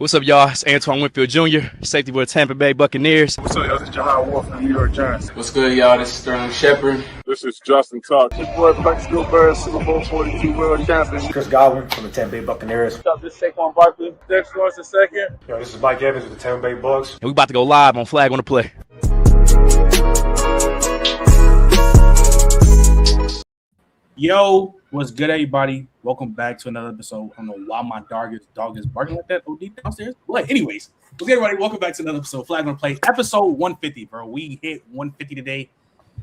What's up, y'all? It's Antoine Winfield Jr., safety for the Tampa Bay Buccaneers. What's up, y'all? This is Jahad Wolf from the New York Giants. What's good, y'all? This is Sterling Shepard. This is Justin Tuck. This boy Flex Gilbert, Super Bowl 42 world champion. Chris Godwin from the Tampa Bay Buccaneers. What's up? This is Saquon Barkley. Dex Lawrence II. Yo, this is Mike Evans with the Tampa Bay Bucks. And we about to go live on Flag on the Play. Yo, what's good, everybody? Welcome back to another episode. I don't know why my dog is barking like that OD downstairs. But anyways, what's good, everybody? Welcome back to another episode. Flag on the Play, episode 150, bro. We hit 150 today.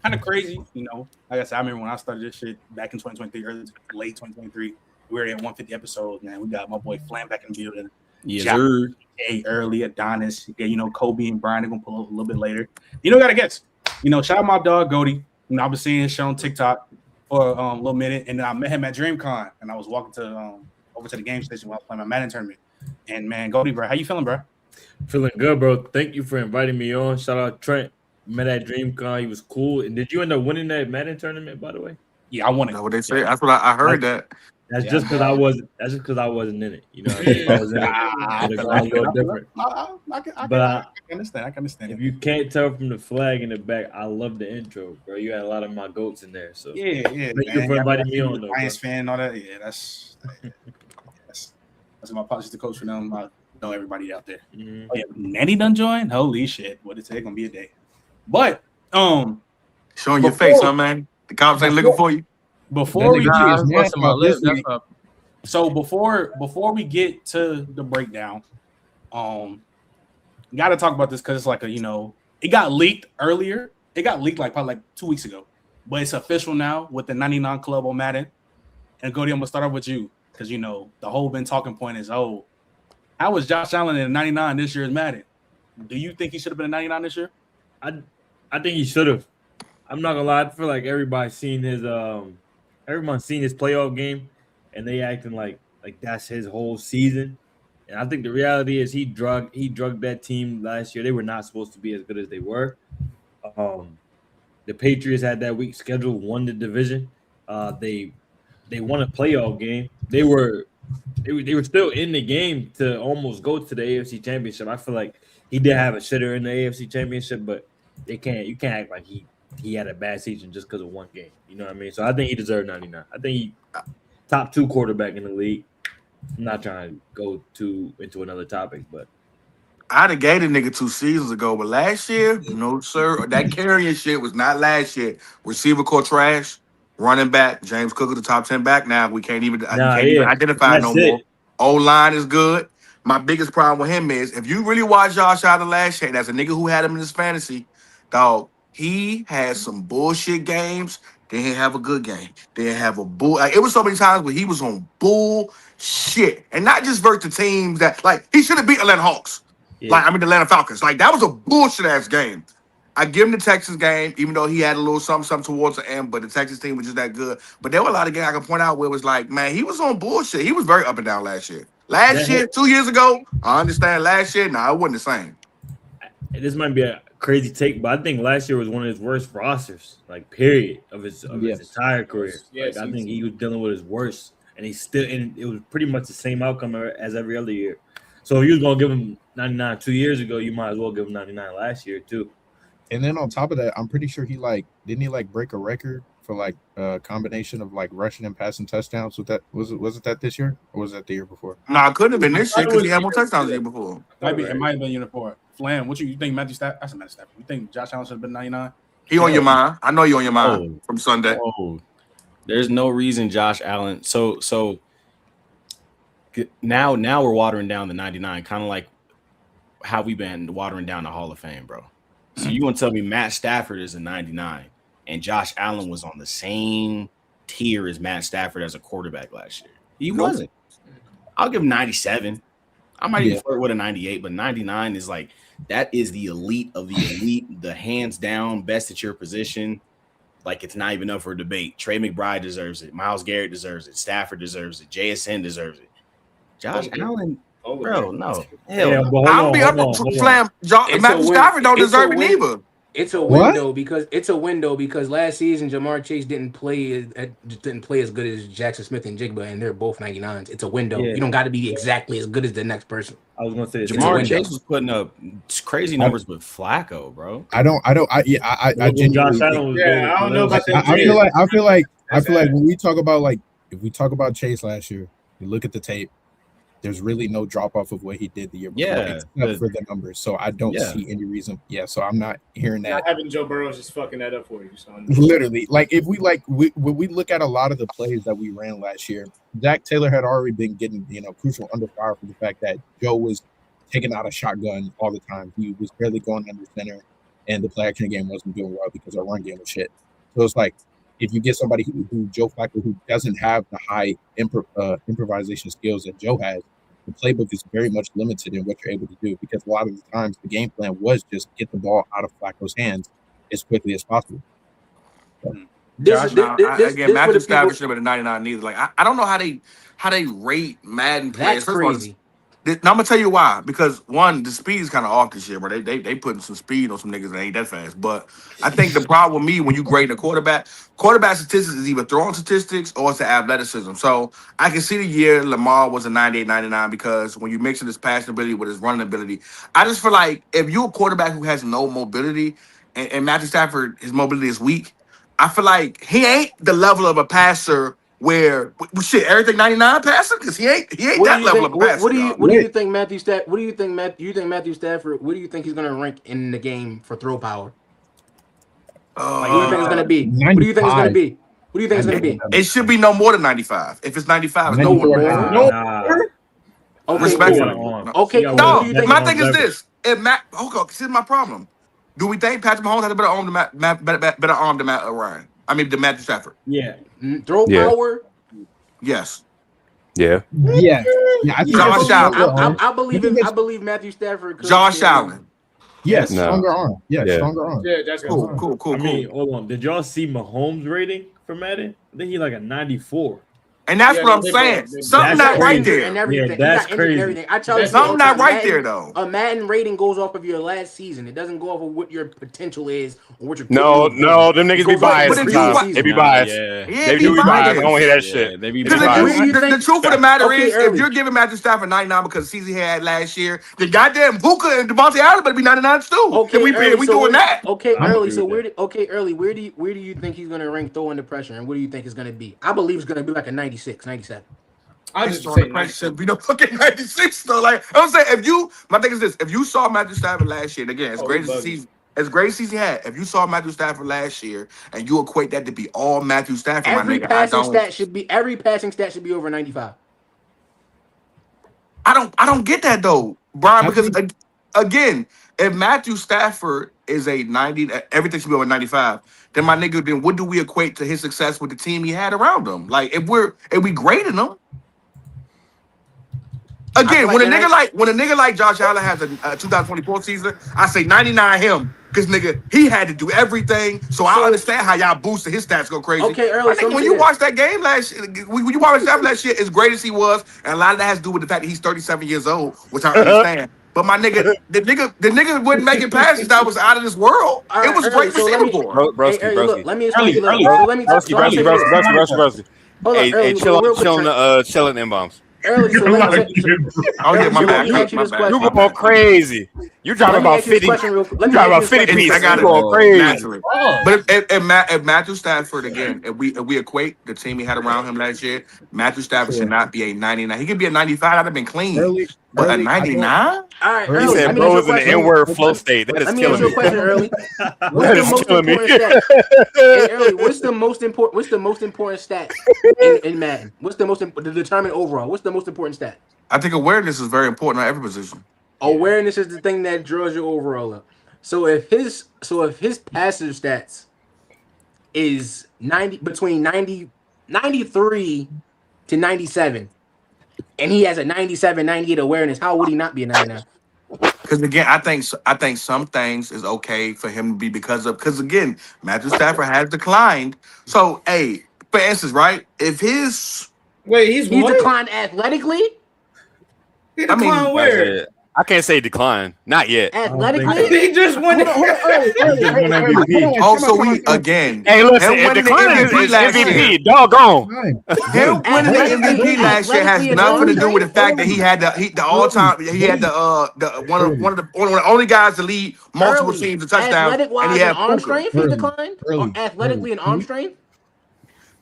Kind of crazy, you know. Like I said, I remember when I started this shit back in 2023, early late 2023. We were at 150 episodes, man. We got my boy Flam back in the building. Yes, sir. Early Adonis. Yeah, you know, Kobe and Brian are gonna pull up a little bit later. You know, gotta get. You know, shout out my dog Goldie. You know, I've been seeing his show on TikTok for a little minute, and I met him at DreamCon, and I was walking to over to the game station while I was playing my Madden tournament. And man, Goldie, bro, how you feeling, bro? Feeling good, bro. Thank you for inviting me on. Shout out Trent. Met at DreamCon. He was cool. And did you end up winning that Madden tournament, by the way? Yeah, I won it. That's what they say. That's what I heard. That's just because I wasn't. That's just because I wasn't in it. You know, if I was in it, it's a little different. I can understand. I can understand. If you can't tell from the flag in the back, I love the intro, bro. You had a lot of my goats in there. So yeah. Thank you for inviting me on, though. Giants fan and all that. Yeah, that's my apologies to coach for them. I know everybody out there. Mm-hmm. Oh, yeah, Nanny done joined. Holy shit! What it's gonna be a day. But showing your face, huh, man? The cops ain't looking for you. Before we get to the breakdown, got to talk about this because it's like it got leaked earlier. It got leaked probably 2 weeks ago, but it's official now with the 99 Club on Madden. And Cody, I'm gonna start off with you because the whole been talking point is, how was Josh Allen in 99 this year's Madden? Do you think he should have been a 99 this year? I think he should have. I'm not gonna lie. I feel like everybody's seen his playoff game, and they acting like that's his whole season. And I think the reality is he drugged that team last year. They were not supposed to be as good as they were. The Patriots had that weak schedule, won the division. They won a playoff game. They were still in the game to almost go to the AFC Championship. I feel like he did have a shitter in the AFC Championship, but you can't act like he had a bad season just because of one game. You know what I mean? So I think he deserved 99. I think he top 2 quarterback in the league. I'm not trying to go into another topic, but I'd have gave a nigga 2 seasons ago, but last year, no, sir. That carrying shit was not last year. Receiver core trash, running back, James Cook is the top 10 back now. We can't even identify no more. O-line is good. My biggest problem with him is if you really watch Josh Allen last year, that's a nigga who had him in his fantasy, dog, he had some bullshit games. They didn't have a good game. They didn't have a bull. It was so many times where he was on bullshit. And not just versus the teams that, he should have beat Atlanta Hawks. Yeah. The Atlanta Falcons. That was a bullshit-ass game. I give him the Texas game, even though he had a little something towards the end, but the Texas team was just that good. But there were a lot of games I can point out where it was man, he was on bullshit. He was very up and down last year. Last year, 2 years ago, I understand last year, it wasn't the same. This might be a crazy take, but I think last year was one of his worst rosters, period, of his entire career. Yes, I think he was dealing with his worst, and it was pretty much the same outcome as every other year. So if you was gonna give him 99 2 years ago, you might as well give him 99 last year too. And then on top of that, I'm pretty sure he didn't he break a record for a combination of rushing and passing touchdowns with that? Was it that this year or was that the year before? No, it couldn't have been this year because he had more touchdowns the year before. It might have been year before. Flam, what you think Matthew Stafford? That's Matthew Stafford. You think Josh Allen should have been 99? He on your mind. I know you on your mind from Sunday. There's no reason Josh Allen. So now we're watering down the 99, kind of like how we've been watering down the Hall of Fame, bro. So you want to tell me Matt Stafford is a 99 and Josh Allen was on the same tier as Matt Stafford as a quarterback last year? He wasn't. I'll give him 97. I might even flirt with a 98, but 99 is that is the elite of the elite, the hands down best at your position. It's not even up for debate. Trey McBride deserves it. Myles Garrett deserves it. Stafford deserves it. JSN deserves it. Josh Allen, bro, no. Hell, I'll be up on Slam. Matthew Stafford don't deserve it neither. It's a window because last season Jamar Chase didn't play as good as Jackson Smith and Jigba, and they're both 99s. It's a window. Yeah. You don't got to be exactly as good as the next person. I was gonna say Jamar Chase was putting up crazy numbers with Flacco, bro. I genuinely Josh Allen was good. I don't know about that. I feel like when we talk about if we talk about Chase last year, you look at the tape. There's really no drop off of what he did the year before, except for the numbers. So I don't see any reason. Yeah, so I'm not hearing that. Not having Joe Burrow just fucking that up for you, son. Literally, if when we look at a lot of the plays that we ran last year, Zach Taylor had already been getting crucial under fire for the fact that Joe was taking out a shotgun all the time. He was barely going under center, and the play action game wasn't doing well because our run game was shit. So it's like, if you get somebody who Joe Flacco, who doesn't have the high improvisation skills that Joe has, the playbook is very much limited in what you're able to do, because a lot of the times the game plan was just get the ball out of Flacco's hands as quickly as possible. Matthew Stafford should have been a 99 neither. Like I don't know how they rate Madden players. That's crazy. Now I'm gonna tell you why. Because one, the speed is kind of off this year, bro. They putting some speed on some niggas that ain't that fast. But I think the problem with me when you grade a quarterback statistics is either throwing statistics or it's the athleticism. So I can see the year Lamar was a 98, 99 because when you mix in his passing ability with his running ability, I just feel like if you're a quarterback who has no mobility and Matthew Stafford, his mobility is weak, I feel like he ain't the level of a passer where everything 99 passing, because he ain't that level of a passer. What do you think Matthew Stafford? What do you think Matthew Stafford? What do you think he's gonna rank in the game for throw power? What do you think it's gonna be? 95. What do you think it's gonna be? What do you think it's gonna be? It should be no more than 95. If it's 95, it's no more. Okay, Respectfully. Okay, No, what do you think? my thing is this. If this is my problem. Do we think Patrick Mahomes has a better arm than Matt Ryan? I mean, than Matthew Stafford. Yeah. Throw power. Yes. Yeah. Josh Allen. I believe Matthew Stafford. Josh Allen. Yes. Stronger arm. Stronger arm. Yeah, that's cool. I mean, hold on. Did y'all see Mahomes' rating for Madden? I think he's like a 94. And that's what I'm saying. Something not right there. And everything. Yeah, that's crazy. Everything. I tell you, something not right there, though. A Madden rating goes off of your last season. It doesn't go off of what your potential is or what your No, them niggas be biased sometimes. They be biased. They do be biased. I don't hear that shit. They be The truth of the matter is, if you're giving Matthew Stafford 99 because the season he had last year, the goddamn Puka and Devontae Adams better be 99s too. Okay, we doing that. Okay, early. So where do you think he's gonna rank throwing the pressure, and what do you think it's gonna be? I believe it's gonna be like a 96, 97. I just say should be no fucking 96 though. Like I'm saying, my thing is this: if you saw Matthew Stafford last year, and again, as great as the season he had, if you saw Matthew Stafford last year and you equate that to be all Matthew Stafford, every passing stat should be over 95. I don't get that though, Brian, because again, if Matthew Stafford is a 90, everything should be over 95. Then my nigga, then what do we equate to his success with the team he had around him? Like if we grading him. Again, when a nigga like Josh Allen has a 2024 season, I say 99 him, because nigga, he had to do everything. So I understand how y'all boosted his stats go crazy. Okay, early. When you watch that game last year, when you watch that shit, as great as he was, and a lot of that has to do with the fact that he's 37 years old, which I understand. But my nigga, the nigga wasn't making passes that was out of this world. It was great receiver board. Broski. Let me explain. Broski. Hey, chilling inbounds. Early, so let me ask you this question. You going crazy. You driving about 50. You driving about 50 pieces. I got it going crazy. Naturally. But if Matthew Stafford again, if we equate the team he had around him last year, Matthew Stafford should not be a 99. He could be a 95. I'd have been clean. But a 99? All right, he said, bro, is in the N-word flow state. That is killing me. That is killing me. Early, what's the most important stat in Madden? What's the most to determine overall? What's the most important stat? I think awareness is very important on every position. Awareness is the thing that draws your overall up. So if his passive stats is 93 to 97, and he has a 97, 98 awareness, how would he not be a 99? Because again, I think some things is okay for him to be because again, Matthew Stafford has declined. So for instance, right? If he's he's declined athletically. He declined where? I can't say decline. Not yet. Athletically, He just won MVP. Also, we again. Hey, listen, him winning the decline is MVP last year. MVP. Doggone. Him winning the MVP last year has nothing to do with the fact that he had the all-time. He had the one of the only guys to lead multiple teams to touchdowns, athletic-wise, and he had arm strength, he declined. Early. Athletically and arm strength.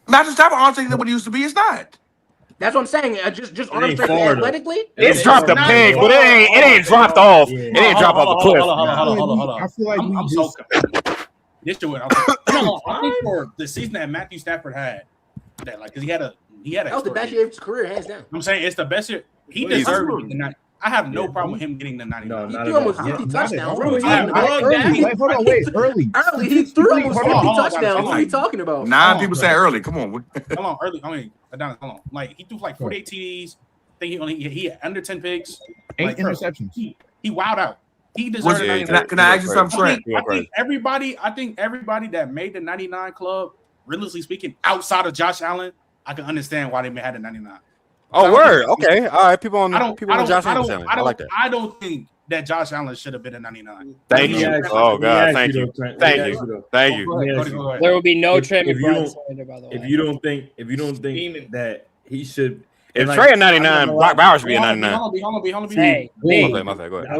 not just type of arm strength that what he used to be. It's not. That's what I'm saying. Just arm ain't strength far, though. athletically. It's dropped a peg, but it ain't dropped off. It ain't dropped off the cliff. Hold on. I feel like I'm we so just confused. This shit went. I think for the season that Matthew Stafford had, that like because he had a That was the best year of his career, hands down. I'm saying it's the best year. He deserved it. I have no problem with him getting the 99. No, He not threw at almost all. 50 not touchdowns. at all. Early, Early. he threw almost 50 Hold on. touchdowns. What are you talking about? 9 people say early. Come on. Hold on, early. I mean, hold on. Like he threw like 48 TDs. I think he had under 10 picks. 8 Like, interceptions. He wowed out. He deserved Can 99. I ask you something, Trent? I think everybody that made the 99 club, realistically speaking, outside of Josh Allen, I can understand why they had the 99. Oh, word. Okay. All right. People on Josh Allen. I like that. I don't think that Josh Allen should have been a 99. Thank you. Oh God. Thank you. Thank you. Go ahead. There will be no Trey if you McBride don't- slander, by the way. If you don't think that he should, If like, Trey a 99, Brock Bowers should be a 99. Hold on. Hey, My bad. Go ahead.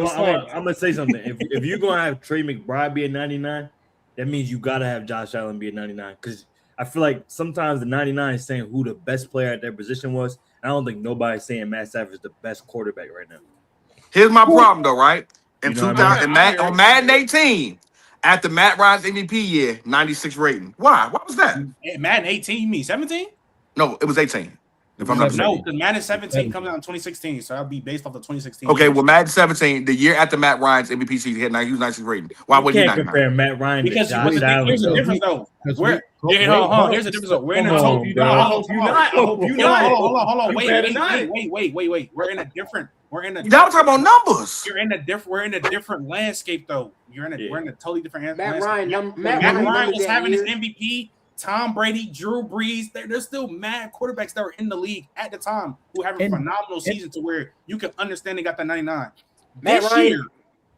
I'm gonna say something. If you're gonna have Trey McBride be a 99, that means you gotta have Josh Allen be a 99. Because I feel like sometimes the 99 is saying who the best player at their position was. I don't think nobody's saying Matt Stafford is the best quarterback right now. Here's my problem, though, right? In You know what I 2000, on Madden 18, after Matt Ryan's MVP year, 96 rating. Why? What was that? Madden 18, you mean 17? No, it was 18. If I'm not No, mistaken. because Madden 17 comes out in 2016, so that'll be based off the 2016. Okay, well, Madden 17, the year after Matt Ryan's MVP season, he was 96 rating. Why You would he can't not? compare Matt Ryan Because to Josh Allen. here's the difference, though. Here's the difference, though. We're in a Hold on, bro. I hope you not. Hold on. Wait. We're in a different. Y'all talking about numbers. We're in a different landscape, though. We're in a totally different Matt landscape. Ryan, Matt Ryan was having his MVP. Tom Brady, Drew Brees, there's still mad quarterbacks that were in the league at the time who have a phenomenal season to where you can understand they got the 99. This year,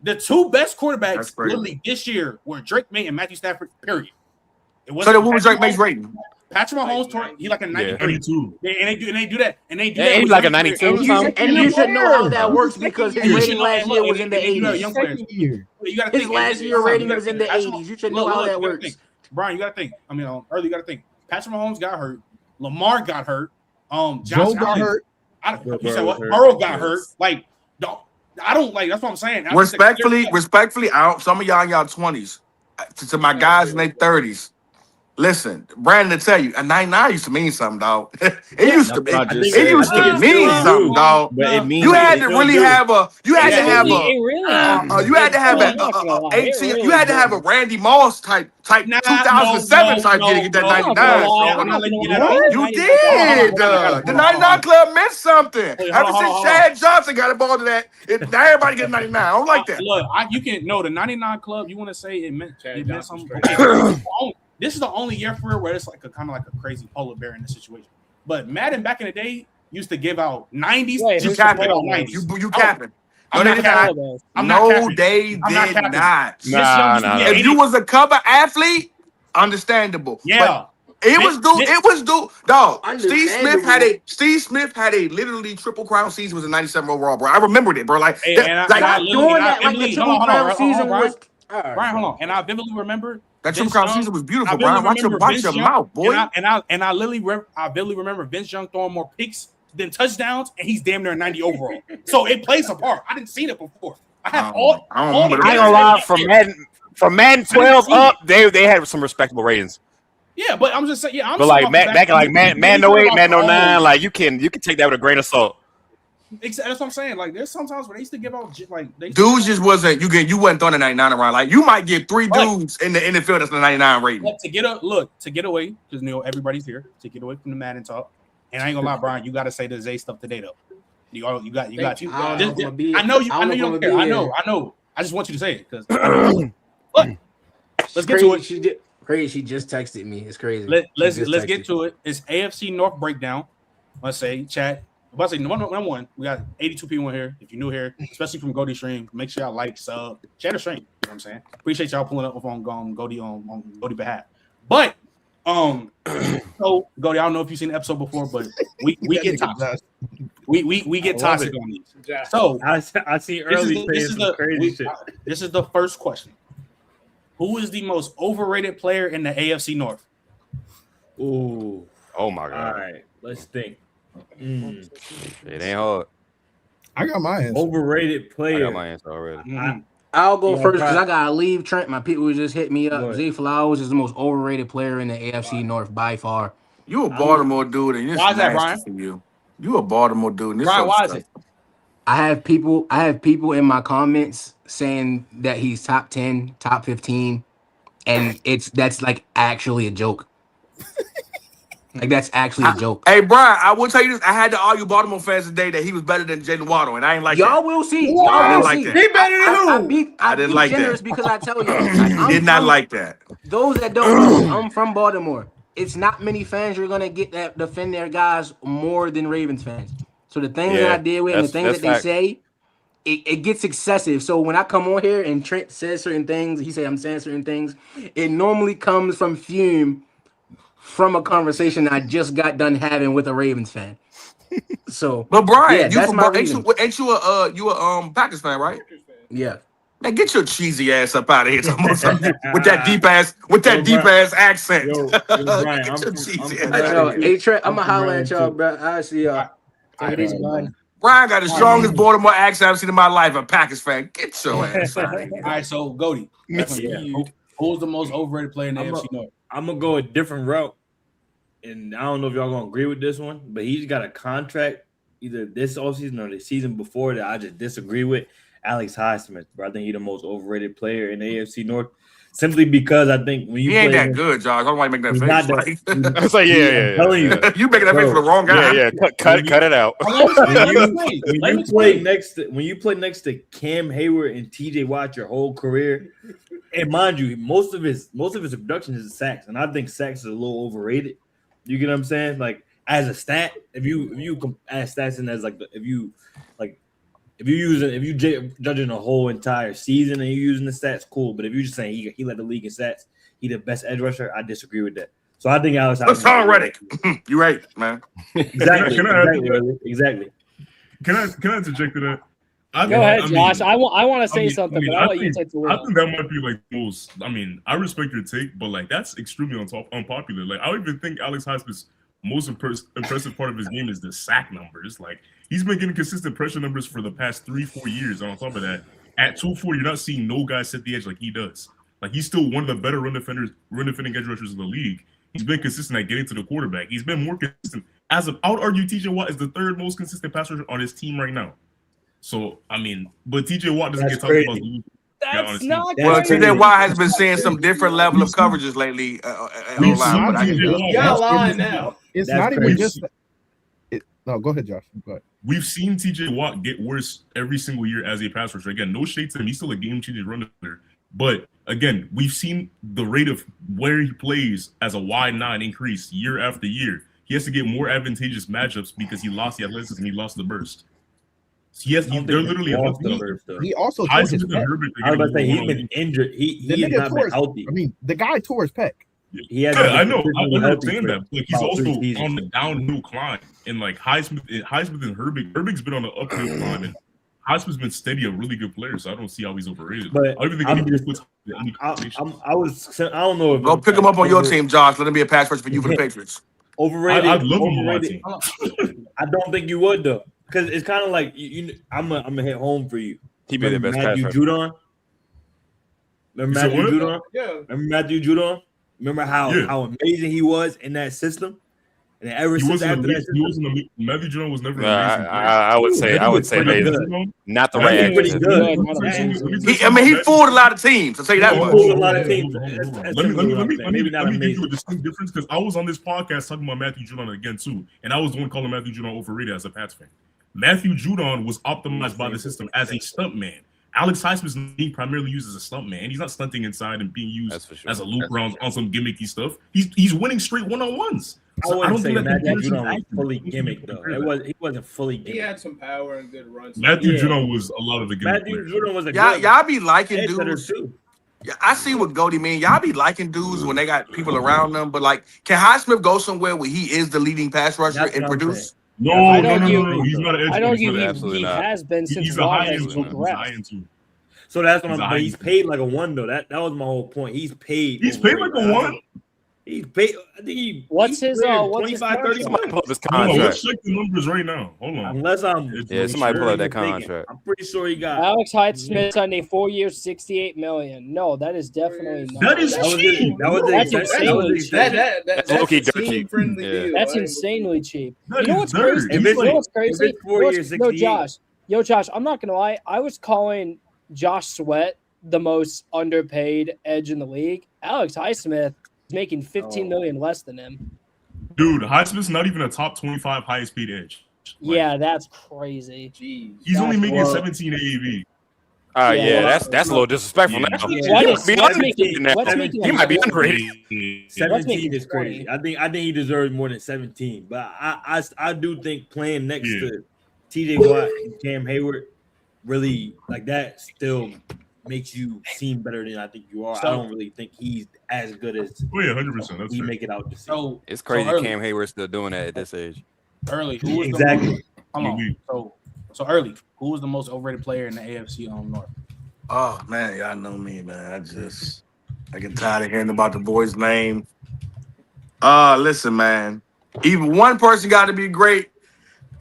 the two best quarterbacks literally this year were Drake May and Matthew Stafford, period. So then what was Drake May's rating? Patrick Mahomes, he like a 92. And they do that. He's like a 92 or something. And you should know how that works because his rating last year was in the 80s. His last year rating was in the 80s. You should know how that works. Brian, you gotta think. I mean, early you gotta think. Patrick Mahomes got hurt. Lamar got hurt. Joe got hurt. You said what? Burrow got hurt. Like, I don't like. That's what I'm saying. Respectfully, some of y'all in y'all 20s, to my guys in their 30s. Listen, Brandon, to tell you, a 99 used to mean something, dog. It used to mean something, dog. You had to really have a. You had to have a. You had to have a 18. You had to have a Randy Moss type 2007 type year to get that 99. You did. The 99 club meant something. Ever since Chad Johnson got a ball to that, now everybody gets 99. I don't like that. Look, you can know the 99 club. You want to say it meant something? This is the only year for it where it's like a kind of like a crazy polar bear in this situation. But Madden back in the day used to give out 90s. You capping. You capping. No, they did not. Nah. If you was a cover athlete, understandable. Yeah. But it was dog. Steve Smith had a literally triple crown season. Was a 97 overall, bro. I remembered it, bro. Like doing that, like the triple crown season was. Brian, hold on. And I vividly remember that triple crown season was beautiful, Brian. Watch your mouth, boy. And I vividly remember Vince Young throwing more picks than touchdowns, and he's damn near 90 overall. So it plays a part. I didn't see it before. I ain't gonna lie, from Madden 12 up, they had some respectable ratings. Yeah, but I'm just saying. Yeah, but like back in like Madden 08, Madden 09, like you can take that with a grain of salt. That's what I'm saying. Like, there's sometimes where they used to give out like dudes just wasn't you wasn't throwing the 99 around. Like you might get 3 dudes in the NFL that's the 99 rating. But to get away, because everybody's here to get away from the Madden talk. And I ain't gonna lie, Brian, you got to say the Zay stuff today though. You got. I know you don't care. I know. I just want you to say it because. Let's get to it. Crazy. She just texted me. It's crazy. Let's get to it. It's AFC North breakdown. Let's say chat. about to say number one, we got 82 people in here. If you're new here, especially from Goldie Stream, make sure y'all like, sub, share the stream. You know what I'm saying? Appreciate y'all pulling up on Goldie on Goldie behalf. But so Goldie, I don't know if you've seen the episode before, but we get toxic. We get toxic on these. So I see early crazy shit. This is the first question. Who is the most overrated player in the AFC North? Ooh. Oh my god. All right, let's think. It ain't hard. I got my answer. Overrated player. I got my answer already. I'll go first because I gotta leave. Trent, my people just hit me up. Zay Flowers is the most overrated player in the AFC North by far. You a Baltimore dude, and this Why is that, nasty Brian? for you a Baltimore dude. And this Brian, so why is it? I have people in my comments saying that he's top 10, top 15, and that's like actually a joke. Like that's actually a joke. Hey, Brian, I will tell you this. I had to argue Baltimore fans today that he was better than Jalen Waddle, and I ain't like Y'all that. will see. I Y'all didn't will like see. that. He better than who? I didn't be like generous that. because I tell you. I did not like that. Those that don't know, I'm from Baltimore. It's not many fans you're gonna get that defend their guys more than Ravens fans. So the things that I deal with and the things that they say, it gets excessive. So when I come on here and Trent says certain things, he say I'm saying certain things, it normally comes from fume from a conversation I just got done having with a Ravens fan. So, But Brian, yeah, you that's from my ain't reason. you a Packers fan, right? Yeah. Man, get your cheesy ass up out of here with that deep ass accent. Yo, Brian, Get your cheesy ass Hey, out y'all, of here. hey Trent, I'm I'm gonna holler at from y'all, Ryan, bro. I see y'all. Brian got the strongest Baltimore accent I've seen in my life. A Packers fan. Get your ass out of here. All right, so Goldie, who's the most overrated player in the AFC North? I'm gonna go a different route, and I don't know if y'all gonna agree with this one, but he's got a contract either this offseason or the season before that I just disagree with. Alex Highsmith, bro. I think he's the most overrated player in the AFC North, simply because I think when you He ain't play that good, Josh. I don't like making that he's face. not Like, that. It's like, I'm telling you, you making that face for the wrong guy. Yeah. Cut it out. when you play next to Cam Hayward and TJ Watt your whole career, and mind you, most of his production is sacks, and I think sacks is a little overrated. You get what I'm saying? Like as a stat, if you add stats in as like if you judging a whole entire season and you using the stats, cool. But if you just saying he led the league in stats, he the best edge rusher, I disagree with that. So I think Alex. That's Tom Reddick. You right, man. Exactly. Exactly. Can I interject to that? Go ahead, Josh. I want to say something, but I'll let you take the word. I think that might be like most. I mean, I respect your take, but like that's extremely unpopular. Like I don't even think Alex Highsmith's most impressive part of his game is the sack numbers. Like he's been getting consistent pressure numbers for the past 3-4 years. And on top of that, at 2-4, you're not seeing no guy set the edge like he does. Like he's still one of the better run defending edge rushers in the league. He's been consistent at getting to the quarterback. He's been more consistent. I would argue TJ Watt is the third most consistent pass rusher on his team right now. So I mean, but TJ Watt doesn't get talked about. That's not well, TJ Watt has been seeing some different level of coverages lately. Y'all lying now. It's not even just. No, go ahead, Josh. Go ahead. We've seen TJ Watt get worse every single year as a pass rusher. Again, no shade to him. He's still a game-changing runner. But again, we've seen the rate of where he plays as a wide nine increase year after year. He has to get more advantageous matchups because he lost the athleticism and he lost the burst. They're literally he also tore his pec. I was about to say he's been injured. He has not been healthy. I mean, the guy tore his pec. I know. I understand that. Like he's also on the downhill climb, and like Highsmith and Herbig's been on the uphill climb, and Highsmith's been steady, a really good player. So I don't see how he's overrated. But I don't think I don't know if go pick him up on your team, Josh. Let him be a pass rusher for you for the Patriots. Overrated. I'd love him on my overrated. team. I don't think you would though, because it's kind of like I'm gonna hit home for you. He be the best Matthew pass rusher. Judon. Remember Matthew Judon? Yeah. Remember Matthew Judon? Remember how amazing he was in that system? And ever since after that, Matthew Judon was never. I would say amazing. Not the right I mean, he fooled a lot of teams. I'll tell you that much. Fooled a lot of teams. Let me give you a distinct difference because I was on this podcast talking about Matthew Judon again too, and I was the one calling Matthew Judon overrated as a Pats fan. Matthew Judon was optimized by the system as a stunt man. Alex Highsmith's being primarily used as a stunt man. He's not stunting inside and being used as a loop round on some gimmicky stuff. He's winning straight one-on-ones. I wouldn't say think that Matthew comparison Judon was accurate. fully gimmick though. He wasn't fully gimmick. He had some power and good runs. Matthew Judon was a lot of the gimmick Matthew players. Judon was a Y'all be liking edge hitter dudes. too. Yeah, I see what Goldie mean. Y'all be liking dudes when they got people around them, but like, can Highsmith go somewhere where he is the leading pass rusher That's and what I'm produce? No. He's not an edge. I don't give Absolutely he not. has been since He's a Watt high has end too. He's a high progressed. end too. So that's what He's a I'm high saying. He's end. paid like a one though. That was my whole point. He's paid. He's paid like a one. He's paid. I think he. What's his 25, 30 contract? Somebody pull up his Hold on, contract. let's check the numbers right now. Hold on. Unless I'm Yeah, somebody pull up that mistaken. contract. I'm pretty sure he got. Alex Highsmith signed a 4-year, $68 million. No, that is definitely not. That is That was cheap. That's insanely cheap. That's low-key dirty. team-friendly Yeah. deal. That's insanely cheap. That You know is what's dirty. crazy? If You it's- know what's if crazy? it's 4 years, Yo, 68. Josh, I'm not gonna lie. I was calling Josh Sweat the most underpaid edge in the league. Alex Highsmith is making $15 million less than him. Dude, Highsmith's not even a top 25 highest paid edge. Like, Yeah, that's crazy. Jeez. he's only making Well- 17 AAV. Yeah, that's a little disrespectful. Yeah. Now. What He is- might be what's underrated making- now. what's making He might be him- underrated. 17 is 20. crazy. I think he deserves more than 17. But I do think playing next to TJ Watt and Cam Hayward really like that still makes you seem better than I think you are. So- I don't really think he's as good as Oh yeah, 100%. That's we fair. make it out to see. So It's crazy early. Cam Hayward's still doing that at this age. Early, who was Exactly. The most, hold on. So early, who was the most overrated player in the AFC North? Oh man, y'all know me, man. I get tired of hearing about the boy's name. Listen, man. Even one person got to be great,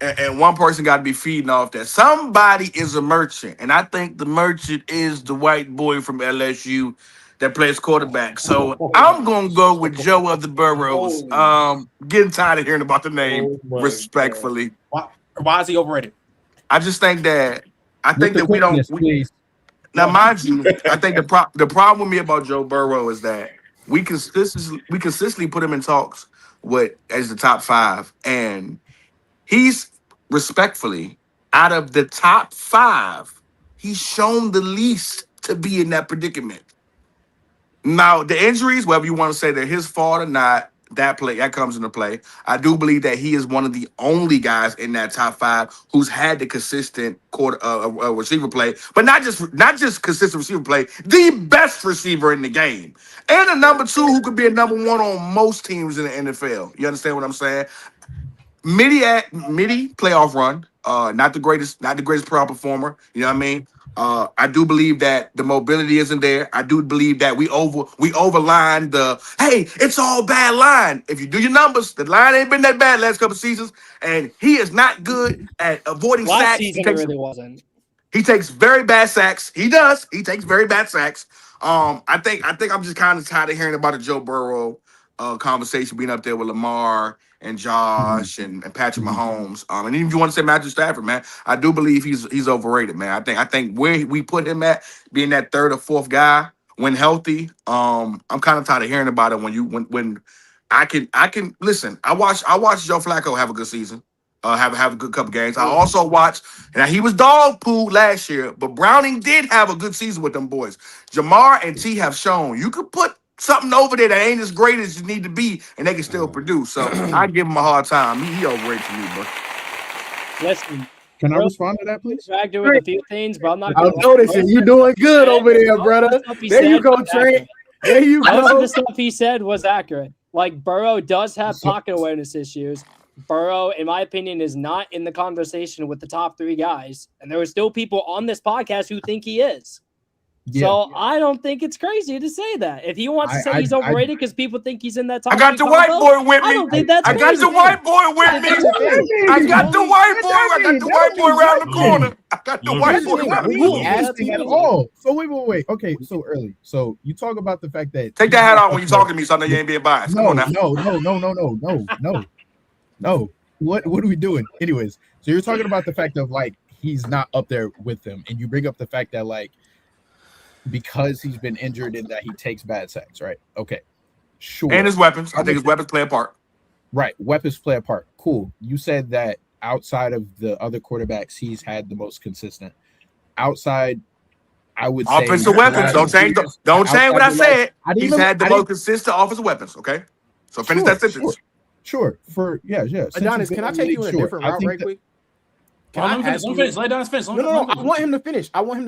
and one person got to be feeding off that. Somebody is a merchant, and I think the merchant is the white boy from LSU that plays quarterback. So I'm gonna go with Joe of the Burrows. Getting tired of hearing about the name, respectfully. Why is he overrated? I just think that With the we don't. quickness, please. Now, mind you, I think the problem with me about Joe Burrow is that we consistently put him in talks as the top 5, and he's respectfully out of the top 5, he's shown the least to be in that predicament. Now, the injuries, whether you want to say they're his fault or not, that comes into play. I do believe that he is one of the only guys in that top 5 who's had the consistent receiver play, but not just consistent receiver play, the best receiver in the game, and a number 2 who could be a number 1 on most teams in the NFL. You understand what I'm saying? Midi playoff run, not the greatest playoff performer. You know what I mean? I do believe that the mobility isn't there. I do believe that we overline the hey, it's all bad line. If you do your numbers, the line ain't been that bad last couple seasons, and he is not good at avoiding Last sacks. season, it really wasn't. He takes very bad sacks. He does. He takes very bad sacks. I think I'm just kind of tired of hearing about the Joe Burrow conversation being up there with Lamar and Josh and Patrick Mahomes. And even if you want to say Matthew Stafford, man, I do believe he's overrated, man. I think where we put him at, being that 3rd or 4th guy when healthy, I'm kind of tired of hearing about it when I can listen. I watched Joe Flacco have a good season. Have a good couple games. I also watched, and he was dog poo last year, but Browning did have a good season with them boys. Jamar and T have shown you could put something over there that ain't as great as you need to be, and they can still produce. So I give him a hard time. He overrated to me, bro. Listen, Can I respond to that, please? dragged with a few things, but I'm not. I'm gonna noticing you doing good over there, brother. There you go, Trey. There you Most of go. the stuff he said was accurate. Like Burrow does have pocket awareness issues. Burrow, in my opinion, is not in the conversation with the top 3 guys, and there are still people on this podcast who think he is. So I don't think it's crazy to say that. If he wants to say he's overrated because people think he's in that top, I got the white boy with me. I don't think that's I got the white boy with me. I got the white boy. I got the white boy around the corner. I got the white boy around the corner. Asking at all. So wait. Okay, so early. So you talk about the fact that Take that hat off when you talking to me, so I know you ain't being biased. Come on now. No. What are we doing? Anyways, so you're talking about the fact of like he's not up there with them, and you bring up the fact that like because he's been injured and that he takes bad sacks, right? Okay, sure. And his weapons. I think his weapons play a part. Right, weapons play a part. Cool. You said that outside of the other quarterbacks, he's had the most consistent. Outside, I would say offensive weapons. Don't change what I said. He's had the most consistent offensive weapons. Okay, so finish that sentence. Sure. Adonis, can I take you in a different route right quick? Can I ask you? Let Adonis finish. No. I want him to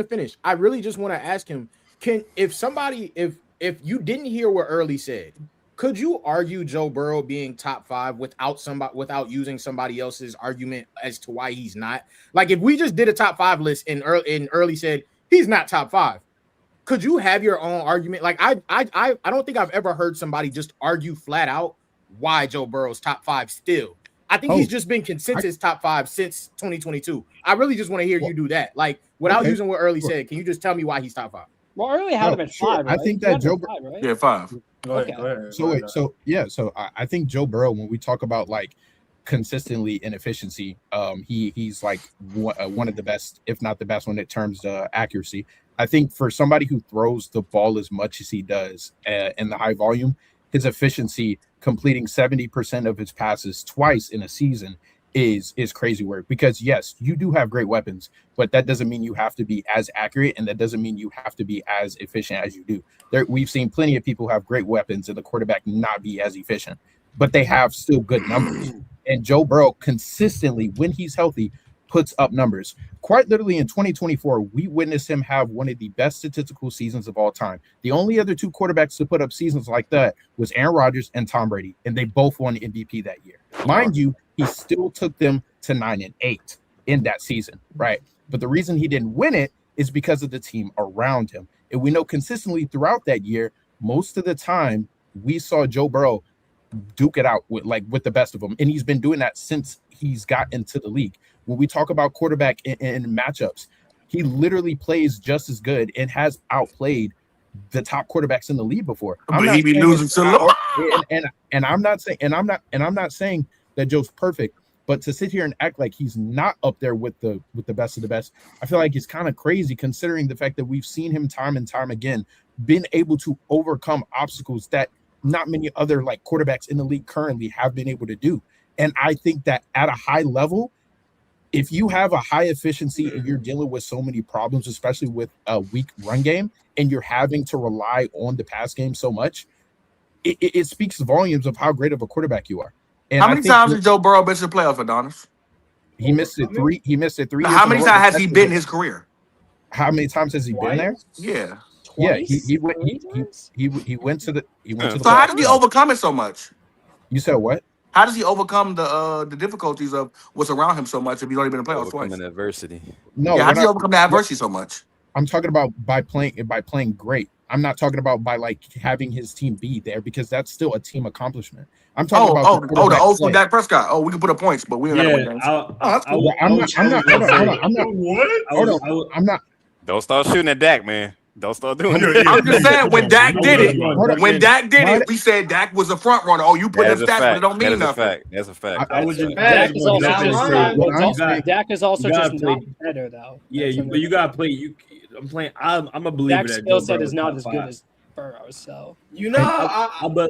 finish. I really just want to ask him, if you didn't hear what Early said, could you argue Joe Burrow being top 5 without using somebody else's argument as to why he's not? Like if we just did a top 5 list and Early said he's not top 5, could you have your own argument? Like I don't think I've ever heard somebody just argue flat out why Joe Burrow's top 5 still. I think he's just been consensus top 5 since 2022. I really just want to hear you do that. Like without using what Early said, can you just tell me why he's top 5? Well, Early had him at 5. Right? I think that Joe, 5, right? Yeah, 5. Go ahead. So I think Joe Burrow, when we talk about like consistently in efficiency, he's like one of the best, if not the best, when it terms to accuracy. I think for somebody who throws the ball as much as he does in the high volume, his efficiency completing 70% of his passes twice in a season is crazy work. Because yes, you do have great weapons, but that doesn't mean you have to be as accurate, and that doesn't mean you have to be as efficient as you do. We've seen plenty of people have great weapons and the quarterback not be as efficient, but they have still good numbers. And Joe Burrow consistently, when he's healthy, puts up numbers. Quite literally in 2024, we witnessed him have one of the best statistical seasons of all time. The only other 2 quarterbacks to put up seasons like that was Aaron Rodgers and Tom Brady, and they both won MVP that year. Mind you, he still took them to 9-8 in that season, right? But the reason he didn't win it is because of the team around him. And we know consistently throughout that year, most of the time, we saw Joe Burrow duke it out with the best of them. And he's been doing that since he's got into the league. When we talk about quarterback in matchups, he literally plays just as good and has outplayed the top quarterbacks in the league before. But he be losing to Lamar. And I'm not saying that Joe's perfect, but to sit here and act like he's not up there with the best of the best, I feel like it's kind of crazy considering the fact that we've seen him time and time again been able to overcome obstacles that not many other like quarterbacks in the league currently have been able to do. And I think that at a high level, if you have a high efficiency and you're dealing with so many problems, especially with a weak run game, and you're having to rely on the pass game so much, it speaks volumes of how great of a quarterback you are. And how many times did Joe Burrow miss the playoffs, Adonis? He missed it 3. He missed it 3. Now, how many times has he been in his career? How many times has he been there? Yeah. Yeah, he went to the So how did he overcome it so much? You said what? How does he overcome the difficulties of what's around him so much if he's only been in playoffs twice? Adversity. No, how does he overcome the adversity so much? I'm talking about by playing great. I'm not talking about by like having his team be there, because that's still a team accomplishment. I'm talking about the old school Dak Prescott. Oh, we can put up points, but we ain't gonna win games. That's cool. I'm not. Don't start shooting at Dak, man. Don't start doing it. I'm just saying, when Dak did it, we said Dak was a front runner. Oh, you put up stats, but it don't mean nothing. That's a fact. Dak is also just not better, though. Yeah, but you gotta play. I'm a believer Dak's that skill Joe set Burrow is not top as 5. good as Burrow's. So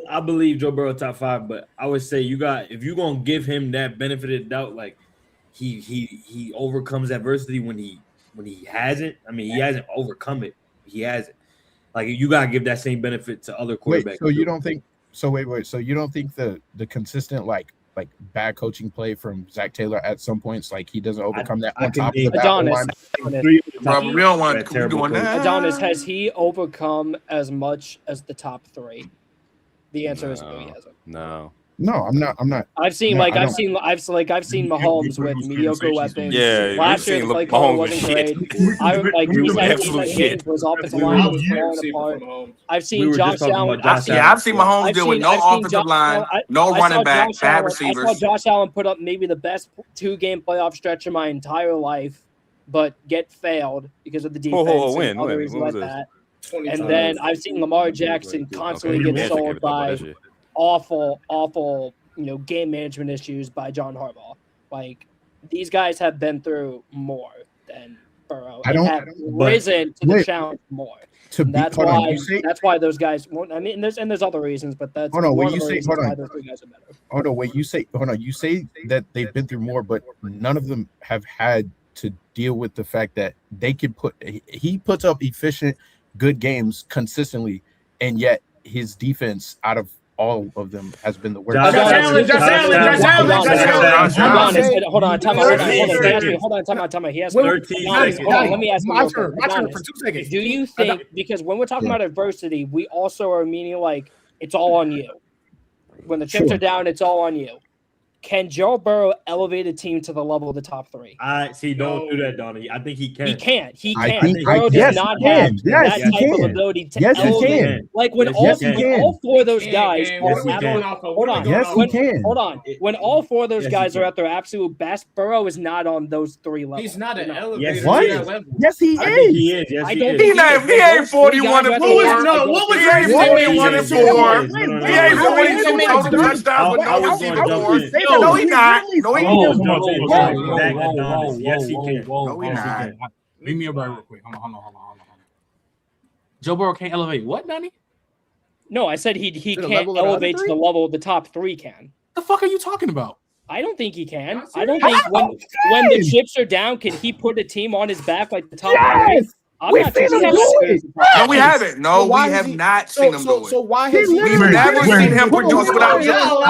I believe Joe Burrow top 5, but I would say if you're gonna give him that benefit of the doubt, like he overcomes adversity when he hasn't. I mean, he hasn't overcome it. He hasn't. Like, you gotta give that same benefit to other quarterbacks. Wait, so you don't think? So you don't think the consistent like bad coaching play from Zach Taylor at some points, like he doesn't overcome that on top of the Adonis. We don't want to doing that. Adonis, has he overcome as much as the top 3? The answer is no, he hasn't. No, I'm not. I've seen Mahomes with mediocre weapons. Yeah, last year the play call wasn't great. His offensive line was falling apart. I've seen Josh Allen. I've seen Mahomes deal with no offensive line, no running back, bad receivers. I saw Josh Allen put up maybe the best 2-game playoff stretch of my entire life, but get failed because of the defense and other reasons like that. And then I've seen Lamar Jackson constantly get sold by awful, game management issues by John Harbaugh. Like, these guys have been through more than Burrow and have risen to the challenge more. That's why those guys won't. I mean, there's other reasons, but that's one of the reasons why those 3 guys are better. You say that they've been through more, but none of them have had to deal with the fact that he puts up efficient, good games consistently, and yet his defense, out of all of them has been the worst. Josh Allen. Hold on, time out. He has 13 seconds. Let me ask you my turn for 2 seconds. Do you think, because when we're talking about adversity, we also are meaning like it's all on you. When the chips are down, it's all on you. Can Joe Burrow elevate a team to the level of the top 3? Don't do that, Donnie. I think he can. He can't. Burrow does not have that type of ability to elevate. Like when all 4 of those guys hold on. When all 4 of those guys are at their absolute best, Burrow is not on those 3 levels. He's not an elevator. Yes, he is. He ain't 41 and 4. What was he ain't 41 and 4? He ain't 42 touchdowns, but no receiver. No, he not. No, he not. Yes, he can. No, he not. Leave me a break real quick. Hold on. Joe Burrow can't elevate what, Donnie? No, I said he can't elevate to the level the top 3 can. The fuck are you talking about? I don't think he can. I don't think when the chips are down, can he put a team on his back like the top 3? We've seen him do it. No, we haven't. No, we have not seen him do it. So why has he? We've never seen him produce without.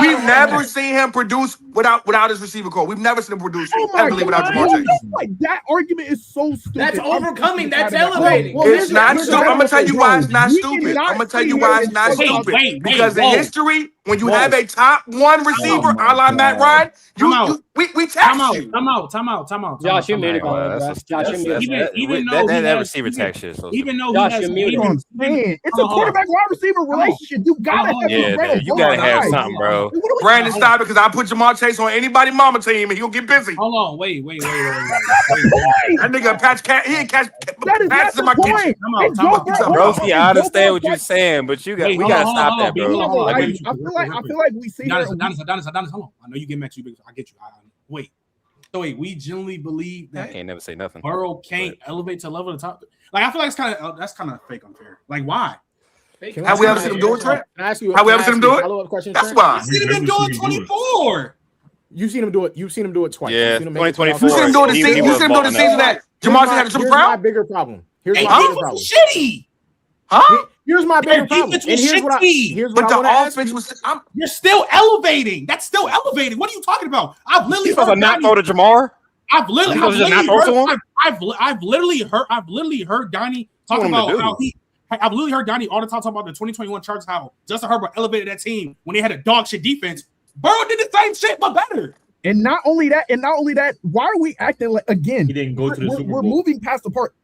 We've never seen him produce without his receiver core. We've never seen him produce heavily without Jamar Chase. Like that argument is so stupid. That's overcoming. That's elevating. It's not stupid. I'm gonna tell you why it's not stupid. I'm gonna tell you why it's not stupid. Because in history, when you have a top 1 receiver, a la Matt Ryan, we tax you. Time out. Josh, you're muted. Josh, you're muted. Even though that receiver tax shit. Even though Josh, you're muted. It's a quarterback wide receiver relationship. You gotta have you gotta have something, bro. Brandon, stop it, because I put Jamar Chase on anybody mama team and he'll get busy. Hold on, wait. That nigga he ain't catch passes in my kitchen. Bro, see, I understand what you're saying, but we gotta stop that, bro. I feel like we see. Hold on. I know you get mad at you, I get you. Wait. So we genuinely believe that I can't never say nothing. Burrow can't elevate to the level of the top. Like I feel like that's kind of fake unfair. Like why? Have we ever seen him do it, Trent? Have we ever seen him do it? That's why. I've seen him do it 24. You've seen him do it. You've seen him do it twice. Yeah, You 2024. seen him do it the season. You seen him do it the season that Jamar had a Super Bowl. Here's my bigger problem. Shitty. Huh? Here's my bigger problem. And here's what the offense was. You're still elevating. That's still elevating. What are you talking about? I've literally heard not throw to Jamar. I've literally heard Donnie talk about how I've literally heard Donnie all the time talk about the 2021 Chargers, how Justin Herbert elevated that team when they had a dog shit defense. Burrow did the same shit, but better. And not only that, why are we acting like again? He didn't go to the Super Bowl. We're moving past the part.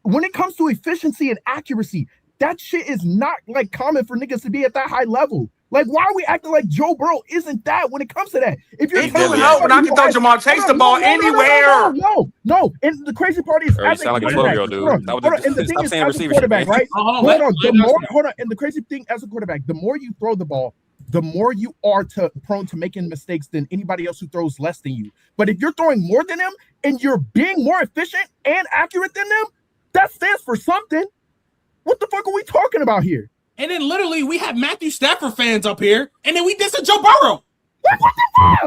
When it comes to efficiency and accuracy, that shit is not like common for niggas to be at that high level. Like, why are we acting like Joe Burrow isn't that when it comes to that? If you're telling me, I can throw Jamar Chase the ball anywhere. No. And the crazy part is, you sound like a 12-year-old dude. And the thing is, as a quarterback, right? Hold on. And the crazy thing, as a quarterback, the more you throw the ball, the more you are prone to making mistakes than anybody else who throws less than you. But if you're throwing more than them and you're being more efficient and accurate than them, that stands for something. What the fuck are we talking about here? And then literally we have Matthew Stafford fans up here, and then we dissed Joe Burrow. What the fuck?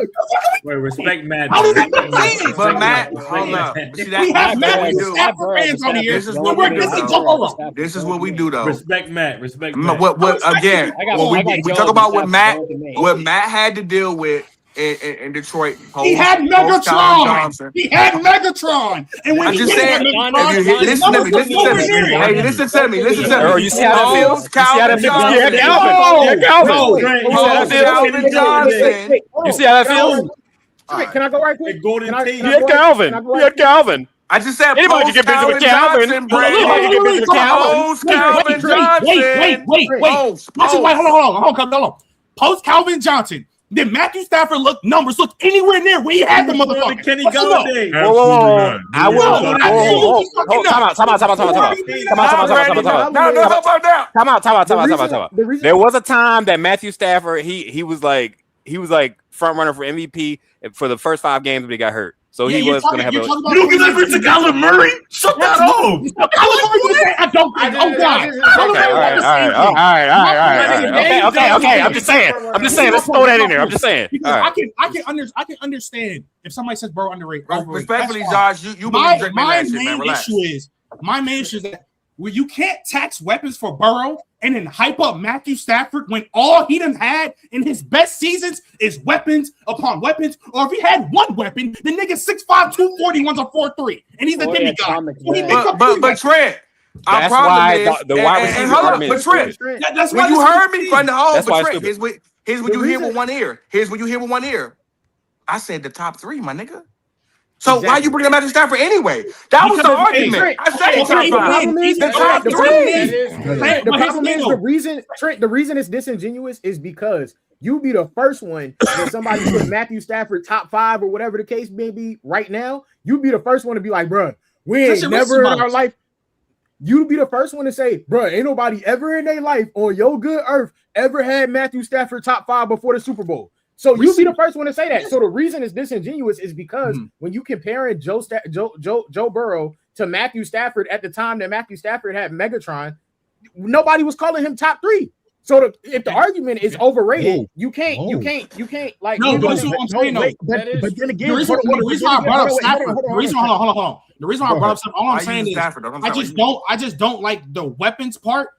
Wait, respect Matt. But Matt, hold up. See, we have Matthew Stafford fans on here. This is what we do. This is what we do, though. Respect Matt. Again, we talk about what Matt had to deal with in Detroit. He had Megatron. And when I'm just saying, listen to me. Hey, listen to me. You see how that feels? Calvin Johnson. You see how that feels? Can I go right quick? You had Calvin. I just said anybody can get busy with Calvin. Calvin Johnson. Wait. Hold on. Post Calvin Johnson. Did Matthew Stafford numbers look anywhere near where he had the motherfucker? Kenny Golladay. Whoa. I will. Time out. There was a time that Matthew Stafford, he was like front runner for MVP for the first 5 games when he got hurt. So he was going to have a. You don't give that to Kyler Murray? Shut that off. I don't. All right. Okay. I'm just saying. Let's throw that in there. I'm just saying. I can understand if somebody says Burrow underrated. Respectfully, Josh, you my main issue is that where you can't tax weapons for Burrow and then hype up Matthew Stafford when all he done had in his best seasons is weapons upon weapons. Or if he had one weapon, the nigga 6'5", 240, one's a 4'3", and he's a demigod. But Trent, that's why the wide receiver. That's when you heard me from the hole. But Trent, here's what you hear with one ear. Here's what you hear with one ear. I said the top 3, my nigga. So why you bring Matthew Stafford anyway? That was the argument. I said the top 5. The problem is the reason it's disingenuous is because you be the first one when somebody put Matthew Stafford top 5 or whatever the case may be right now. You be the first one to be like, bro, we ain't never in our life. You be the first one to say, bro, ain't nobody ever in their life on your good earth ever had Matthew Stafford top 5 before the Super Bowl. So you be the first one to say that. So the reason it's disingenuous is because when you comparing Joe Burrow to Matthew Stafford at the time that Matthew Stafford had Megatron, nobody was calling him top 3. So if the argument is overrated, you can't like. No, but that's what I'm saying. But then again, the reason why I brought up Stafford, the reason why I brought up Stafford, all I'm saying is I just don't like the weapons part.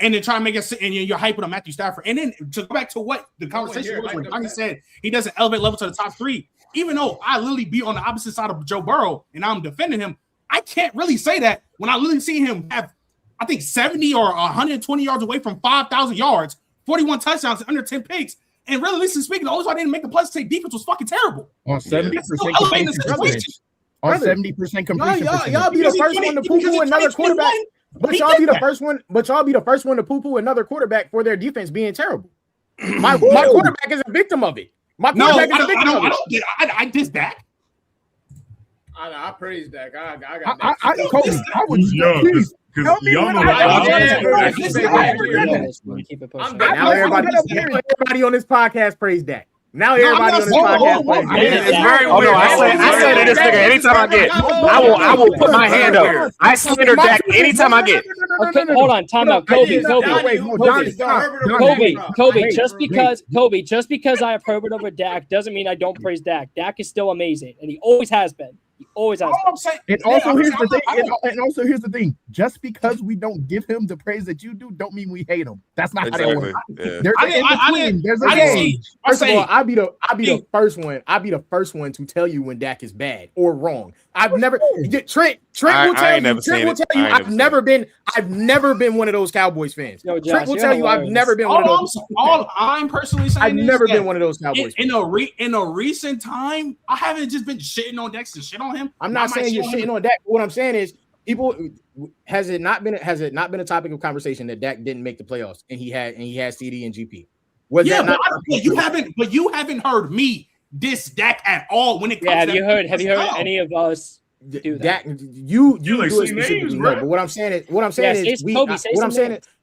And then try to make it, and you're hyping on Matthew Stafford. And then to go back to what the conversation was when Donnie said he doesn't elevate level to the top 3, even though I literally be on the opposite side of Joe Burrow and I'm defending him, I can't really say that when I literally see him have, I think 70 or 120 yards away from 5,000 yards, 41 touchdowns, and under 10 picks. And realistically speaking, the only reason I didn't make the plus take defense was fucking terrible. On 70% on 70% completion. Y'all be the first one to poo-poo another quarterback. But y'all be the first one. But y'all be the first one to poo-poo another quarterback for their defense being terrible. My quarterback is a victim of it. My quarterback is a victim of it. I diss Dak. I praise Dak. I would please tell me when everybody on this podcast praise Dak. Now everybody on this podcast plays. It's very weird. I say to this nigga anytime I get. I will put my hand up. I slander Dak anytime I get. Okay, hold on, time out. Kobe. Just because I have Herbert over Dak doesn't mean I don't praise Dak. Dak is still amazing, and he always has been. He always has been. And also here's the thing. And also here's the thing. Just because we don't give him the praise that you do, don't mean we hate him. That's not how that works. There's an in-between. There's a game. First of all, I'll be the first one. I'll be the first one to tell you when Dak is bad or wrong. I've never Trent will tell you I've never been one of those Cowboys fans. Yo, Josh, Trent will tell you I've never been one of those. All I'm personally saying I've never been one of those Cowboys in a recent time. I haven't just been shitting on Dak to shit on him. I'm not saying you're shitting on Dak. What I'm saying is people has it not been a topic of conversation that Dak didn't make the playoffs and he had CD and GP. You haven't heard me diss Dak at all when it comes have you heard any of us do that? You do it specifically, no, but what I'm saying is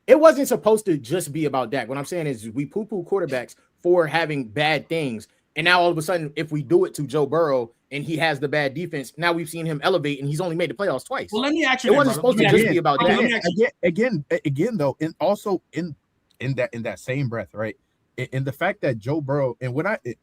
it wasn't supposed to just be about Dak. What I'm saying is we poo-poo quarterbacks for having bad things, and now all of a sudden, if we do it to Joe Burrow and he has the bad defense, now we've seen him elevate and he's only made the playoffs twice. Well, let me ask you, it wasn't supposed to just be about Dak. Again, though, and also in that same breath, right? And the fact that Joe Burrow, and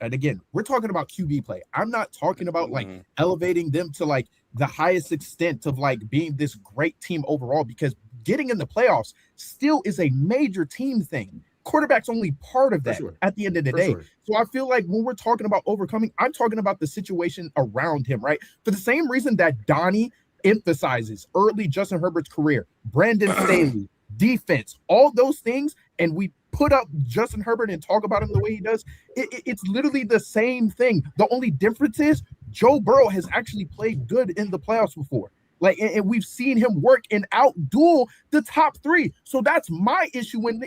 again, we're talking about QB play. I'm not talking about like elevating them to like the highest extent of like being this great team overall, because getting in the playoffs still is a major team thing. Quarterback's only part of that at the end of the day. Sure. So I feel like when we're talking about overcoming, I'm talking about the situation around him, right? For the same reason that Donnie emphasizes early Justin Herbert's career, Brandon Staley, defense, all those things, and we put up Justin Herbert and talk about him the way he does, it's literally the same thing. The only difference is Joe Burrow has actually played good in the playoffs before. Like, and we've seen him work and outduel the top 3. So that's my issue when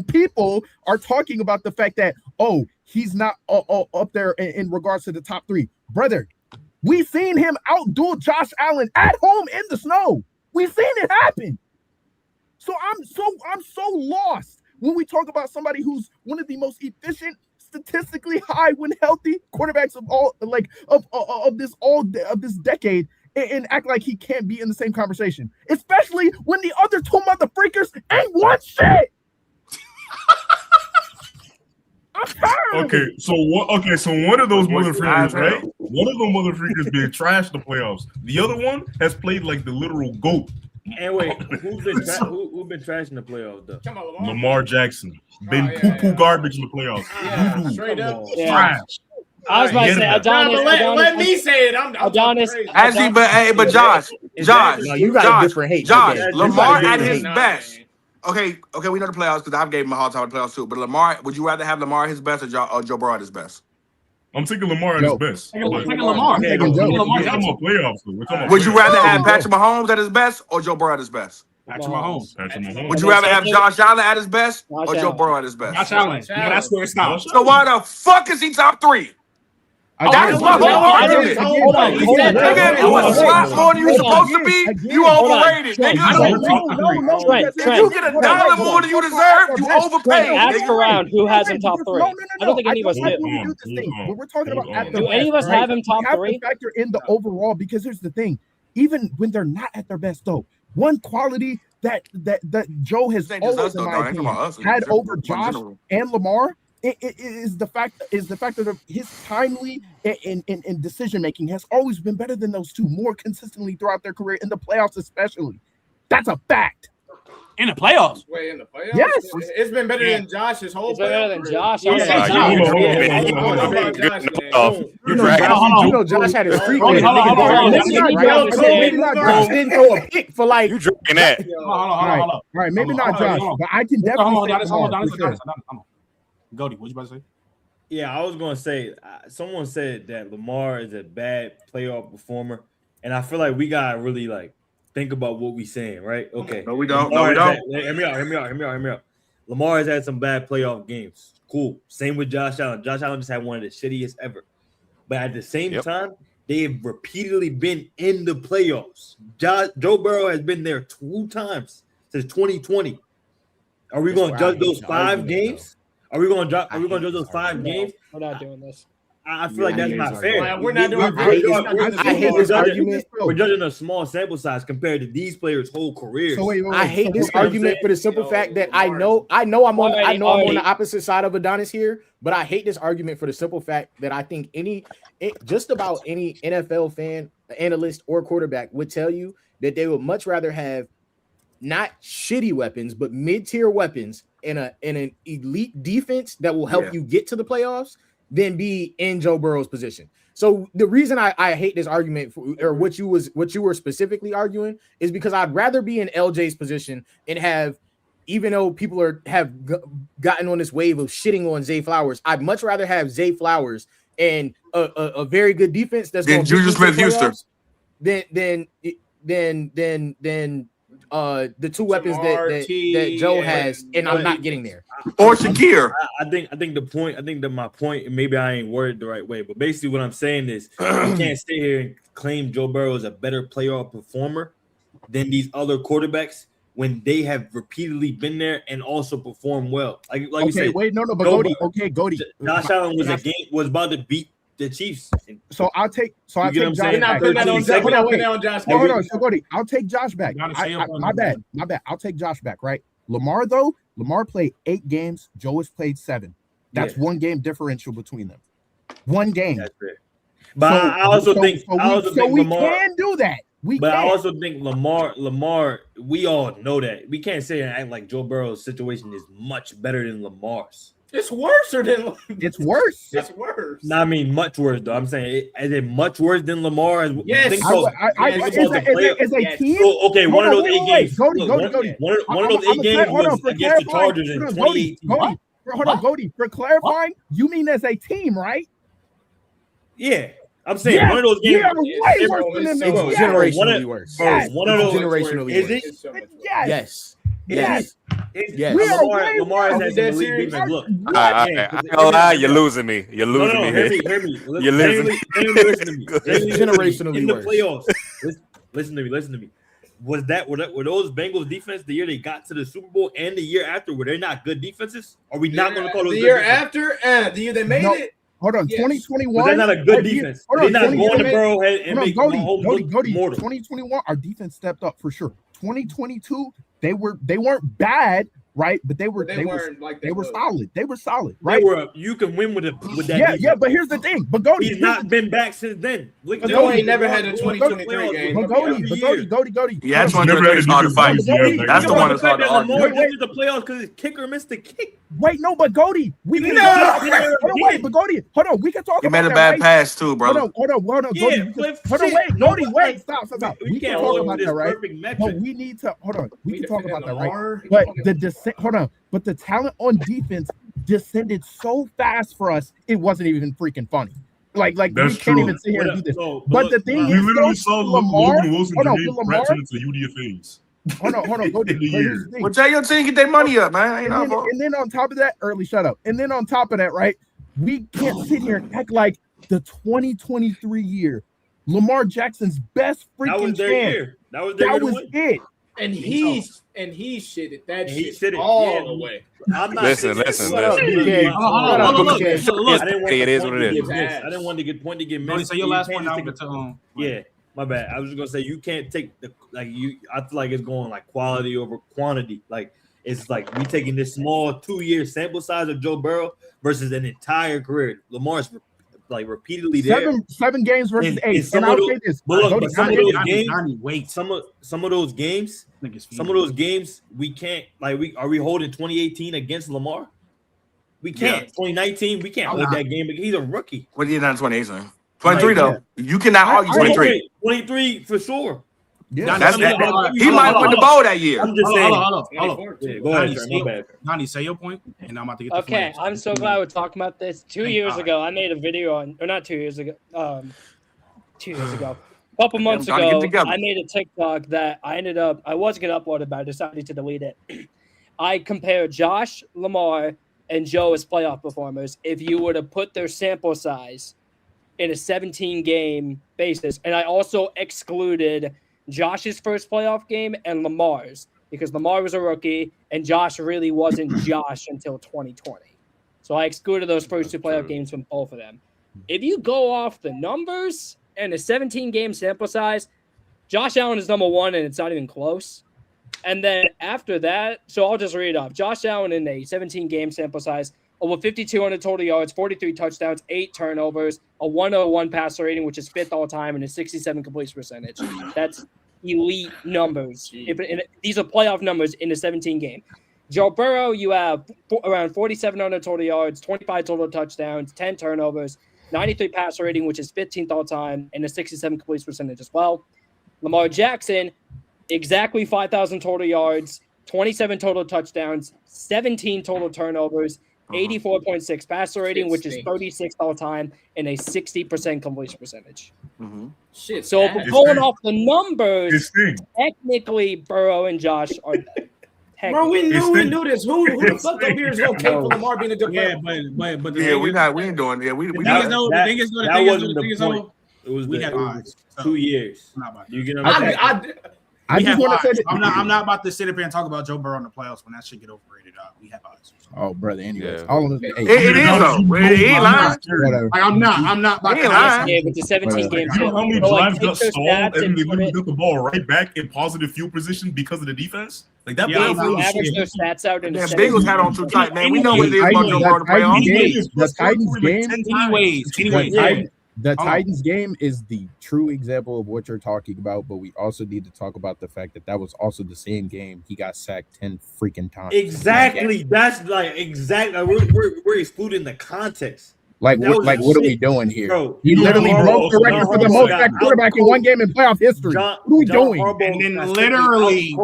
people are talking about the fact that, oh, he's not up there in regards to the top 3. Brother, we've seen him outduel Josh Allen at home in the snow. We've seen it happen. So I'm so lost when we talk about somebody who's one of the most efficient, statistically high when healthy quarterbacks of all of this decade, and act like he can't be in the same conversation, especially when the other two motherfreakers ain't won shit. I'm tired. Okay, so one of those motherfreakers, right? One of those motherfreakers being trashed the playoffs. The other one has played like the literal GOAT And wait, who's been trashing the playoffs though? Come on, Lamar. Lamar Jackson been poo garbage in the playoffs. Yeah, straight up. Trash. I was about to say Adonis. Let me say it. I'm Adonis. Actually, but Josh, you got a different hate. Josh, Lamar at his best. Okay, we know the playoffs because I've gave him a hard time with the playoffs too. But Lamar, would you rather have Lamar at his best or Joe Burrow at his best? I'm taking Lamar at his best. Taking Lamar. We're talking about playoffs. Would you rather have Patrick Mahomes at his best or Joe Burrow at his best? Patrick Mahomes. Would you rather have Josh Allen at his best or Joe Burrow at his best? Josh Allen. That's where it stops. So why the fuck is he top 3? That is my whole argument. Nigga, you a slot more than you supposed to be, you overrated, nigga. If you get $1 more than you deserve, you overpaid. Ask around who has him top 3. I don't think any of us do. When we're talking about at their Do any of us have him top 3? We have to factor in the overall because here's the thing. Even when they're not at their best, though, one quality that Joe has always, in my opinion, had over Josh and Lamar is the fact that his timely and decision making has always been better than those two, more consistently throughout their career in the playoffs, especially. That's a fact. In the playoffs? Wait, in the playoffs? Yes. It's been better than Josh's whole It's better than Josh. You're Josh had his freak. Maybe not Josh didn't throw a pick for like. You drinking that? Hold on. Maybe not Josh, but I can definitely say Goldie, what you about to say? Yeah, I was gonna say someone said that Lamar is a bad playoff performer, and I feel like we gotta really like think about what we saying, right? Okay. No, we don't. Hear me out. Lamar has had some bad playoff games. Cool. Same with Josh Allen. Josh Allen just had one of the shittiest ever. But at the same time, they have repeatedly been in the playoffs. Joe Burrow has been there 2 times since 2020. Are we going to judge those 5 games? Are we going to judge those 5 games? We're not doing this. I feel like that's not fair. We're not doing I hate this argument. We're judging a small sample size compared to these players' whole careers. I hate this argument for the simple fact that I know I'm on the opposite side of Adonis here, but I hate this argument for the simple fact that I think just about any NFL fan, analyst, or quarterback would tell you that they would much rather have not shitty weapons, but mid-tier weapons in an elite defense that will help you get to the playoffs than be in Joe Burrow's position. So the reason I hate this argument or what you were specifically arguing is because I'd rather be in LJ's position and have, even though people have gotten on this wave of shitting on Zay Flowers, I'd much rather have Zay Flowers and a very good defense that's going to Juju Smith-Schuster than the 2 weapons that Joe has, and I'm not getting there. Or Shakir. I think my point, and maybe I ain't worded the right way, but basically what I'm saying is you can't stay here and claim Joe Burrow is a better playoff performer than these other quarterbacks when they have repeatedly been there and also performed well. Like you said, but Goldie. Josh Allen was about to beat the Chiefs. So I'll take Josh back. I'll take Josh back. My bad. I'll take Josh back, right? Lamar played 8 games. Joe has played 7. That's 1 game differential between them. 1 game. That's fair. But I also think we can do that. I also think Lamar, we all know that. We can't say and act like Joe Burrow's situation is much better than Lamar's. It's worse than. It's worse. It's worse. No, I mean much worse though. I'm saying, is it much worse than Lamar? Yes. As a team. So, okay, one of those 8 games. Cody. One of those 8 games was against the Chargers in 2018. Hold on, Cody. For clarifying, you mean as a team, right? Yeah. I'm saying one of those games. Way worse than them. It's generationally worse. One of those generationally worse. Is it? Yes. Lamar has had some elite defense. Look, I ain't gonna lie, you're losing me. You're losing me here. Hear me. You're losing me. Listen to me. Generationally in the worse. playoffs. Listen to me. Were those Bengals defense the year they got to the Super Bowl and the year after? Were they not good defenses? Are we not going to call those the year after? The year they made it. Hold on, 2021. Was that not a good defense? They're not going to Burrowhead and make Goldie, mortal. 2021, our defense stepped up for sure. 2022, they weren't bad, right? But they were solid. They were solid, right? You can win with that. Yeah, yeah. But here's the thing, Bagodi, he's not been back since then. Bagodi ain't never had a 2023 game. Bagodi. Yeah, that's one that's hard to fight. That's the one that's hard to argue. Lamar went to the playoffs because his kicker missed the kick. Wait, no, Bagodi. We can Bagodi. Hold on, we can talk. You made a bad pass too, brother. Hold on. Hold on, wait, stop. We can talk about that, right? But we need to hold on. We can talk about that, right? But the descent. Hold on. But the talent on defense descended so fast for us, it wasn't even freaking funny. Like we can't even sit here and do this. But the thing is, we literally saw Lamar. Logan Wilson wrapped into UDFA's. Hold on. Go to well, tell your team get their money up, man. And then on top of that, shut up. And then on top of that, right? We can't sit here and act like the 2023 year, Lamar Jackson's best freaking chance. That was it. And he shitted that shit all the way. Listen. It is what it is. I didn't want to get point to get missed. Say your last point. Yeah, my bad. I was just gonna say you can't take I feel like it's going like quality over quantity. Like it's like we taking this small 2-year sample size of Joe Burrow versus an entire career. Lamar's like repeatedly there. 7 games versus 8. And I'll say this. Some of those games, we can't are we holding 2018 against Lamar? We can't. Yeah. 2019, we can't hold that game because he's a rookie. What are you not 2018? 23 though. You cannot argue 23. 23 for sure. Yeah, he might win the ball that year. I'm just saying. Hold on. Yeah, go ahead, Nani, say your point, and I'm about to get. Okay, I'm so glad we're talking about this. 2 years ago, I made a video or not 2 years ago. 2 years ago, a couple months ago, I made a TikTok that I wasn't gonna upload it, but I decided to delete it. I compared Josh, Lamar, and Joe as playoff performers. If you were to put their sample size in a 17-game basis, and I also excluded Josh's first playoff game and Lamar's because Lamar was a rookie and Josh really wasn't Josh until 2020. So I excluded those first 2 playoff games from both of them. If you go off the numbers and a 17-game sample size, Josh Allen is number 1 and it's not even close. And then after that, so I'll just read it off. Josh Allen in a 17-game sample size, over 5,200 total yards, 43 touchdowns, 8 turnovers, a 101 passer rating, which is 5th all time, and a 67 completion percentage. That's elite numbers. These are playoff numbers in a 17 game. Joe Burrow, you have around 4,700 total yards, 25 total touchdowns, 10 turnovers, 93 passer rating, which is 15th all time, and a 67 completion percentage as well. Lamar Jackson, exactly 5,000 total yards, 27 total touchdowns, 17 total turnovers, 84.6 passer rating, which is 36th all time, and a 60% completion percentage. Shit. So if we're going off the numbers, technically Burrow and Josh are better. Bro, we knew this. Who the fuck up here is okay for Lamar being a good player? But we ain't doing. Yeah, we. The thing is, it was we had 2 years. You get I just want to say that I'm not about to sit up here and talk about Joe Burrow in the playoffs when that shit get overrated. We have odds. Oh, brother. Anyways, all of it is though. He ain't lying. I'm not. He ain't lying. Yeah, with the 17 games. You know how many drives got stalled and they literally got the ball right back in positive field position because of the defense? Like that. Yeah, average their stats out in the Bengals had on too tight, man. We know what it is about Joe Burrow to play on. The Titans game. Anyways. The Titans game is the true example of what you're talking about, but we also need to talk about the fact that was also the same game he got sacked 10 freaking times. Exactly. That's we're excluding the context. Like what are we doing here? Bro, he literally broke the record for the most sacked quarterback in one game in playoff history. What are we doing? And then literally,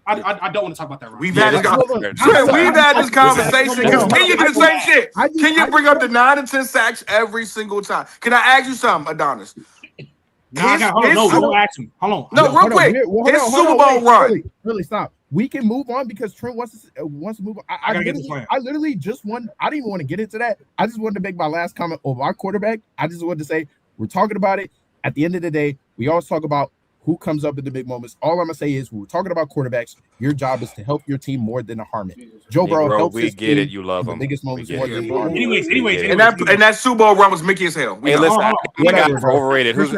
I don't want to talk about that. We've had this conversation. Continue to the same shit. Can you bring up the 9 and 10 sacks every single time? Can I ask you something, Adonis? Don't ask me. Hold on. No, real quick. His Super Bowl run. Really, stop. We can move on because Trent wants to move on. I literally just want. I didn't even want to get into that. I just wanted to make my last comment over our quarterback. I just wanted to say we're talking about it. At the end of the day, we always talk about who comes up in the big moments. All I'm gonna say is we're talking about quarterbacks. Your job is to help your team more than to harm it. Joe Burrow helps we get it. You love him. The biggest moments more than anyways. And that Super Bowl run was Mickey as hell. Hey, listen, I got overrated. Whose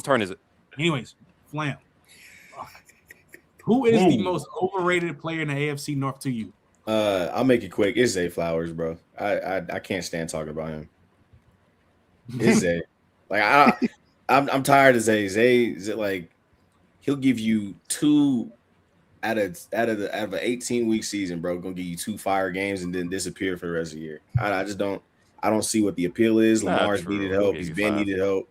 turn is it? Anyways, Flam. Who is the most overrated player in the AFC North to you? I'll make it quick. It's Zay Flowers, bro. I can't stand talking about him. It's Zay. Like I'm tired of Zay. Zay like he'll give you 2 out of an 18-week season, bro. Gonna give you 2 fire games and then disappear for the rest of the year. I don't see what the appeal is. Lamar's needed help. He's been needed help.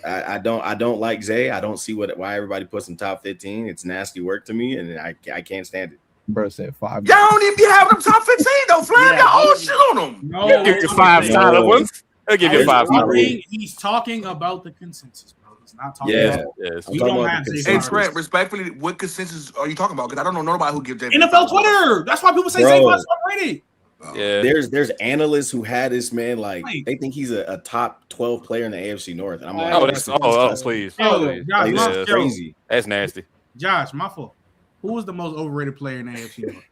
I don't like Zay. I don't see why everybody puts him top 15. It's nasty work to me, and I can't stand it. Bro said 5. Y'all don't even be having them top 15 though. Flam got all shit on them. No, give you 5 solid ones. I'll give you 5 solid ones. He's talking about the consensus, bro. He's not talking about. Yes. We don't have Hey Trent, respectfully, what consensus are you talking about? Because I don't know nobody who gives Zay. NFL Twitter. That's why people say Zay Flowers overrated. Yeah, there's analysts who had this man like they think he's a top 12 player in the AFC North, and I'm like, please, that's crazy. That's nasty. Josh, my fault. Who was the most overrated player in the AFC North?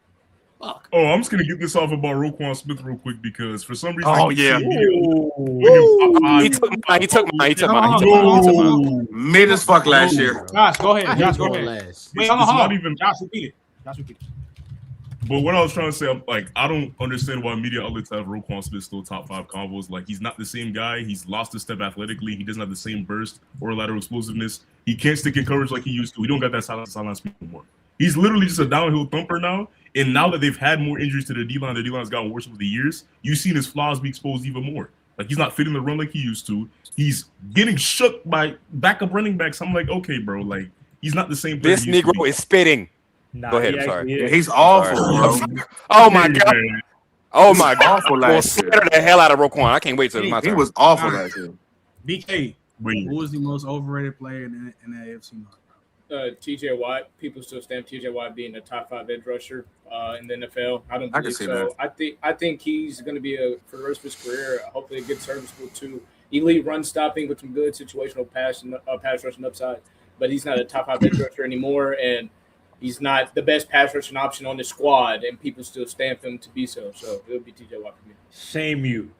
Fuck. Oh, I'm just gonna get this off about Roquan Smith real quick because for some reason, he took mine. Mid as fuck last year. Josh, go ahead. Josh, go ahead. Wait, hold on. Josh, repeat it. But what I was trying to say, I don't understand why media outlets have Roquan Smith still top 5 combos. Like, he's not the same guy. He's lost a step athletically. He doesn't have the same burst or lateral explosiveness. He can't stick in coverage like he used to. He don't got that sideline speed anymore. He's literally just a downhill thumper now. And now that they've had more injuries to the D-line has gotten worse over the years, you've seen his flaws be exposed even more. Like, he's not fitting the run like he used to. He's getting shook by backup running backs. I'm like, okay, bro. Like, he's not the same player. This Negro is spitting. Nah, go ahead. I'm sorry. He's awful, bro. Oh my god. Oh my god. Awful last year. The hell out of Roquan. I can't wait till my turn. He was awful last year. BK, who was the most overrated player in the AFC North? TJ Watt. People still stamp TJ Watt being a top 5 edge rusher in the NFL. I don't believe so. I think he's going to be for the rest of his career, hopefully a good serviceable too. Elite run stopping with some good situational pass rushing upside, but he's not a top 5 edge rusher anymore, and he's not the best pass rushing option on the squad, and people still stamp him to be so. So it would be TJ Watt for me. Shame you.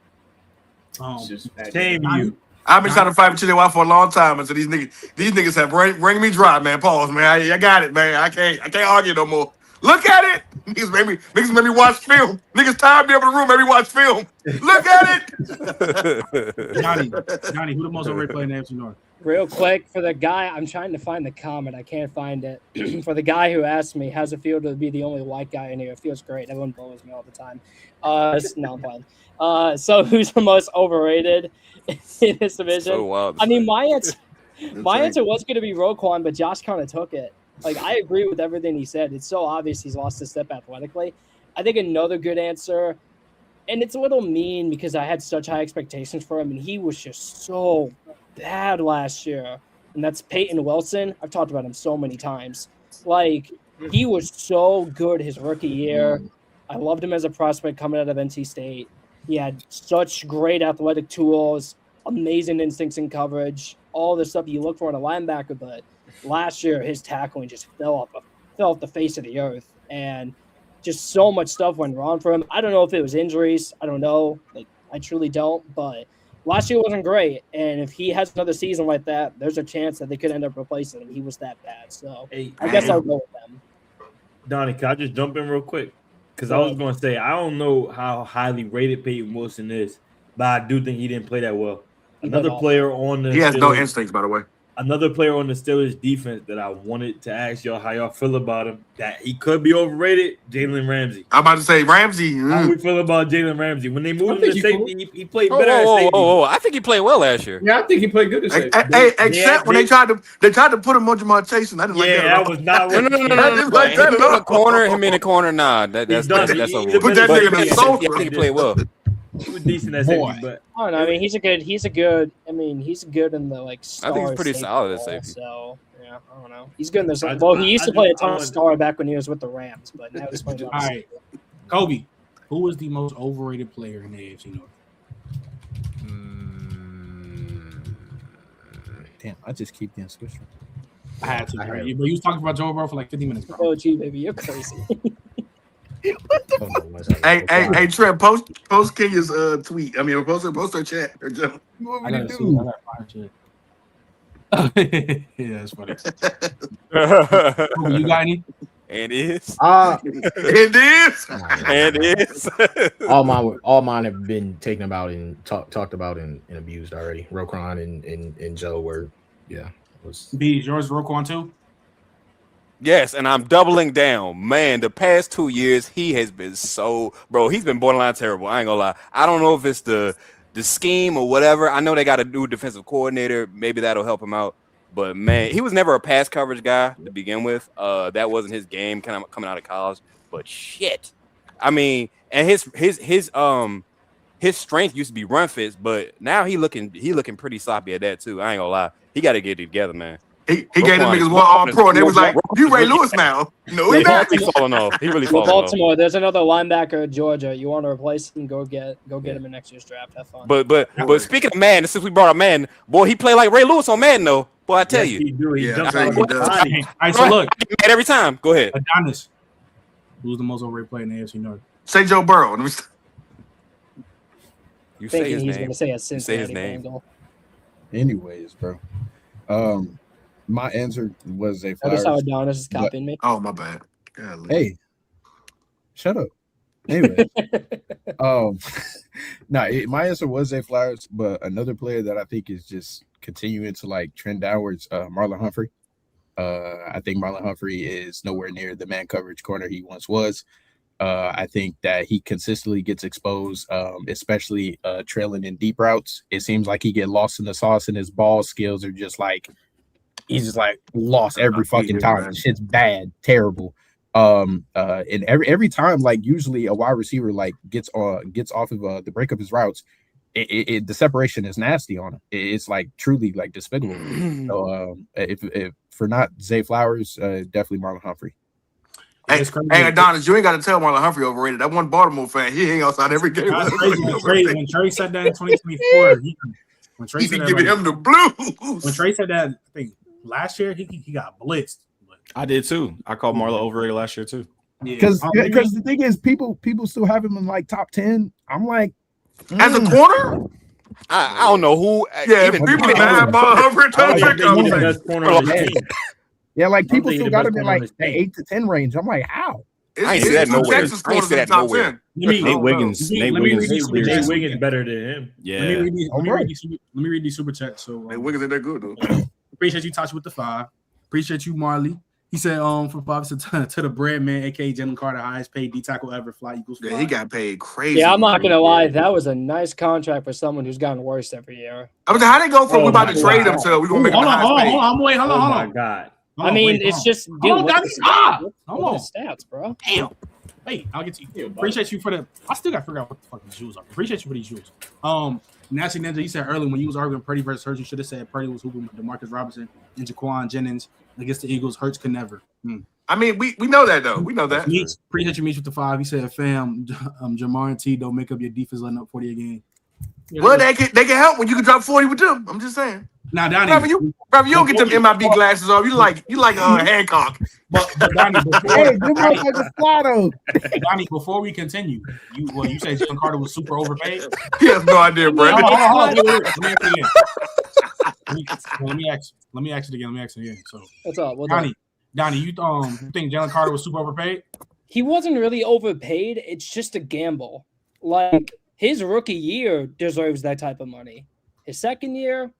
Shame you. I've been trying to fight with TJ Watt for a long time, and so these niggas have ring me dry, man. Pause, man. I got it, man. I can't argue no more. Look at it. Niggas made me watch film. Niggas tired me up in the room, made me watch film. Look at it. Johnny, who the most overrated player in the AFC North? Real quick, for the guy, I'm trying to find the comment. I can't find it. For the guy who asked me, how's it feel to be the only white guy in here? It feels great. Everyone blows me all the time. No, I'm fine. So who's the most overrated in this division? So wild. I mean, my answer was going to be Roquan, but Josh kind of took it. Like, I agree with everything he said. It's so obvious he's lost a step athletically. I think another good answer, and it's a little mean because I had such high expectations for him, and he was just so bad last year, and that's Peyton Wilson. I've talked about him so many times. Like, he was so good his rookie year. I loved him as a prospect coming out of NC State. He had such great athletic tools, amazing instincts in coverage, all the stuff you look for in a linebacker. But last year, his tackling just fell off the face of the earth, and just so much stuff went wrong for him. I don't know if it was injuries. I don't know. Like, I truly don't, but last year wasn't great, and if he has another season like that, there's a chance that they could end up replacing him. He was that bad, so I guess I'll go with them. Donnie, can I just jump in real quick? Because I was going to say, I don't know how highly rated Peyton Wilson is, but I do think he didn't play that well. Another player on the He has no instincts, by the way. Another player on the Steelers defense that I wanted to ask y'all how y'all feel about him, that he could be overrated, Jalen Ramsey. I'm about to say Ramsey. How we feel about Jalen Ramsey? When they moved him to safety, he played better at safety. I think he played well last year. Yeah, I think he played good at safety. Except when they tried to put him on Jamar Chase, and I didn't like that. That was not No. Him in the corner, nah. That's put that nigga in the sofa. I think he played well. He was decent at safety, but I don't know. I mean, he's good. I mean, he's good in the like. I think he's pretty solid at safety. So yeah, I don't know. He's good in the. Well, he used to play a ton of star back when he was with the Rams, but now he's playing. All right, Kobe, who was the most overrated player in the AFC North? Damn, I just keep getting switched. I had to. But you was talking about Joe Burrow for like 50 minutes, bro. Oh, gee, baby, you're crazy. Hey, Trent, post Kenya's tweet. I mean, post her chat. I gotta find shit. Yeah, that's funny. You got any? And is. It is. And is. all mine have been taken about and talked about and abused already. Roquan and Joe were, B, yours Roquan too? Yes, and I'm doubling down. Man, the past 2 years, he has been he's been borderline terrible. I ain't gonna lie. I don't know if it's the scheme or whatever. I know they got a new defensive coordinator. Maybe that'll help him out. But man, he was never a pass coverage guy to begin with. That wasn't his game kind of coming out of college. But shit. I mean, and his strength used to be run fits, but now he looking pretty sloppy at that too. I ain't gonna lie. He got to get it together, man. He gave them niggas one All-Pro, and they was like, "You Ray Lewis now?" No, he's not. He's falling off. He really falling Baltimore, there's another linebacker at Georgia. You want to replace him? Go get him in next year's draft. Have fun. But speaking of Madden, since we brought up Madden, boy, he played like Ray Lewis on Madden, though. Boy, I tell you. He do. He jumps I out think the he does. body. All right, so look, I get mad every time. Go ahead. Adonis, who's the most overrated player in the AFC North? Say Joe Burrow. You say Thinking his he's name. going to say a You say his Cincinnati name. Bengal. Anyways, bro. My answer was Zay Notice how Flowers. Adonis is copying me. Oh, my bad. Golly. Hey, shut up. Anyway, my answer was Zay Flowers, but another player that I think is just continuing to like trend downwards, Marlon Humphrey. I think Marlon Humphrey is nowhere near the man coverage corner he once was. I think that he consistently gets exposed, especially trailing in deep routes. It seems like he get lost in the sauce, and his ball skills are just like he's just like lost every fucking time. Shit's bad, terrible. And every time, like usually a wide receiver like gets off of the break of his routes, the separation is nasty on him. It's like truly like despicable. So if for not Zay Flowers, definitely Marlon Humphrey. Hey, Adonis, you ain't got to tell Marlon Humphrey overrated. That one Baltimore fan, he hang outside every game. When Trey said that in 2024, when Trey said that, giving him the blues. When Trey said that, I think last year he got blitzed. I did too. I called Marlon overrated last year too. Because the thing is, people still have him in like top 10. I'm like, as a corner. I don't know who. Yeah, even people mad about Humphrey. Yeah, like people still got him in like the 8 to 10 range. I'm like, how? I ain't see that nowhere. I ain't see that nowhere. Nate Wiggins better than him. Yeah. Let me read these super chats. So Nate Wiggins ain't that good though. Appreciate you, Tasha, with the 5. Appreciate you, Marley. He said, from 5 to the bread man, aka Jalen Carter, highest paid D tackle ever. Fly Eagles. Yeah, he got paid crazy. Yeah, I'm not gonna lie. That was a nice contract for someone who's gotten worse every year. I mean, how they go from we about to trade him to we gonna make him the highest paid? Hold on. Oh my god. I mean, it's just dude. Look at the stats, bro. Damn. Hey, I'll get to you. Appreciate you for the. I still got to figure out what the fuck these jewels are. Appreciate you for these jewels. Nasty Ninja, you said earlier when you was arguing Purdy versus Hurts, you should have said Purdy was hooping with DeMarcus Robinson and Jaquan Jennings against the Eagles. Hurts could never. I mean, we know that though. We know that. Appreciate you, Meech, with the 5. He said, "Fam, Jamar and T don't make up your defense letting up 40 a game." Well, they can help when you can drop 40 with them. I'm just saying. Now, Donnie, you don't get them MIB glasses off. You like Hancock. But Donnie, Donnie, before we continue, you said Jalen Carter was super overpaid. He has no idea, Brandon. Let me ask it again. So, what's up? Donnie, you think Jalen Carter was super overpaid? He wasn't really overpaid. It's just a gamble. Like his rookie year deserves that type of money. His second year,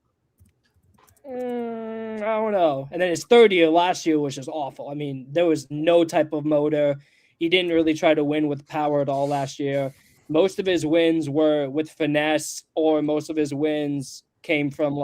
I don't know. And then his third year last year was just awful. I mean, there was no type of motor. He didn't really try to win with power at all last year. Most of his wins were with finesse, or most of his wins came from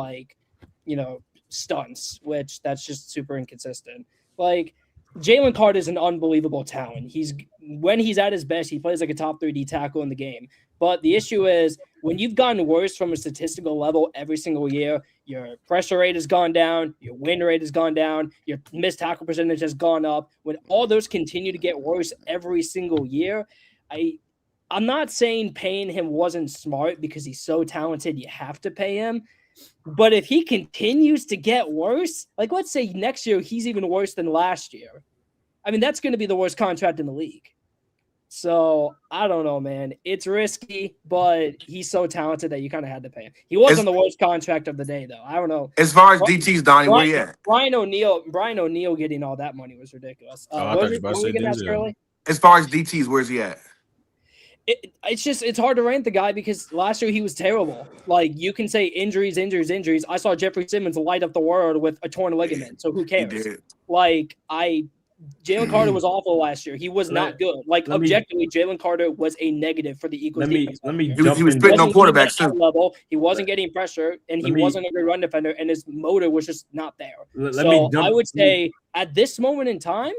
stunts, which that's just super inconsistent. Like Jalen Carter is an unbelievable talent. When he's at his best, he plays like a top 3 D tackle in the game. But the issue is when you've gotten worse from a statistical level every single year, your pressure rate has gone down, your win rate has gone down, your missed tackle percentage has gone up. When all those continue to get worse every single year, I'm not saying paying him wasn't smart because he's so talented, you have to pay him. But if he continues to get worse, like let's say next year he's even worse than last year, I mean, that's going to be the worst contract in the league. So I don't know, man. It's risky, but he's so talented that you kind of had to pay him. He wasn't the worst contract of the day, though. I don't know. As far as DT's, Donnie, where you at? Brian O'Neill getting all that money was ridiculous. I thought you were about to say Denzel. As far as DT's, where's he at? It's hard to rank the guy because last year he was terrible. Like, you can say injuries. I saw Jeffrey Simmons light up the world with a torn ligament, so who cares? Like, Jalen Carter was awful last year. He was not good. Like, objectively, Jalen Carter was a negative for the Eagles. He was spitting on quarterbacks too. Level. He wasn't getting pressure, and he wasn't a good run defender, and his motor was just not there. I would say at this moment in time,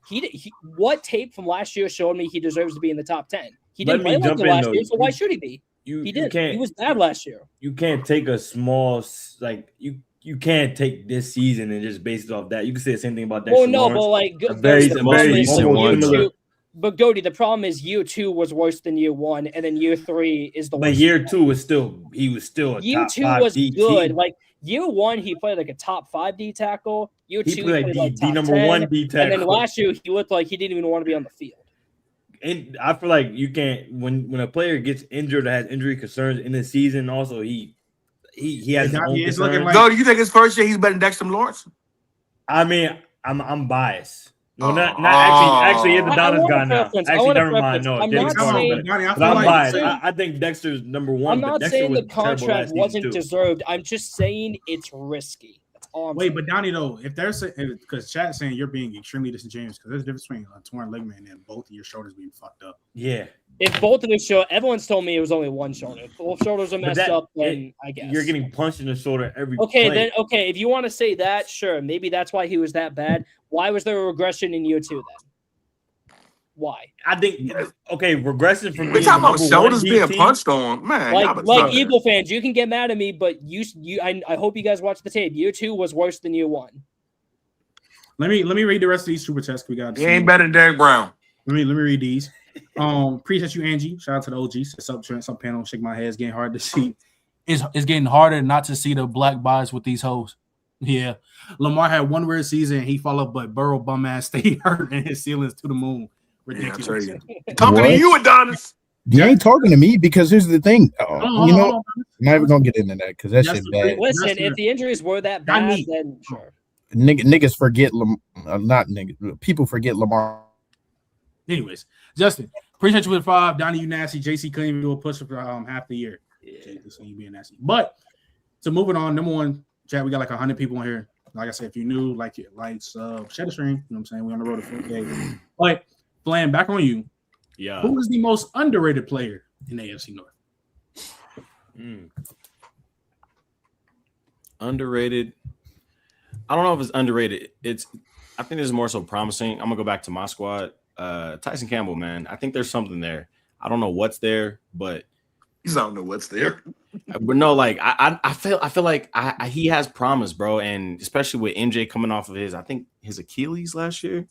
he what tape from last year showed me he deserves to be in the top 10. He didn't play like the last year, so why should he be? He didn't. He was bad last year. You can't take a small you can't take this season and just base it off that. You can say the same thing about Dexter Lawrence. But Goody, the problem is year 2 was worse than year 1, and then year 3 is the worst. But year 2 was he was still a year top 2 5 was DT. good. Like year 1, he played like a top 5 D tackle. Year 2, he played like top number 10, 1 D tackle. And then last year, he looked like he didn't even want to be on the field. And I feel like you can't when a player gets injured or has injury concerns in the season. Also, he has his own concerns. Do you think his first year he's better than Dexter Lawrence? I mean, I'm biased. No, not actually. It's the Donna's guy now. Actually, never mind. No, I'm biased. I think Dexter's number 1. I'm not saying the contract wasn't deserved. I'm just saying it's risky. But Donnie, though, if there's because chat's saying you're being extremely disingenuous because there's a difference between a torn ligament and both of your shoulders being fucked up. Yeah. If both of the everyone's told me it was only one shoulder. If both shoulders are messed up, then I guess you're getting punched in the shoulder every. Then if you want to say that, sure, maybe that's why he was that bad. Why was there a regression in year 2 then? Why? I think regression from we're talking about shoulders being punched on, man. Like Eagle fans, you can get mad at me, but I hope you guys watch the tape. Year 2 was worse than year 1. Let me read the rest of these super chats we got. He ain't better than Derek Brown. Let me read these. Appreciate you, Angie. Shout out to the OGs. It's up Trent. Some panel. Shake my head. It's getting hard to see. It's getting harder not to see the black buys with these hoes. Yeah, Lamar had one weird season. He followed, but Burrow bum ass stayed hurt and his ceiling's to the moon. Ridiculous. Yeah, talking to you, Adonis. You ain't talking to me because here's the thing. I'm not even gonna get into that because that shit bad. Listen, if the injuries were that bad, then sure. Niggas forget people forget Lamar. Anyways, Justin, appreciate you with 5. Donnie, you nasty. JC couldn't even do a push-up for half the year. Yeah, so you being nasty. But so moving on, number 1, chat. We got like 100 people in here. Like I said, if you're new, like it, share the stream. You know what I'm saying? We're on the road to 4K. But Flan, back on you. Yeah. Who is the most underrated player in the AFC North? Underrated. I don't know if it's underrated. I think it's more so promising. I'm gonna go back to my squad. Tyson Campbell, man. I think there's something there. I don't know what's there, but you don't know what's there. But no, like I feel like he has promise, bro, and especially with MJ coming off of his Achilles last year.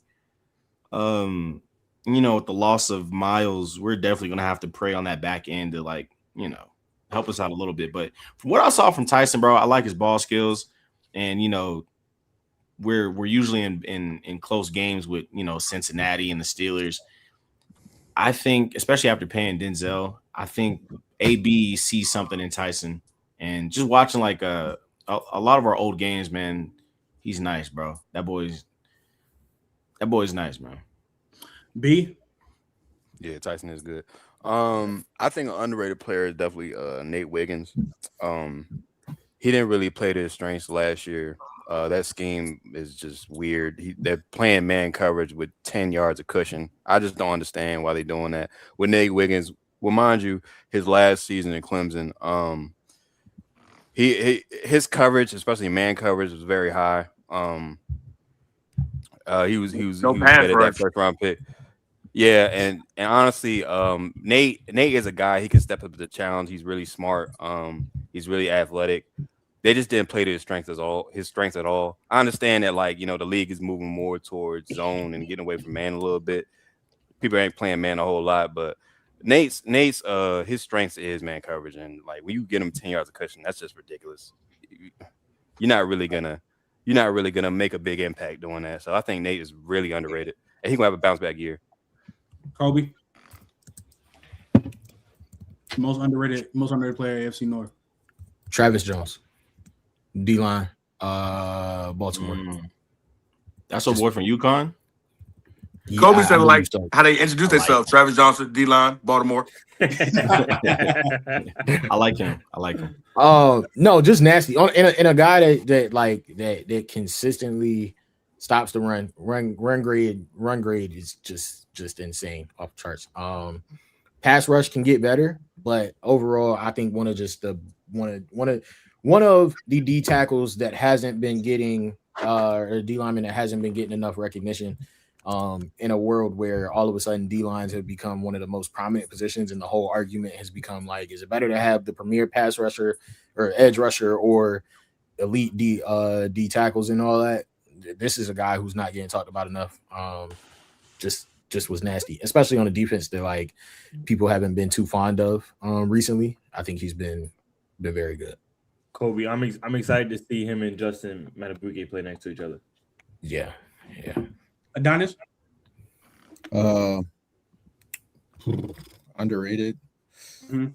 With the loss of Miles, we're definitely gonna have to pray on that back end to help us out a little bit. But from what I saw from Tyson, bro, I like his ball skills, and we're usually in close games with Cincinnati and the Steelers. I think, especially after paying Denzel, I think AB sees something in Tyson, and just watching like a lot of our old games, man, he's nice, bro. That boy's nice, man. B. Yeah, Tyson is good. I think an underrated player is definitely Nate Wiggins. He didn't really play to his strengths last year. That scheme is just weird. They're playing man coverage with 10 yards of cushion. I just don't understand why they're doing that. With Nate Wiggins, well, mind you, his last season in Clemson, his coverage, especially man coverage, was very high. He was that first round pick. Yeah, and honestly, Nate is a guy, he can step up to the challenge. He's really smart. He's really athletic. They just didn't play to his strengths at all. I understand that, the league is moving more towards zone and getting away from man a little bit. People ain't playing man a whole lot, but Nate's his strength is man coverage, and when you get him 10 yards of cushion, that's just ridiculous. You're not really gonna make a big impact doing that. So I think Nate is really underrated, and he gonna have a bounce back year. Kobe. Most underrated player AFC North. Travis Jones, D-line, Baltimore. That's a boy from UConn. Kobe said like how they introduce themselves. Travis Johnson, D-line, Baltimore. I like him. No, just nasty. In a guy that consistently stops the run grade is just insane off the charts. Pass rush can get better, but overall, I think one of the D tackles that hasn't been getting or D lineman that hasn't been getting enough recognition. In a world where all of a sudden D lines have become one of the most prominent positions, and the whole argument has become like, is it better to have the premier pass rusher or edge rusher or elite D tackles and all that? This is a guy who's not getting talked about enough. Just was nasty, especially on a defense that like people haven't been too fond of recently. I think he's been very good. Kobe, I'm excited to see him and Justin Matabuke play next to each other. Yeah. Adonis? Underrated. Mm-hmm.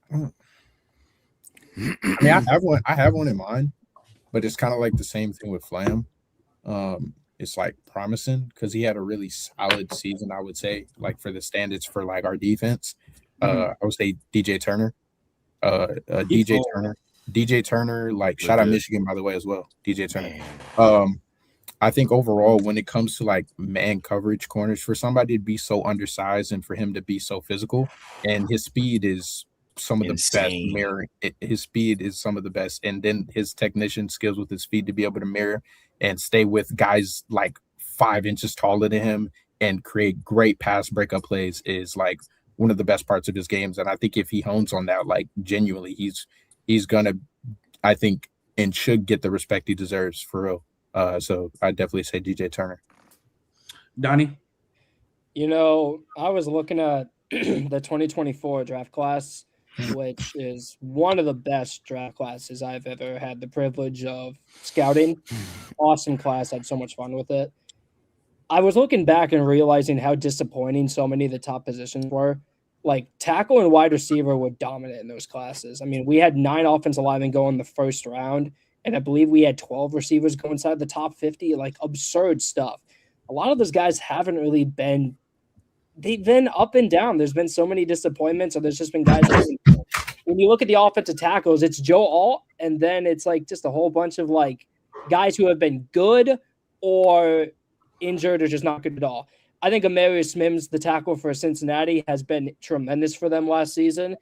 I mean, I have one in mind, but it's kind of like the same thing with Flam. It's like promising because he had a really solid season, I would say, like for the standards for like our defense. I would say DJ Turner. DJ Turner, like shout out Michigan, by the way, as well. DJ Turner. I think overall, when it comes to like man coverage corners, for somebody to be so undersized and for him to be so physical, and his speed is some of the best mirroring. His speed is some of the best, and then his technician skills with his feet to be able to mirror and stay with guys like 5 inches taller than him and create great pass breakup plays is like one of the best parts of his games. And I think if he hones on that, like genuinely, he's gonna, I think, and should get the respect he deserves for real. So I definitely say DJ Turner. Donnie? I was looking at the 2024 draft class, which is one of the best draft classes I've ever had the privilege of scouting. Awesome class. Had so much fun with it. I was looking back and realizing how disappointing so many of the top positions were. Like tackle and wide receiver were dominant in those classes. I mean, we had 9 offensive linemen go in the first round, and I believe we had 12 receivers go inside the top 50, like absurd stuff. A lot of those guys haven't really been – they've been up and down. There's been so many disappointments, or there's just been guys – when you look at the offensive tackles, it's Joe Alt, and then it's like just a whole bunch of like guys who have been good or injured or just not good at all. I think Amarius Mims, the tackle for Cincinnati, has been tremendous for them last season.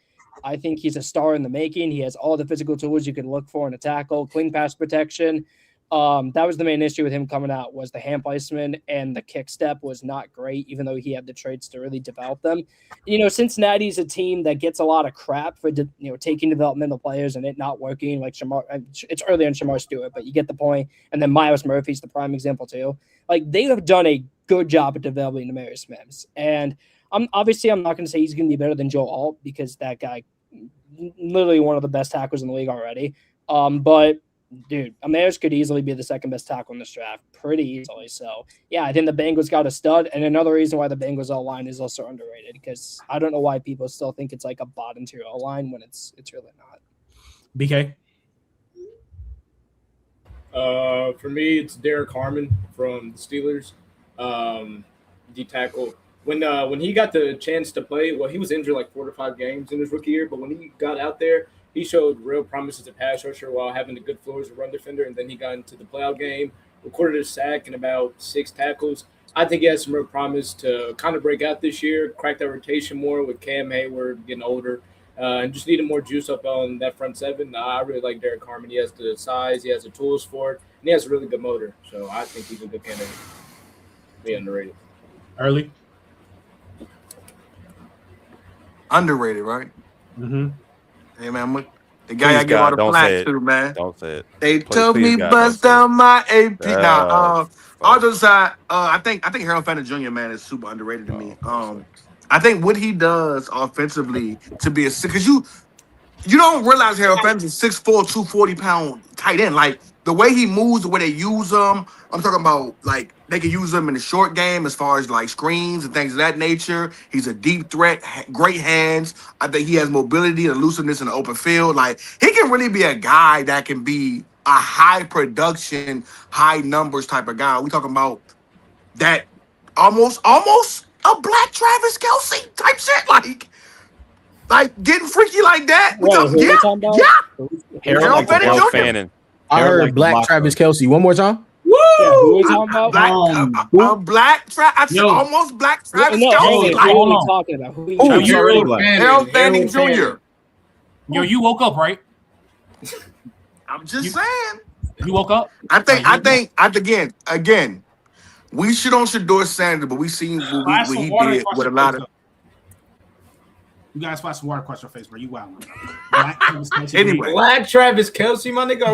I think he's a star in the making. He has all the physical tools you can look for in a tackle, clean pass protection. That was the main issue with him coming out, was the hand placement, and the kick step was not great, even though he had the traits to really develop them. Cincinnati's a team that gets a lot of crap for taking developmental players and it not working. Like it's early on Shamar Stewart, but you get the point. And then Miles Murphy's the prime example too. Like they have done a good job at developing Amarius Mims, and I'm not going to say he's going to be better than Joe Alt because that guy, literally one of the best tackles in the league already. But dude, Amarius could easily be the second best tackle in this draft, pretty easily. So yeah, I think the Bengals got a stud, and another reason why the Bengals O-line is also underrated because I don't know why people still think it's like a bottom tier O-line when it's really not. BK. For me, it's Derek Harmon from the Steelers, D tackle. When he got the chance to play, well, he was injured like 4 to 5 games in his rookie year, but when he got out there, he showed real promise as a pass rusher while having the good floor as a run defender, and then he got into the playoff game, recorded a sack and about 6 tackles. I think he has some real promise to kind of break out this year, crack that rotation more with Cam Hayward getting older, and just needing more juice up on that front 7. I really like Derek Harmon. He has the size, he has the tools for it, and he has a really good motor. So I think he's a good candidate. Be underrated. Early. Underrated, right? Mm-hmm. Hey, man, the guy I give all the flack to, man. Don't say it. They told me bust down my AP. All jokes aside, I think Harold Fender Jr., man, is super underrated to me. I think what he does offensively to be because you don't realize Harold Sanders is 6'4", 240-pound tight end. Like the way he moves, the way they use him. I'm talking about like they can use him in the short game as far as like screens and things of that nature. He's a deep threat, great hands. I think he has mobility and looseness in the open field. Like he can really be a guy that can be a high production, high numbers type of guy. We talking about that almost a black Travis Kelce type shit. Like getting freaky like that. Harold Fanning. I heard Black Travis Kelce. One more time. Woo! Yeah, who we talking about? Black Travis. I said almost Black Travis Kelce. Who are we talking about? Harold Fanning Jr. Yo, you woke up, right? I'm just saying. You woke up? I think again, we should on Shador Sanders, but we seen what he did with a lot of. You guys splash some water across your face, bro. You wild. Anyway, Black Travis Kelce, my nigga.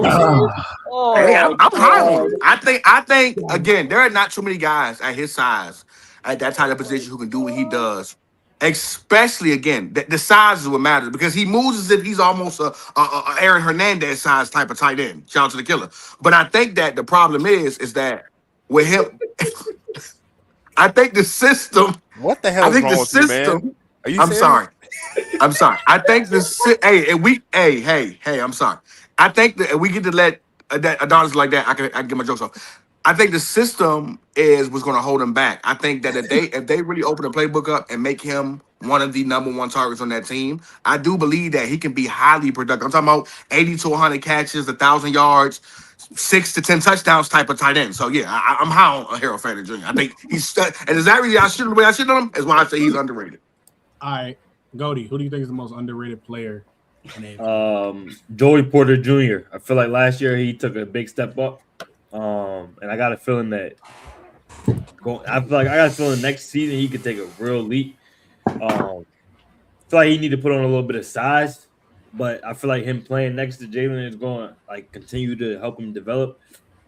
Hey, I'm high on him. I think again, there are not too many guys at his size at that type of position who can do what he does. Especially again, the size is what matters because he moves as if he's almost a Aaron Hernandez size type of tight end. Shout out to the killer. But I think that the problem is that with him, I think the system. What the hell is wrong with you, man? Are you serious? I'm sorry. I think I'm sorry. I think that we get to let Adonis like that. I can get my jokes off. I think the system is what's going to hold him back. I think that if they really open the playbook up and make him one of the number one targets on that team, I do believe that he can be highly productive. I'm talking about 80 to 100 catches, 1,000 yards, 6 to 10 touchdowns type of tight end. So yeah, I'm high on Harold Fanning Jr. I think he's and is that really the way I should on him? Is why I say he's underrated. All right, Goldie, who do you think is the most underrated player? Joey Porter Jr. I feel like last year he took a big step up, and I got a feeling that next season he could take a real leap. I feel like he need to put on a little bit of size, but I feel like him playing next to Jalen is going to like continue to help him develop,